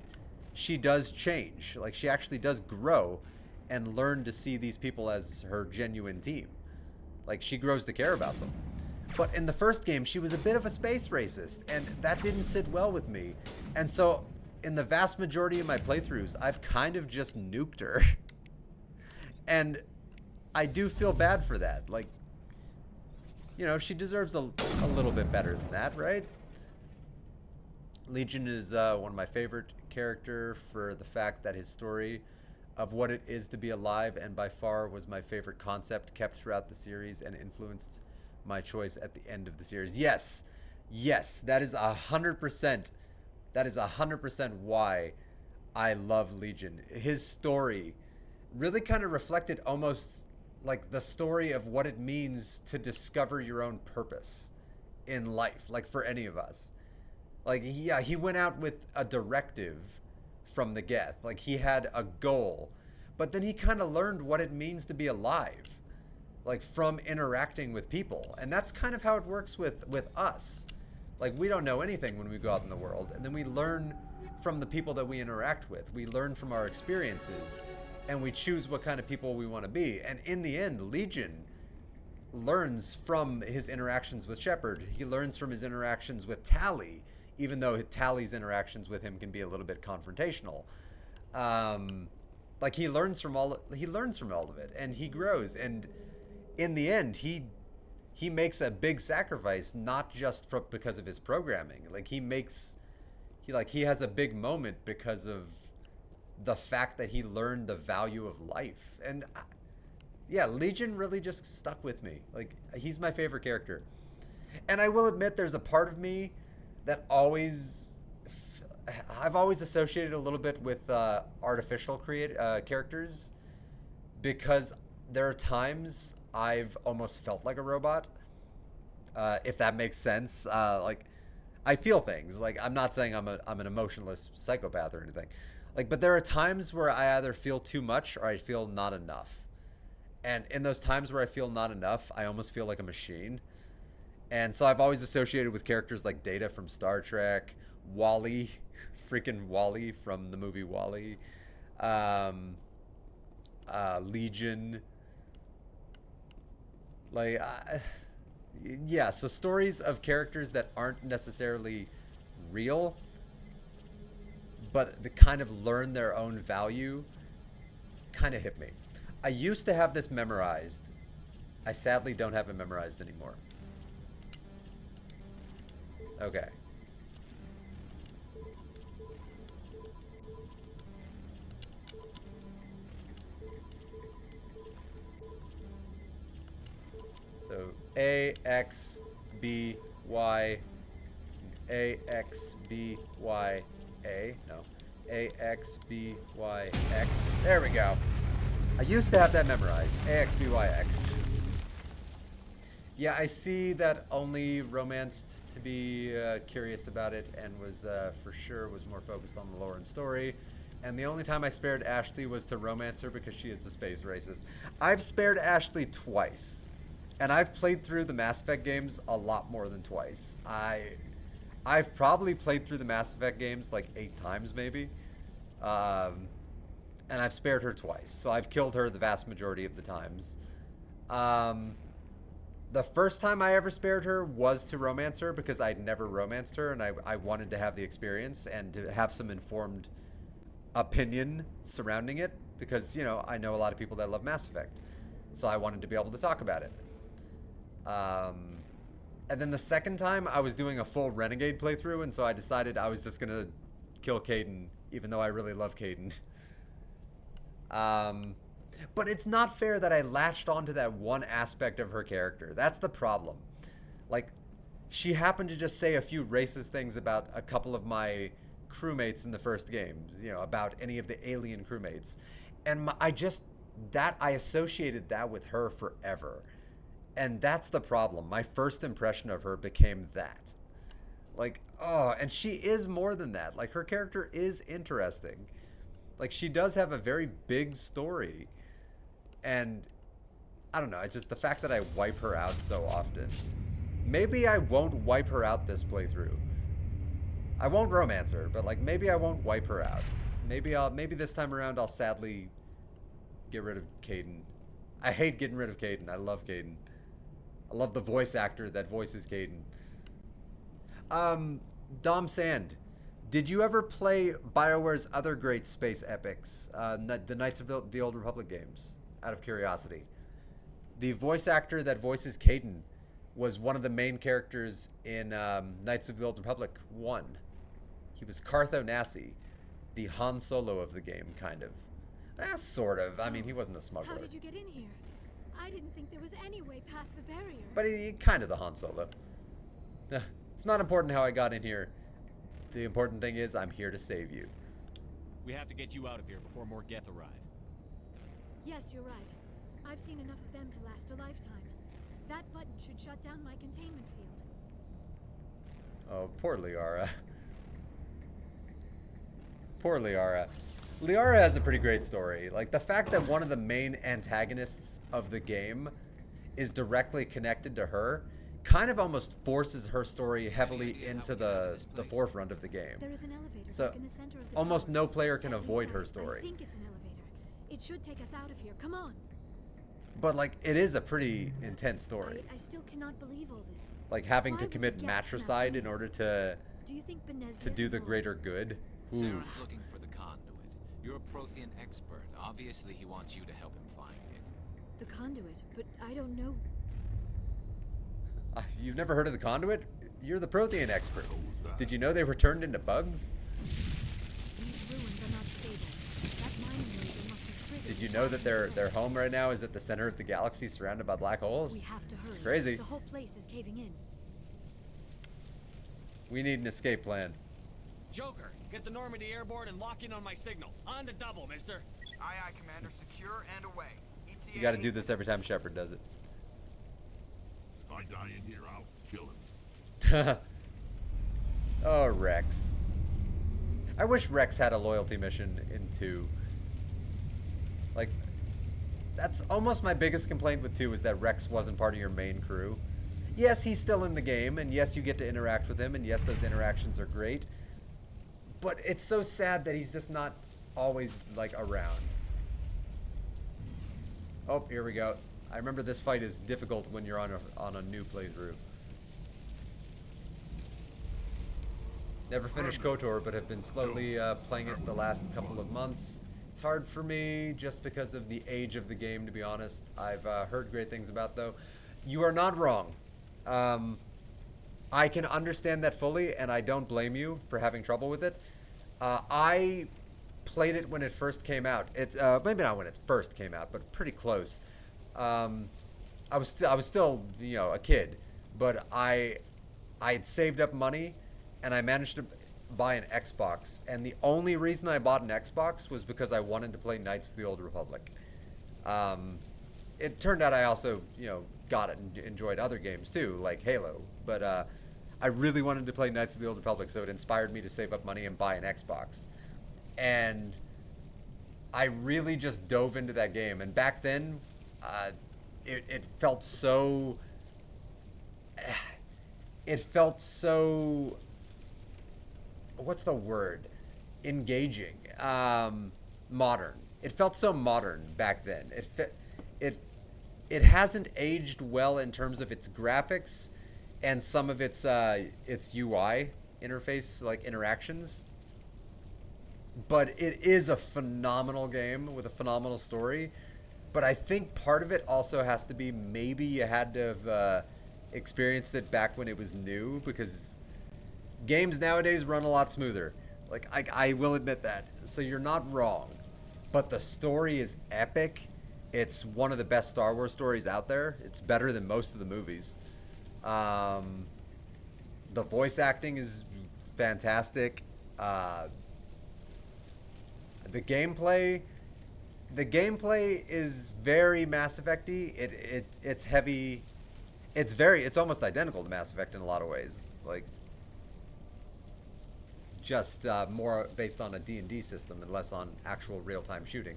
she does change. Like, she actually does grow and learn to see these people as her genuine team. Like, she grows to care about them. But in the first game, she was a bit of a space racist, and that didn't sit well with me. And so, in the vast majority of my playthroughs, I've kind of just nuked her. And I do feel bad for that. Like, you know, she deserves a little bit better than that, right? Legion is one of my favorite character for the fact that his story of what it is to be alive, and by far was my favorite concept kept throughout the series and influenced my choice at the end of the series. Yes, that is 100%. That is 100% why I love Legion. His story really kind of reflected almost like the story of what it means to discover your own purpose in life, like for any of us. Like, yeah, he went out with a directive from the get. Like, he had a goal, but then he kind of learned what it means to be alive, like from interacting with people. And that's kind of how it works with us. Like, we don't know anything when we go out in the world, and then we learn from the people that we interact with. We learn from our experiences, and we choose what kind of people we want to be. And in the end, Legion learns from his interactions with Shepard. He learns from his interactions with Tali, even though Tali's interactions with him can be a little bit confrontational. Like, he learns from all of it, and he grows. And in the end, he makes a big sacrifice, not just because of his programming. Like, he has a big moment because of the fact that he learned the value of life. And yeah, Legion really just stuck with me. Like, he's my favorite character. And I will admit, there's a part of me that I've always associated a little bit with artificial characters, because there are times I've almost felt like a robot, if that makes sense. Like, I feel things. Like, I'm not saying I'm an emotionless psychopath or anything. Like, but there are times where I either feel too much or I feel not enough. And in those times where I feel not enough, I almost feel like a machine. And so I've always associated with characters like Data from Star Trek, WALL-E, freaking WALL-E from the movie WALL-E, Legion. Like, yeah, so stories of characters that aren't necessarily real, but they kind of learn their own value, kind of hit me. I used to have this memorized. I sadly don't have it memorized anymore. Okay. So A, X, B, Y, A, X, B, Y, A. No. A, X, B, Y, X. There we go. I used to have that memorized. A, X, B, Y, X. Yeah, I see that only romanced to be curious about it, and was for sure was more focused on the lore and story. and the only time I spared Ashley was to romance her because she is a space racist. I've spared Ashley twice, and I've played through the Mass Effect games a lot more than twice. I've probably played through the Mass Effect games like 8 times maybe, and I've spared her twice, so I've killed her the vast majority of the times. The first time I ever spared her was to romance her because I'd never romanced her, and I wanted to have the experience and to have some informed opinion surrounding it because, you know, I know a lot of people that love Mass Effect, so I wanted to be able to talk about it. And then the second time I was doing a full Renegade playthrough, and so I decided I was just gonna kill Kaidan, even though I really love Kaidan. But it's not fair that I latched onto that one aspect of her character. That's the problem. Like, she happened to just say a few racist things about a couple of my crewmates in the first game, you know, about any of the alien crewmates. And I associated that with her forever. And that's the problem. My first impression of her became that. Like, oh, and she is more than that. Like, her character is interesting. Like, she does have a very big story. And I don't know, the fact that I wipe her out so often. Maybe I won't wipe her out this playthrough. I won't romance her, but like maybe I won't wipe her out. Maybe this time around I'll sadly get rid of Kaidan. I hate getting rid of Kaidan. I love Kaidan. I love the voice actor that voices Kaidan. Dom Sand, did you ever play BioWare's other great space epics, the Knights of the Old Republic games? Out of curiosity. The voice actor that voices Kaidan was one of the main characters in Knights of the Old Republic 1. He was Cartho Nassi, the Han Solo of the game, kind of. Sort of. I mean, he wasn't a smuggler. How did you get in here? I didn't think there was any way past the barrier. But he kind of the Han Solo. It's not important how I got in here. The important thing is I'm here to save you. We have to get you out of here before more Geth arrive. Yes, you're right. I've seen enough of them to last a lifetime. That button should shut down my containment field. Oh, poor Liara. Poor Liara. Liara has a pretty great story. Like, the fact that one of the main antagonists of the game is directly connected to her kind of almost forces her story heavily into the forefront of the game. There is an elevator So, in the center of the almost tower. no player can At least avoid her story. I think it's an elevator. It should take us out of here. Come on. But, like, it is a pretty intense story. I still cannot believe all this. Like, having Why to would commit the Geth matricide in order to Do you think do the greater good. Saren's Oof. looking for the conduit. You're a Prothean expert. Obviously, he wants you to help him find it. The conduit, but I don't know. You've never heard of the conduit? You're the Prothean expert. Did you know they were turned into bugs? These ruins are not stable. That mining laser must have triggered. Did you know that their home right now is at the center of the galaxy, surrounded by black holes? We have to hurry. It's crazy. The whole place is caving in. We need an escape plan. Joker, get the Normandy airborne and lock in on my signal. On the double, mister. Aye, aye, Commander. Secure and away. ETA. You got to do this every time Shepard does it. If I die in here, I'll kill him. Oh, Rex. I wish Rex had a loyalty mission in 2. Like, that's almost my biggest complaint with 2 is that Rex wasn't part of your main crew. Yes, he's still in the game, and yes, you get to interact with him, and yes, those interactions are great. But it's so sad that he's just not always, like, around. Oh, here we go. I remember this fight is difficult when you're on a new playthrough. Never finished KOTOR, but have been slowly playing it the last couple of months. It's hard for me just because of the age of the game, to be honest. I've heard great things about, though. You are not wrong. I can understand that fully, and I don't blame you for having trouble with it. I played it when it first came out. It's maybe not when it first came out, but pretty close. I was still, you know, a kid, but I had saved up money, and I managed to buy an Xbox. And the only reason I bought an Xbox was because I wanted to play Knights of the Old Republic. It turned out I also, you know, got it and enjoyed other games too, like Halo. But I really wanted to play Knights of the Old Republic, so it inspired me to save up money and buy an Xbox. And I really just dove into that game, and back then, it felt so. It felt so. What's the word? Engaging. Modern. It felt so modern back then. It hasn't aged well in terms of its graphics and some of its UI interface, like interactions. But it is a phenomenal game with a phenomenal story. But I think part of it also has to be maybe you had to have experienced it back when it was new, because games nowadays run a lot smoother. Like, I will admit that. So you're not wrong. But the story is epic. It's one of the best Star Wars stories out there. It's better than most of the movies. The voice acting is fantastic. The gameplay is very Mass Effect-y. It's heavy. It's almost identical to Mass Effect in a lot of ways. Like, just more based on a D&D system and less on actual real-time shooting.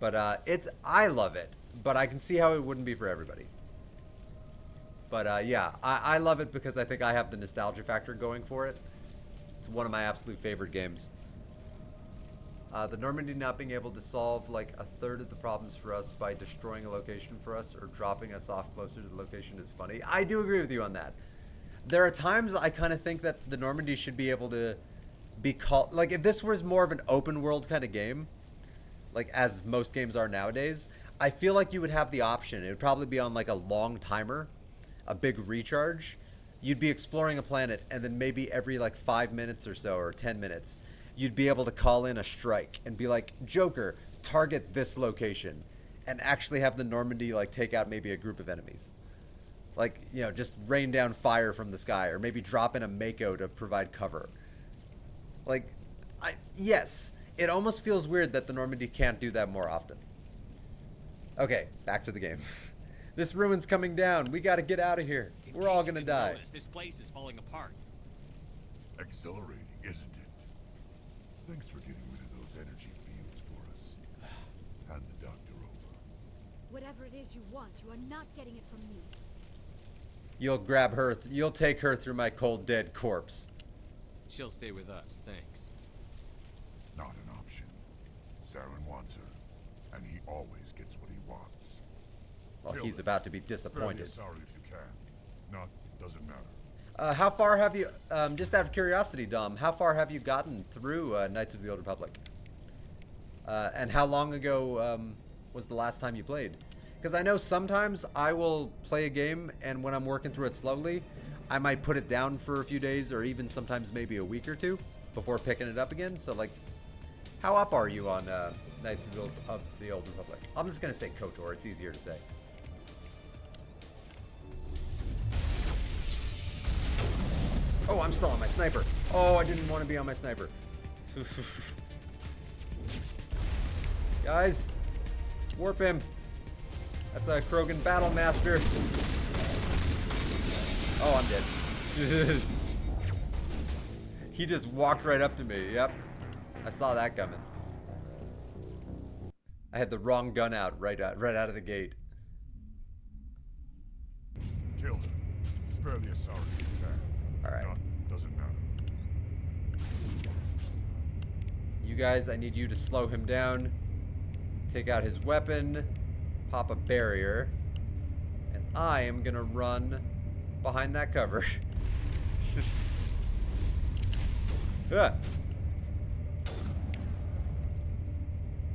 But I love it, but I can see how it wouldn't be for everybody. But yeah, I love it because I think I have the nostalgia factor going for it. It's one of my absolute favorite games. The Normandy not being able to solve like a third of the problems for us by destroying a location for us or dropping us off closer to the location is funny. I do agree with you on that. There are times I kind of think that the Normandy should be able to be called, like if this was more of an open world kind of game, like as most games are nowadays, I feel like you would have the option. It would probably be on like a long timer, a big recharge. You'd be exploring a planet, and then maybe every like 5 minutes or so, or 10 minutes, you'd be able to call in a strike and be like, Joker, target this location, and actually have the Normandy like take out maybe a group of enemies. Like, you know, just rain down fire from the sky, or maybe drop in a Mako to provide cover. Like, yes, it almost feels weird that the Normandy can't do that more often. Okay, back to the game. This ruin's coming down. We gotta get out of here. We're all gonna die. This place is falling apart. Exhilarating, isn't it? Thanks for getting rid of those energy fields for us. Hand the doctor over. Whatever it is you want, you are not getting it from me. You'll grab her. You'll take her through my cold, dead corpse. She'll stay with us, thanks. Not an option. Saren wants her, and he always gets what he wants. Well, he's about to be disappointed. Sorry if you can. Not doesn't matter. How far have you, just out of curiosity, Dom, how far have you gotten through Knights of the Old Republic? And how long ago was the last time you played? Because I know sometimes I will play a game, and when I'm working through it slowly, I might put it down for a few days, or even sometimes maybe a week or two before picking it up again. So, like, how up are you on Knights of the Old Republic? I'm just going to say KOTOR. It's easier to say. Oh, I'm still on my sniper. Oh, I didn't want to be on my sniper. Guys, warp him. That's a Krogan Battlemaster. Oh, I'm dead. He just walked right up to me. Yep. I saw that coming. I had the wrong gun out right out of the gate. Killed him. Spare the Asari if you can. All right. Doesn't matter. You guys, I need you to slow him down. Take out his weapon. Pop a barrier. And I am gonna run behind that cover. Ah.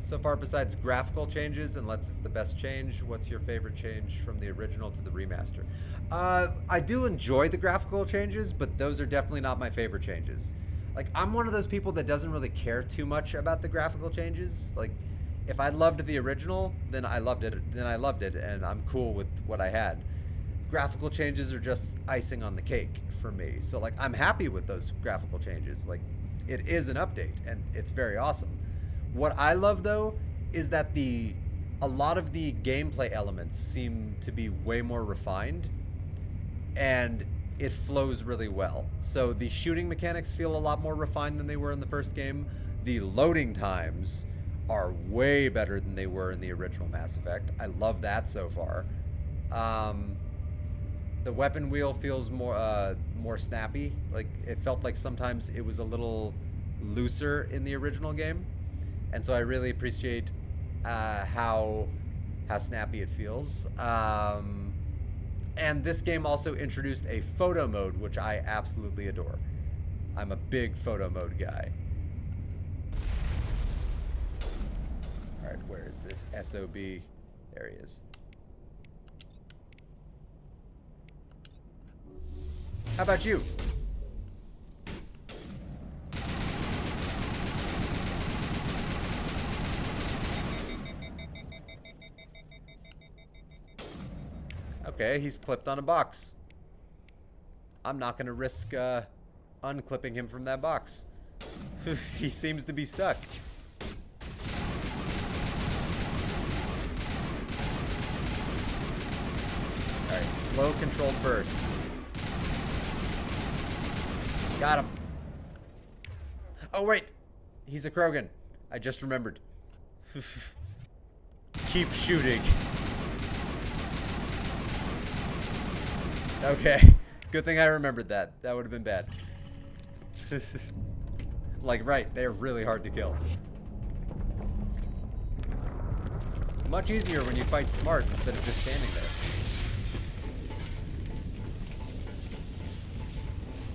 So far, besides graphical changes, unless it's the best change, what's your favorite change from the original to the remaster? I do enjoy the graphical changes, but those are definitely not my favorite changes. Like, I'm one of those people that doesn't really care too much about the graphical changes. Like, if I loved the original, then I loved it, and I'm cool with what I had. Graphical changes are just icing on the cake for me. So, like, I'm happy with those graphical changes. Like, it is an update, and it's very awesome. What I love, though, is that a lot of the gameplay elements seem to be way more refined, and it flows really well. So the shooting mechanics feel a lot more refined than they were in the first game. The loading times are way better than they were in the original Mass Effect. I love that so far. The weapon wheel feels more snappy. Like, it felt like sometimes it was a little looser in the original game, and so I really appreciate how snappy it feels. And this game also introduced a photo mode, which I absolutely adore. I'm a big photo mode guy. All right, where is this SOB? There he is. How about you? Okay, he's clipped on a box. I'm not going to risk unclipping him from that box. He seems to be stuck. Alright, slow controlled bursts. Got him. Oh, wait. He's a Krogan. I just remembered. Keep shooting. Okay. Good thing I remembered that. That would have been bad. Like, right. They're really hard to kill. Much easier when you fight smart instead of just standing there.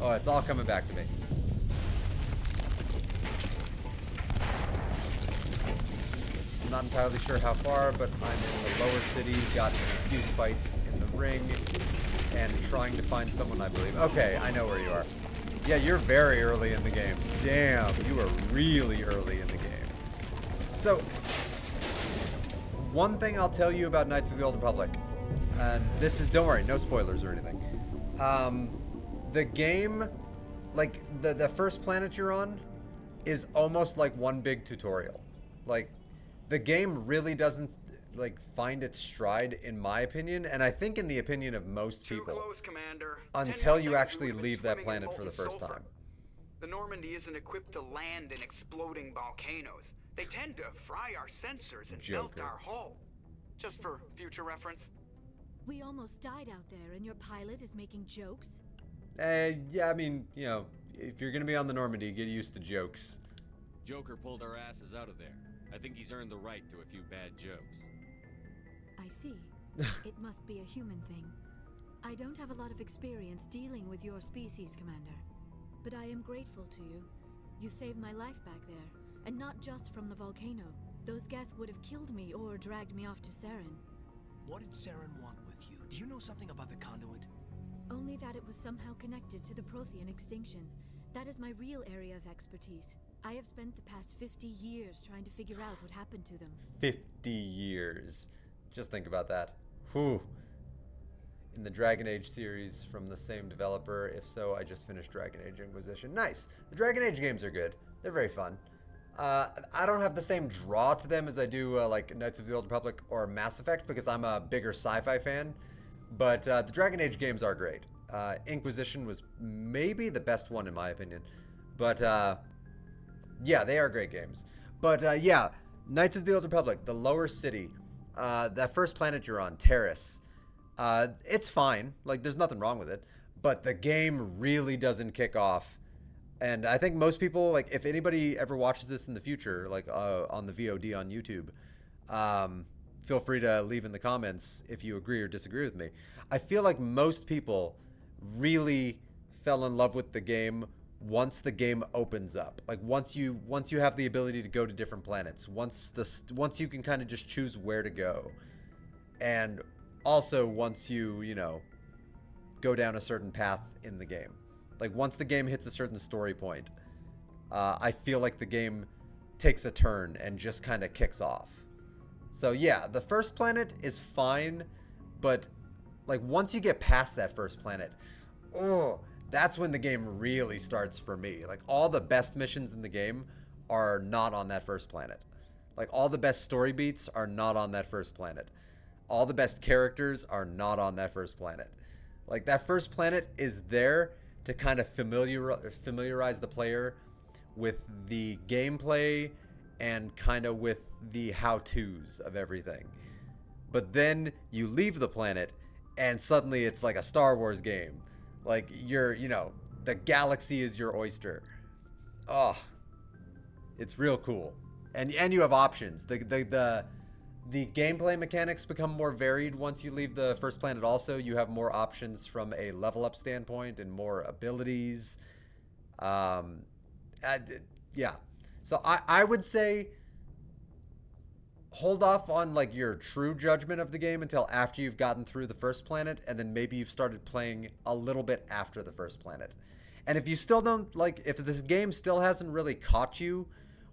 Oh, it's all coming back to me. I'm not entirely sure how far, but I'm in the lower city, got a few fights in the ring, and trying to find someone, I believe. Okay, I know where you are. Yeah, you're very early in the game. Damn, you are really early in the game. So, one thing I'll tell you about Knights of the Old Republic, and this is, don't worry, no spoilers or anything. The game, like, the first planet you're on is almost like one big tutorial. Like, the game really doesn't, like, find its stride, in my opinion, and I think in the opinion of most people, close, Commander. until you actually leave that planet for the first time. The Normandy isn't equipped to land in exploding volcanoes. They tend to fry our sensors and melt our hull. Just for future reference. We almost died out there, and your pilot is making jokes? Yeah, I mean, you know, if you're gonna be on the Normandy, get used to jokes. Joker pulled our asses out of there. I think he's earned the right to a few bad jokes. I see. It must be a human thing. I don't have a lot of experience dealing with your species, Commander. But I am grateful to you. You saved my life back there, and not just from the volcano. Those Geth would have killed me or dragged me off to Saren. What did Saren want with you? Do you know something about the conduit? Only that it was somehow connected to the Prothean extinction. That is my real area of expertise. I have spent the past 50 years trying to figure out what happened to them. 50 years. Just think about that. Whew. In the Dragon Age series from the same developer. If so, I just finished Dragon Age Inquisition. Nice. The Dragon Age games are good. They're very fun. I don't have the same draw to them as I do like Knights of the Old Republic or Mass Effect because I'm a bigger sci-fi fan. But the Dragon Age games are great. Inquisition was maybe the best one in my opinion. But yeah, they are great games. But yeah, Knights of the Old Republic, the lower city, that first planet you're on, Terrace, it's fine. Like, there's nothing wrong with it. But the game really doesn't kick off. And I think most people, like, if anybody ever watches this in the future, like on the VOD on YouTube, feel free to leave in the comments if you agree or disagree with me. I feel like most people really fell in love with the game once the game opens up. Like once you have the ability to go to different planets, once you can kind of just choose where to go, and also once you know, go down a certain path in the game. Like once the game hits a certain story point, I feel like the game takes a turn and just kind of kicks off. So yeah, the first planet is fine, but like once you get past that first planet, oh, that's when the game really starts for me. Like all the best missions in the game are not on that first planet. Like all the best story beats are not on that first planet. All the best characters are not on that first planet. Like that first planet is there to kind of familiarize the player with the gameplay and kind of with the how-tos of everything. But then you leave the planet and suddenly it's like a Star Wars game. Like the galaxy is your oyster. Oh, it's real cool. And you have options. The gameplay mechanics become more varied once you leave the first planet also. You have more options from a level up standpoint and more abilities. Yeah. So I would say hold off on like your true judgment of the game until after you've gotten through the first planet, and then maybe you've started playing a little bit after the first planet. And if you still don't if this game still hasn't really caught you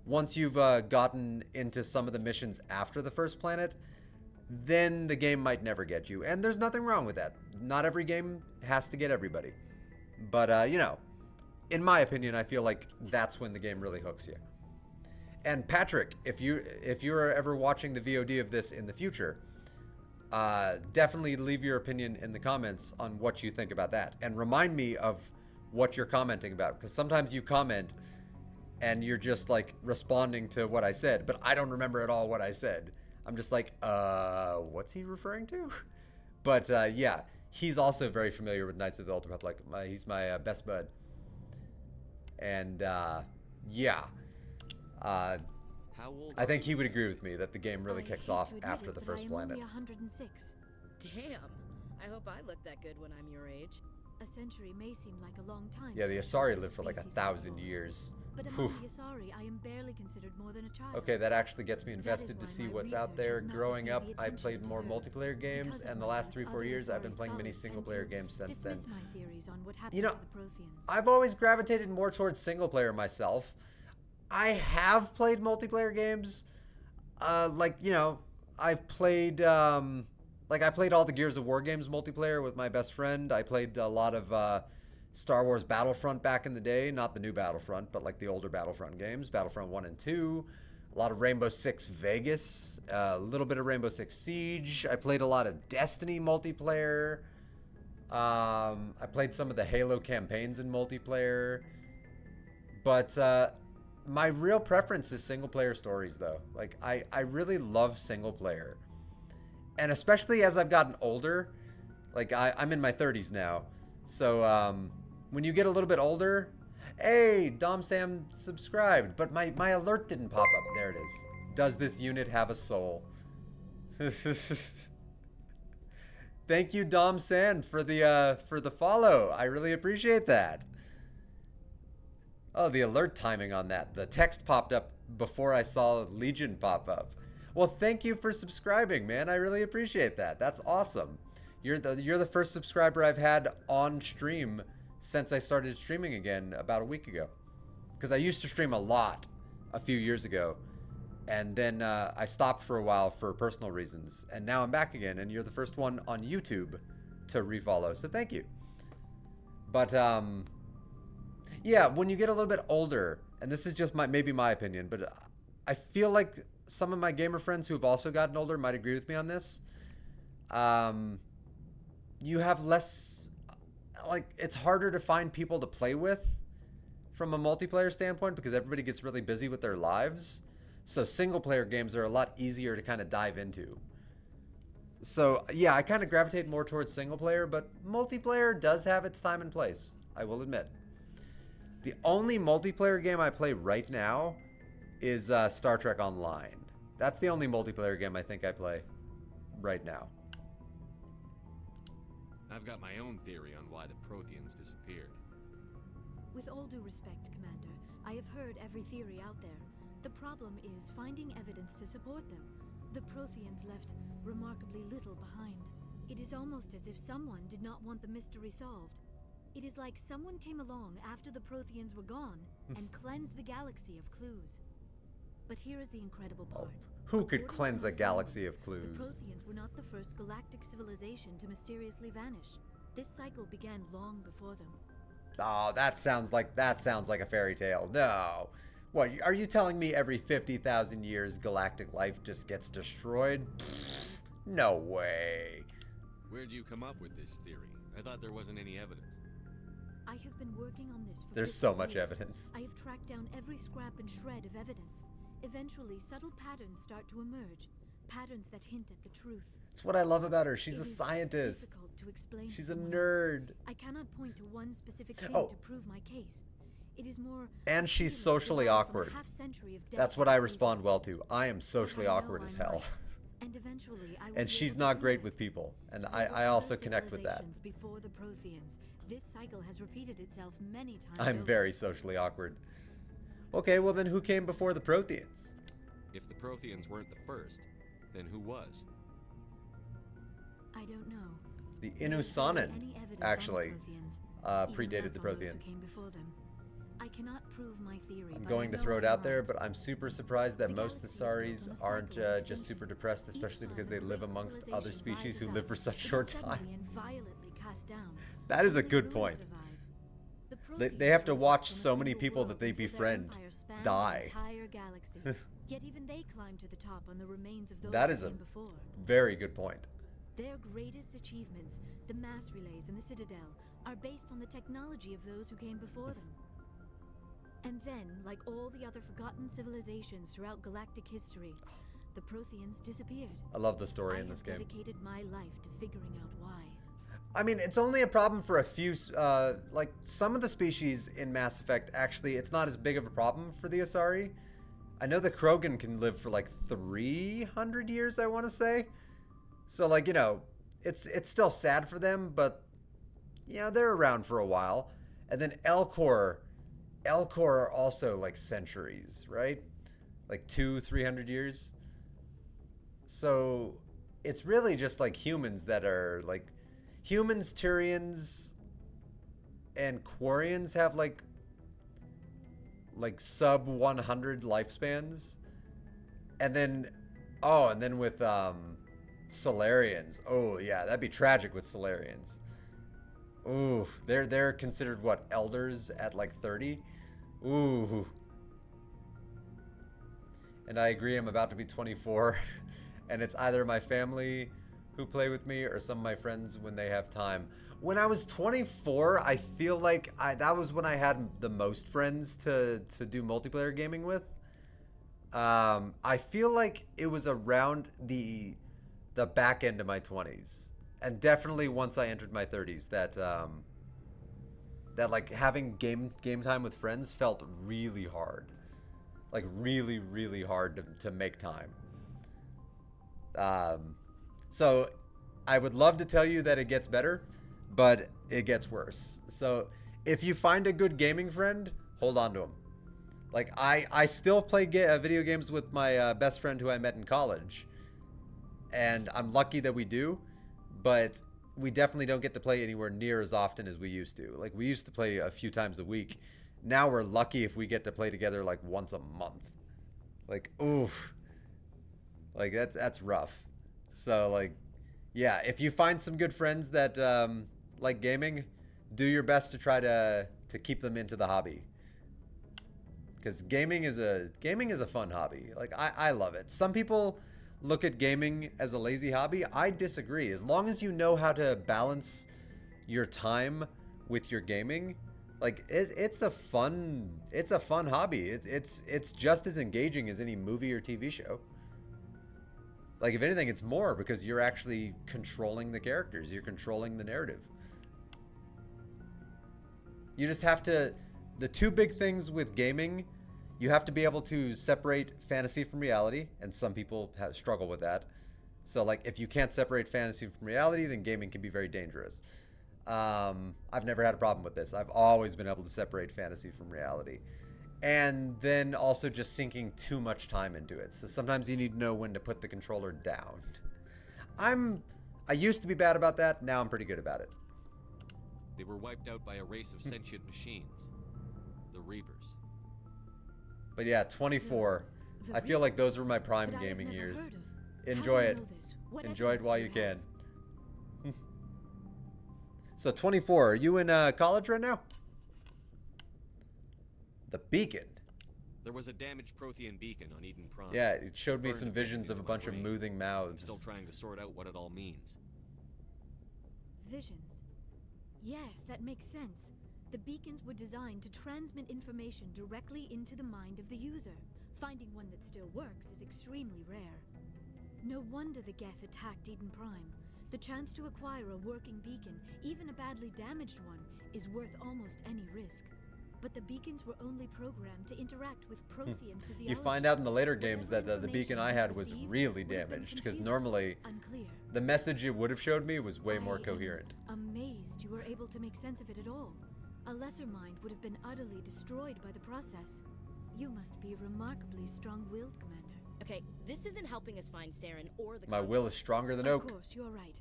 once you've gotten into some of the missions after the first planet, then the game might never get you. And there's nothing wrong with that. Not every game has to get everybody. But, in my opinion, I feel like that's when the game really hooks you. And Patrick, if you're ever watching the VOD of this in the future, definitely leave your opinion in the comments on what you think about that. And remind me of what you're commenting about. Because sometimes you comment and you're just like responding to what I said, but I don't remember at all what I said. I'm just like, what's he referring to? But yeah, he's also very familiar with Knights of the Old Republic. He's my best bud. And yeah, I think he would agree with me that the game really kicks off after the first planet. 106. Damn. I hope I look that good when I'm your age. A century may seem like a long time. Yeah, the Asari lived for like 1,000 years. But among the Asari, I am barely considered more than a child. Okay, that actually gets me invested to see what's out there. Growing up, I played more multiplayer games, and the last 3-4 years, I've been playing many single-player games since then. I've always gravitated more towards single-player myself. I have played multiplayer games. I've played... I played all the Gears of War games multiplayer with my best friend. I played a lot of Star Wars Battlefront back in the day. Not the new Battlefront, but like the older Battlefront games. Battlefront 1 and 2. A lot of Rainbow Six Vegas. A little bit of Rainbow Six Siege. I played a lot of Destiny multiplayer. I played some of the Halo campaigns in multiplayer. But my real preference is single-player stories, though. Like, I really love single-player. And especially as I've gotten older, like I'm in my 30s now. So when you get a little bit older, hey, Dom Sam subscribed, but my alert didn't pop up. There it is. Does this unit have a soul? Thank you, Dom San, for the follow. I really appreciate that. Oh, the alert timing on that. The text popped up before I saw Legion pop up. Well, thank you for subscribing, man. I really appreciate that. That's awesome. You're the first subscriber I've had on stream since I started streaming again about a week ago. Because I used to stream a lot a few years ago. And then I stopped for a while for personal reasons. And now I'm back again. And you're the first one on YouTube to refollow. So thank you. But, yeah, when you get a little bit older, and this is just maybe my opinion, but I feel like some of my gamer friends who have also gotten older might agree with me on this. You have less, it's harder to find people to play with from a multiplayer standpoint because everybody gets really busy with their lives. So single player games are a lot easier to kind of dive into. So yeah, I kind of gravitate more towards single player, but multiplayer does have its time and place, I will admit. The only multiplayer game I play right now is Star Trek Online. That's the only multiplayer game I think I play right now. I've got my own theory on why the Protheans disappeared. With all due respect, Commander, I have heard every theory out there. The problem is finding evidence to support them. The Protheans left remarkably little behind. It is almost as if someone did not want the mystery solved. It is like someone came along after the Protheans were gone and cleansed the galaxy of clues. But here is the incredible part. Who could cleanse a galaxy of clues? The Protheans were not the first galactic civilization to mysteriously vanish. This cycle began long before them. Oh, that sounds like a fairy tale. No. What, are you telling me every 50,000 years galactic life just gets destroyed? Pfft, no way. Where'd you come up with this theory? I thought there wasn't any evidence. I have been working on this for There's 50 so much years. evidence. I have tracked down every scrap and shred of evidence. Eventually, subtle patterns start to emerge. Patterns that hint at the truth. That's what I love about her. She's It a is scientist. difficult to explain to She's a someone nerd. else. I cannot point to one specific thing Oh. to prove my case. It is more. And she's feeling socially derived from a awkward. half-century of That's what I dedicated respond well to. I am socially I know awkward as I'm hell. right. And eventually, I will And be she's able to not prove great it. with people. And There I were also other connect with that. civilizations Before the Protheans, this cycle has repeated itself many times. I'm over. very socially awkward. Okay, well then who came before the Protheans? If the Protheans weren't the first, then who was? I don't know. The There is hardly any Inusanan, evidence on actually, Protheans, even predated less the on those who Protheans. came before them. I cannot prove my theory. I'm but going I to know throw it I'm out there, right. but I'm super surprised that The most galaxy is built Asaris on a aren't cycle of just extinction. super depressed, Each especially because they time a live great amongst other civilization species who rises live for up, such it is short suddenly time. and violently cast down. That is a Only good ruins point. survive. The They have to Protheans watch rose up so from a many single people world that they until their befriend empire spanned die. the entire galaxy. Yet even they climbed to the top on the remains of those That who is a came before. very good point. Their greatest achievements, the mass relays and the Citadel, are based on the technology of those who came before them. And then, like all the other forgotten civilizations throughout galactic history, the Protheans disappeared. I love the story I in this have game. dedicated my life to figuring out why. I mean, it's only a problem for a few, like, some of the species in Mass Effect, actually, it's not as big of a problem for the Asari. I know the Krogan can live for, like, 300 years, I want to say. So, like, you know, it's still sad for them, but, you know, they're around for a while. And then Elcor are also, like, centuries, right? Like, 200-300 years. So, it's really just, like, humans that are, like, humans, Tyrians, and Quarians have like sub 100 lifespans. And then with Solarians. Oh yeah, that'd be tragic with Solarians. Ooh, they're considered what, elders at like 30? Ooh. And I agree, I'm about to be 24 and it's either my family who play with me or some of my friends when they have time. When I was 24, I feel like that was when I had the most friends to do multiplayer gaming with. I feel like it was around the back end of my 20s, and definitely once I entered my 30s that like having game time with friends felt really hard, like really, really hard to make time. So I would love to tell you that it gets better, but it gets worse. So if you find a good gaming friend, hold on to him. Like I still play video games with my best friend who I met in college, and I'm lucky that we do, but we definitely don't get to play anywhere near as often as we used to. Like we used to play a few times a week. Now we're lucky if we get to play together like once a month. Like oof. Like that's rough. So like, yeah, if you find some good friends that like gaming, do your best to try to keep them into the hobby. Because gaming is a fun hobby. Like I love it. Some people look at gaming as a lazy hobby. I disagree. As long as you know how to balance your time with your gaming, like it's a fun hobby. It's just as engaging as any movie or TV show. Like, if anything, it's more because you're actually controlling the characters. You're controlling the narrative. You just have to... The two big things with gaming, you have to be able to separate fantasy from reality, and some people struggle with that. So, like, if you can't separate fantasy from reality, then gaming can be very dangerous. I've never had a problem with this. I've always been able to separate fantasy from reality. And then also just sinking too much time into it. So sometimes you need to know when to put the controller down. I used to be bad about that. Now I'm pretty good about it. They were wiped out by a race of sentient machines. The Reapers. But yeah, 24. I feel like those were my prime gaming years. Enjoy it. Enjoy it while you can. So 24. Are you in college right now? The beacon. There was a damaged Prothean beacon on Eden Prime. Yeah, it showed me Burned some visions of a into my bunch of brain. moving mouths. I'm still trying to sort out what it all means. Visions. Yes, that makes sense. The beacons were designed to transmit information directly into the mind of the user. Finding one that still works is extremely rare. No wonder the Geth attacked Eden Prime. The chance to acquire a working beacon, even a badly damaged one, is worth almost any risk. But the beacons were only programmed to interact with Prothean physiology. You find out in the later games that the beacon I had was really damaged, because normally the message it would have showed me was way more coherent. Amazed you were able to make sense of it at all. A lesser mind would have been utterly destroyed by the process. You must be remarkably strong-willed, Commander. Okay, this isn't helping us find Saren or the... My will is stronger than oak. Of course, you're right.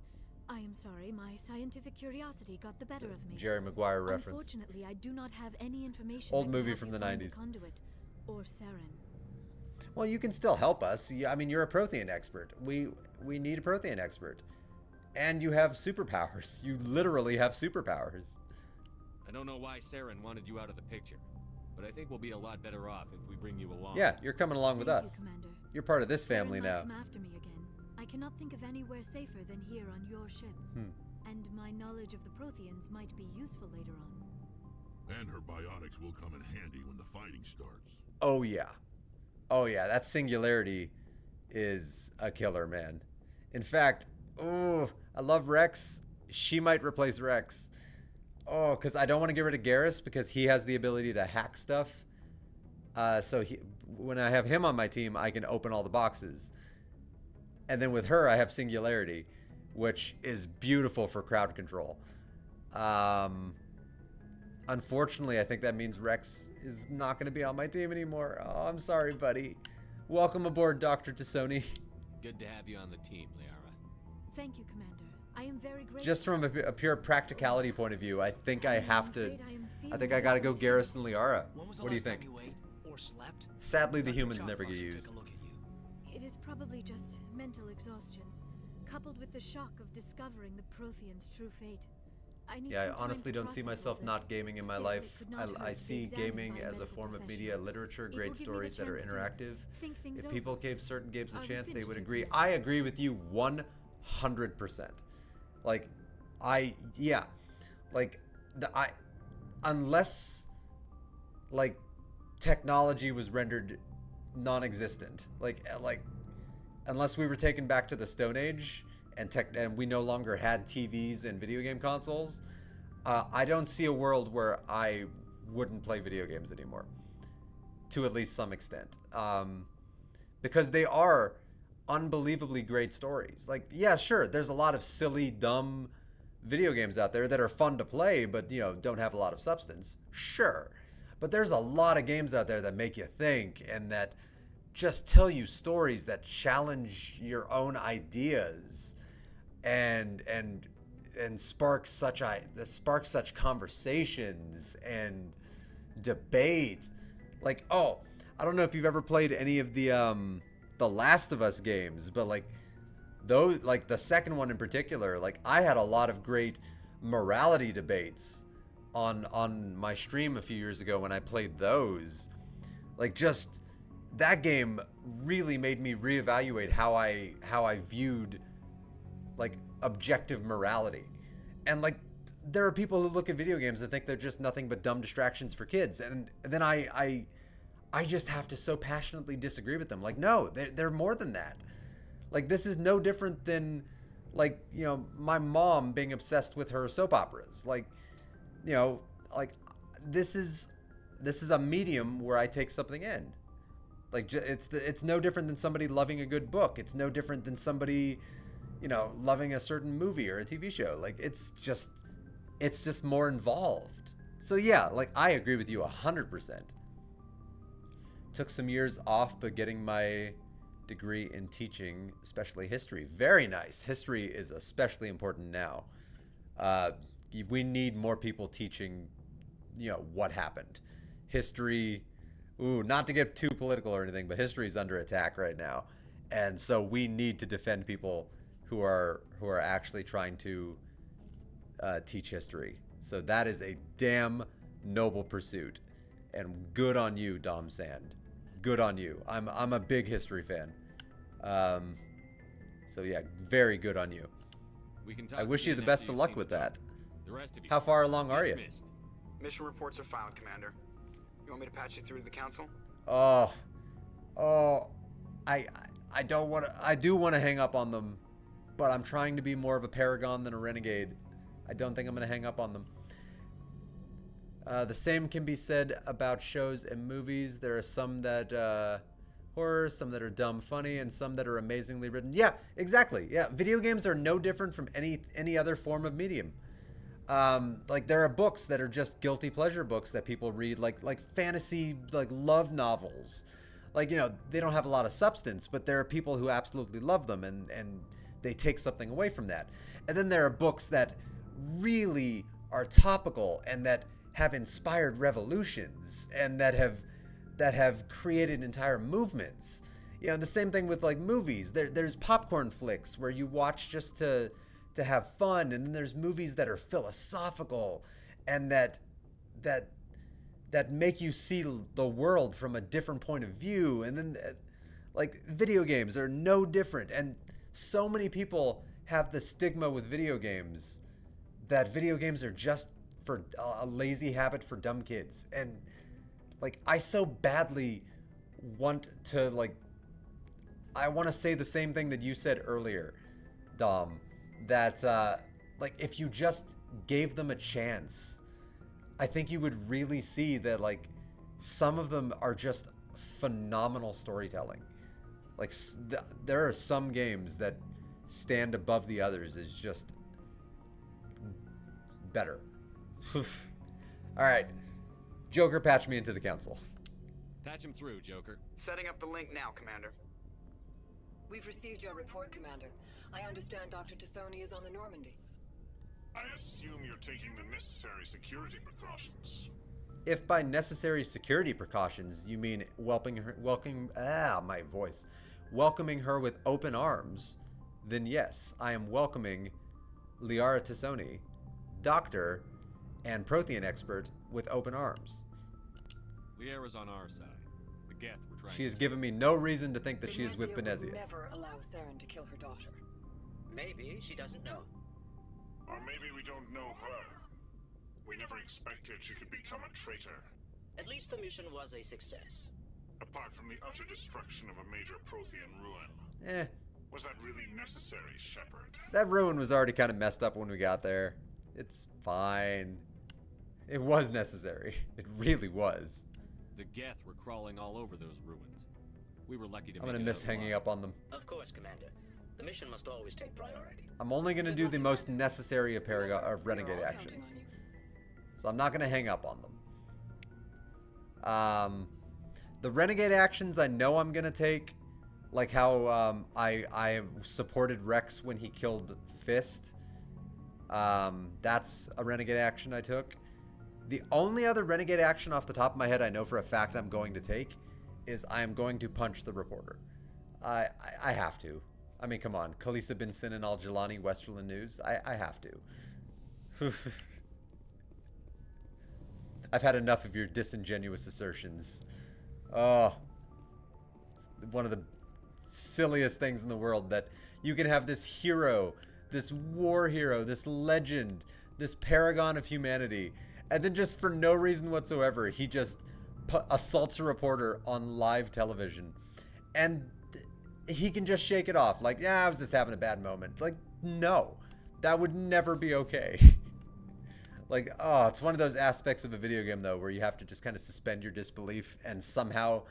I am sorry, my scientific curiosity got the better of me. Jerry Maguire reference. Unfortunately, I do not have any information. Old movie from the 90s. Conduit or Saren. Well, you can still help us. I mean, you're a Prothean expert. We need a Prothean expert. And you have superpowers. You literally have superpowers. I don't know why Saren wanted you out of the picture, but I think we'll be a lot better off if we bring you along. Yeah, you're coming along with us. Thank you, Commander. You're part of this family Saren now. Might come after me again. I cannot think of anywhere safer than here on your ship. And my knowledge of the Protheans might be useful later on. And her biotics will come in handy when the fighting starts. Oh yeah. Oh yeah, that singularity is a killer, man. In fact, I love Rex. She might replace Rex. Oh, because I don't want to get rid of Garrus because he has the ability to hack stuff. So when I have him on my team, I can open all the boxes. And then with her, I have Singularity, which is beautiful for crowd control. Unfortunately, I think that means Rex is not going to be on my team anymore. Oh, I'm sorry, buddy. Welcome aboard, Dr. Tassoni. Good to have you on the team, Liara. Thank you, Commander. I am very grateful. Just from a pure practicality point of view, I think I have to... I think I gotta go Garrus and Liara. What do you think? Or slept? Sadly, the humans never get used. It is probably just mental exhaustion, coupled with the shock of discovering the Prothean's true fate. I honestly don't see myself not gaming in my life. I see gaming as a form of media literature, great stories that are interactive. If people gave certain games a chance, they would agree. I agree with you 100%. Like, unless, like, technology was rendered non-existent, like unless we were taken back to the Stone Age and we no longer had TVs and video game consoles, I don't see a world where I wouldn't play video games anymore, to at least some extent, because they are unbelievably great stories. Like, yeah, sure, there's a lot of silly, dumb video games out there that are fun to play, but, you know, don't have a lot of substance. Sure. But there's a lot of games out there that make you think and that just tell you stories that challenge your own ideas and spark such conversations and debate. Like, I don't know if you've ever played any of the Last of Us games, but like those, like the second one in particular, like I had a lot of great morality debates on my stream a few years ago when I played those. Like, just that game really made me reevaluate how I viewed like objective morality. And like there are people who look at video games and think they're just nothing but dumb distractions for kids, and then I just have to so passionately disagree with them. Like, no, they're more than that. Like, this is no different than, like, you know, my mom being obsessed with her soap operas. Like, you know, like, this is a medium where I take something in. Like, it's no different than somebody loving a good book. It's no different than somebody, you know, loving a certain movie or a TV show. Like, it's just more involved. So yeah, like, I agree with you 100%. Took some years off, but getting my degree in teaching, especially history. Very nice. History is especially important now. We need more people teaching, you know, what happened. History, not to get too political or anything, but history is under attack right now. And so we need to defend people who are actually trying to teach history. So that is a damn noble pursuit. And good on you, Dom Sand. Good on you. I'm a big history fan. So yeah, very good on you. We can talk I wish you the again best after of you've luck seen with the that. The rest of you. How far along are you? Dismissed. Mission reports are filed, Commander. You want me to patch you through to the Council? I don't want to. I do want to hang up on them, but I'm trying to be more of a paragon than a renegade. I don't think I'm going to hang up on them. The same can be said about shows and movies. There are some that horror, some that are dumb funny, and some that are amazingly written. Yeah, exactly. Yeah, video games are no different from any other form of medium. Like there are books that are just guilty pleasure books that people read, like fantasy, like love novels. Like, you know, they don't have a lot of substance, but there are people who absolutely love them, and they take something away from that. And then there are books that really are topical and that have inspired revolutions and that have created entire movements. You know, the same thing with like movies. There's popcorn flicks where you watch just to have fun, and then there's movies that are philosophical and that make you see the world from a different point of view. And then like video games are no different, and so many people have the stigma with video games that video games are just for a lazy habit for dumb kids. And like I so badly want to I want to say the same thing that you said earlier, Dom, that like if you just gave them a chance, I think you would really see that like some of them are just phenomenal storytelling. Like there are some games that stand above the others as just better. All right, Joker, patch me into the Council. Patch him through, Joker. Setting up the link now, Commander. We've received your report, Commander. I understand Dr. Tassoni is on the Normandy. I assume you're taking the necessary security precautions. If by necessary security precautions you mean welcoming her with open arms, then yes, I am welcoming Liara Tassoni, doctor and Prothean expert, with open arms. Liara's on our side. The Geth were trying. She has given me no reason to think that she is with Benezia Benezia. will never allow Saren to kill her daughter. Maybe she doesn't know. Or maybe we don't know her. We never expected she could become a traitor. At least the mission was a success. Apart from the utter destruction of a major Prothean ruin. Was that really necessary, Shepard? That ruin was already kind of messed up when we got there. It's fine. It was necessary. It really was. The Geth were crawling all over those ruins. We were lucky to I'm gonna miss hanging up on them. Of course, Commander. The mission must always take priority. I'm only gonna do the most necessary of renegade actions. So I'm not gonna hang up on them. The renegade actions I know I'm gonna take, like how I supported Rex when he killed Fist. That's a renegade action I took. The only other renegade action off the top of my head I know for a fact I'm going to take is I am going to punch the reporter. I have to. I mean, come on. Khaleesa bin Sin and Al-Jalani, Westerland News. I have to. I've had enough of your disingenuous assertions. Oh. It's one of the silliest things in the world that you can have this hero, this war hero, this legend, this paragon of humanity, and then just for no reason whatsoever, he just assaults a reporter on live television. And he can just shake it off. Like, yeah, I was just having a bad moment. Like, no. That would never be okay. Like, oh, it's one of those aspects of a video game, though, where you have to just kind of suspend your disbelief and somehow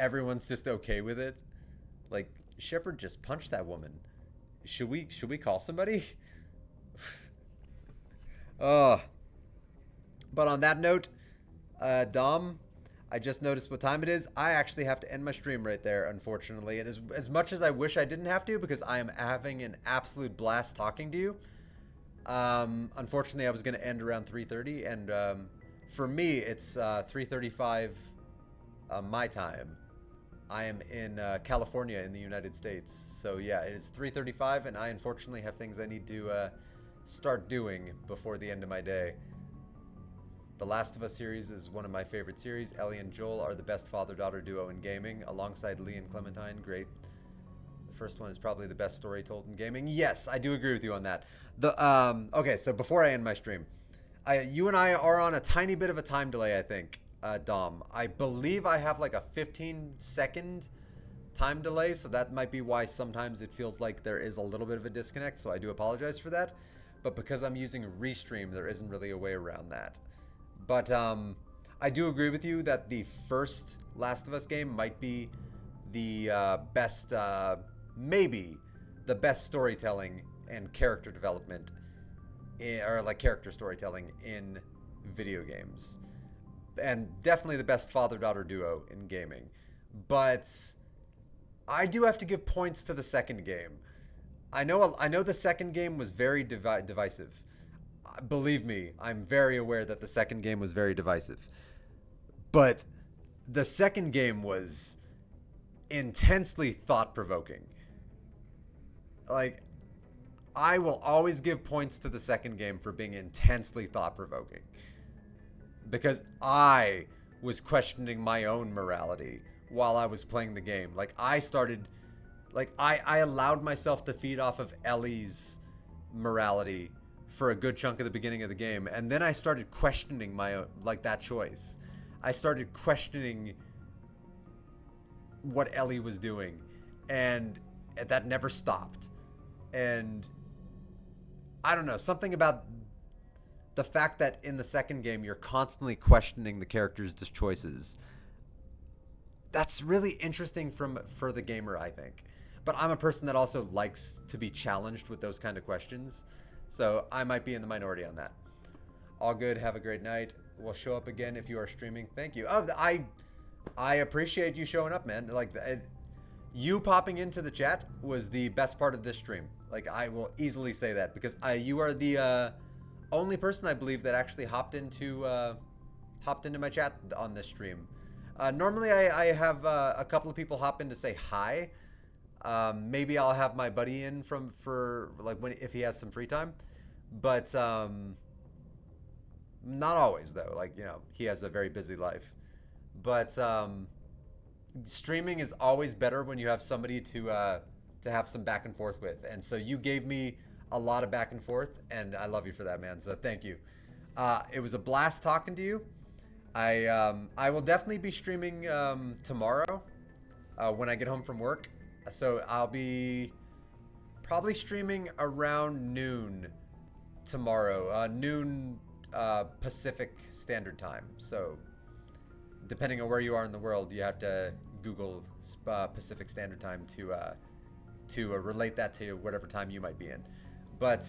everyone's just okay with it. Like, Shepard just punched that woman. Should we call somebody? Oh. But on that note, Dom, I just noticed what time it is. I actually have to end my stream right there, unfortunately. And as much as I wish I didn't have to, because I am having an absolute blast talking to you. Unfortunately, I was going to end around 3:30, and for me, it's 3:35 my time. I am in California in the United States. So yeah, it is 3:35, and I unfortunately have things I need to start doing before the end of my day. The Last of Us series is one of my favorite series. Ellie and Joel are the best father-daughter duo in gaming, alongside Lee and Clementine. Great. The first one is probably the best story told in gaming. Yes, I do agree with you on that. Okay, so before I end my stream, You and I are on a tiny bit of a time delay, I think, Dom. I believe I have like a 15-second time delay, so that might be why sometimes it feels like there is a little bit of a disconnect, so I do apologize for that. But because I'm using Restream, there isn't really a way around that. But I do agree with you that the first Last of Us game might be the best, maybe the best storytelling and character development, or like character storytelling in video games. And definitely the best father-daughter duo in gaming. But I do have to give points to the second game. I know the second game was very divisive. Believe me, I'm very aware that the second game was very divisive. But the second game was intensely thought-provoking. Like, I will always give points to the second game for being intensely thought-provoking. Because I was questioning my own morality while I was playing the game. Like, I allowed myself to feed off of Ellie's morality for a good chunk of the beginning of the game, and then I started questioning my own, like, that choice. I started questioning what Ellie was doing, and that never stopped. And I don't know, something about the fact that in the second game you're constantly questioning the character's choices. That's really interesting for the gamer, I think. But I'm a person that also likes to be challenged with those kind of questions. So I might be in the minority on that. All good. Have a great night. We'll show up again if you are streaming. Thank you. Oh, I appreciate you showing up, man. Like, you popping into the chat was the best part of this stream. Like, I will easily say that because you are the only person I believe that actually hopped into my chat on this stream. Normally I have a couple of people hop in to say hi. Maybe I'll have my buddy in for like if he has some free time, but not always though. Like, you know, he has a very busy life. But streaming is always better when you have somebody to have some back and forth with, and so you gave me a lot of back and forth, and I love you for that, man. So thank you. It was a blast talking to you. I will definitely be streaming tomorrow when I get home from work. So I'll be probably streaming around noon tomorrow, noon Pacific Standard Time. So depending on where you are in the world, you have to Google Pacific Standard Time to relate that to whatever time you might be in. But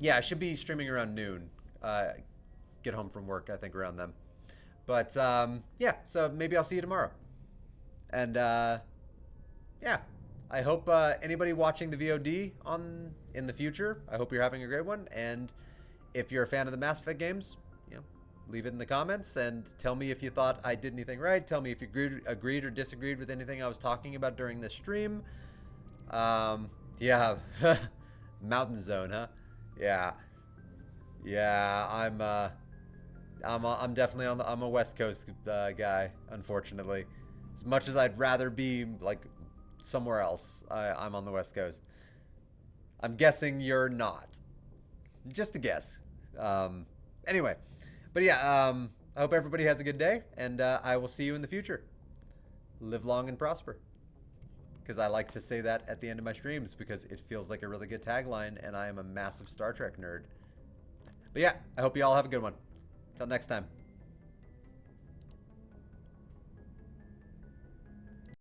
yeah, I should be streaming around noon. Get home from work, I think, around them. But yeah, so maybe I'll see you tomorrow. And yeah, I hope anybody watching the VOD in the future, I hope you're having a great one. And if you're a fan of the Mass Effect games, you know, leave it in the comments and tell me if you thought I did anything right. Tell me if you agreed or disagreed with anything I was talking about during the stream. Yeah, Mountain Zone, huh? Yeah, I'm definitely I'm a West Coast guy, unfortunately. As much as I'd rather be like somewhere else, I'm on the West Coast. I'm guessing you're not. Just a guess. Anyway, but yeah, I hope everybody has a good day, and I will see you in the future. Live long and prosper. Because I like to say that at the end of my streams because it feels like a really good tagline, and I am a massive Star Trek nerd. But yeah, I hope you all have a good one. Till next time.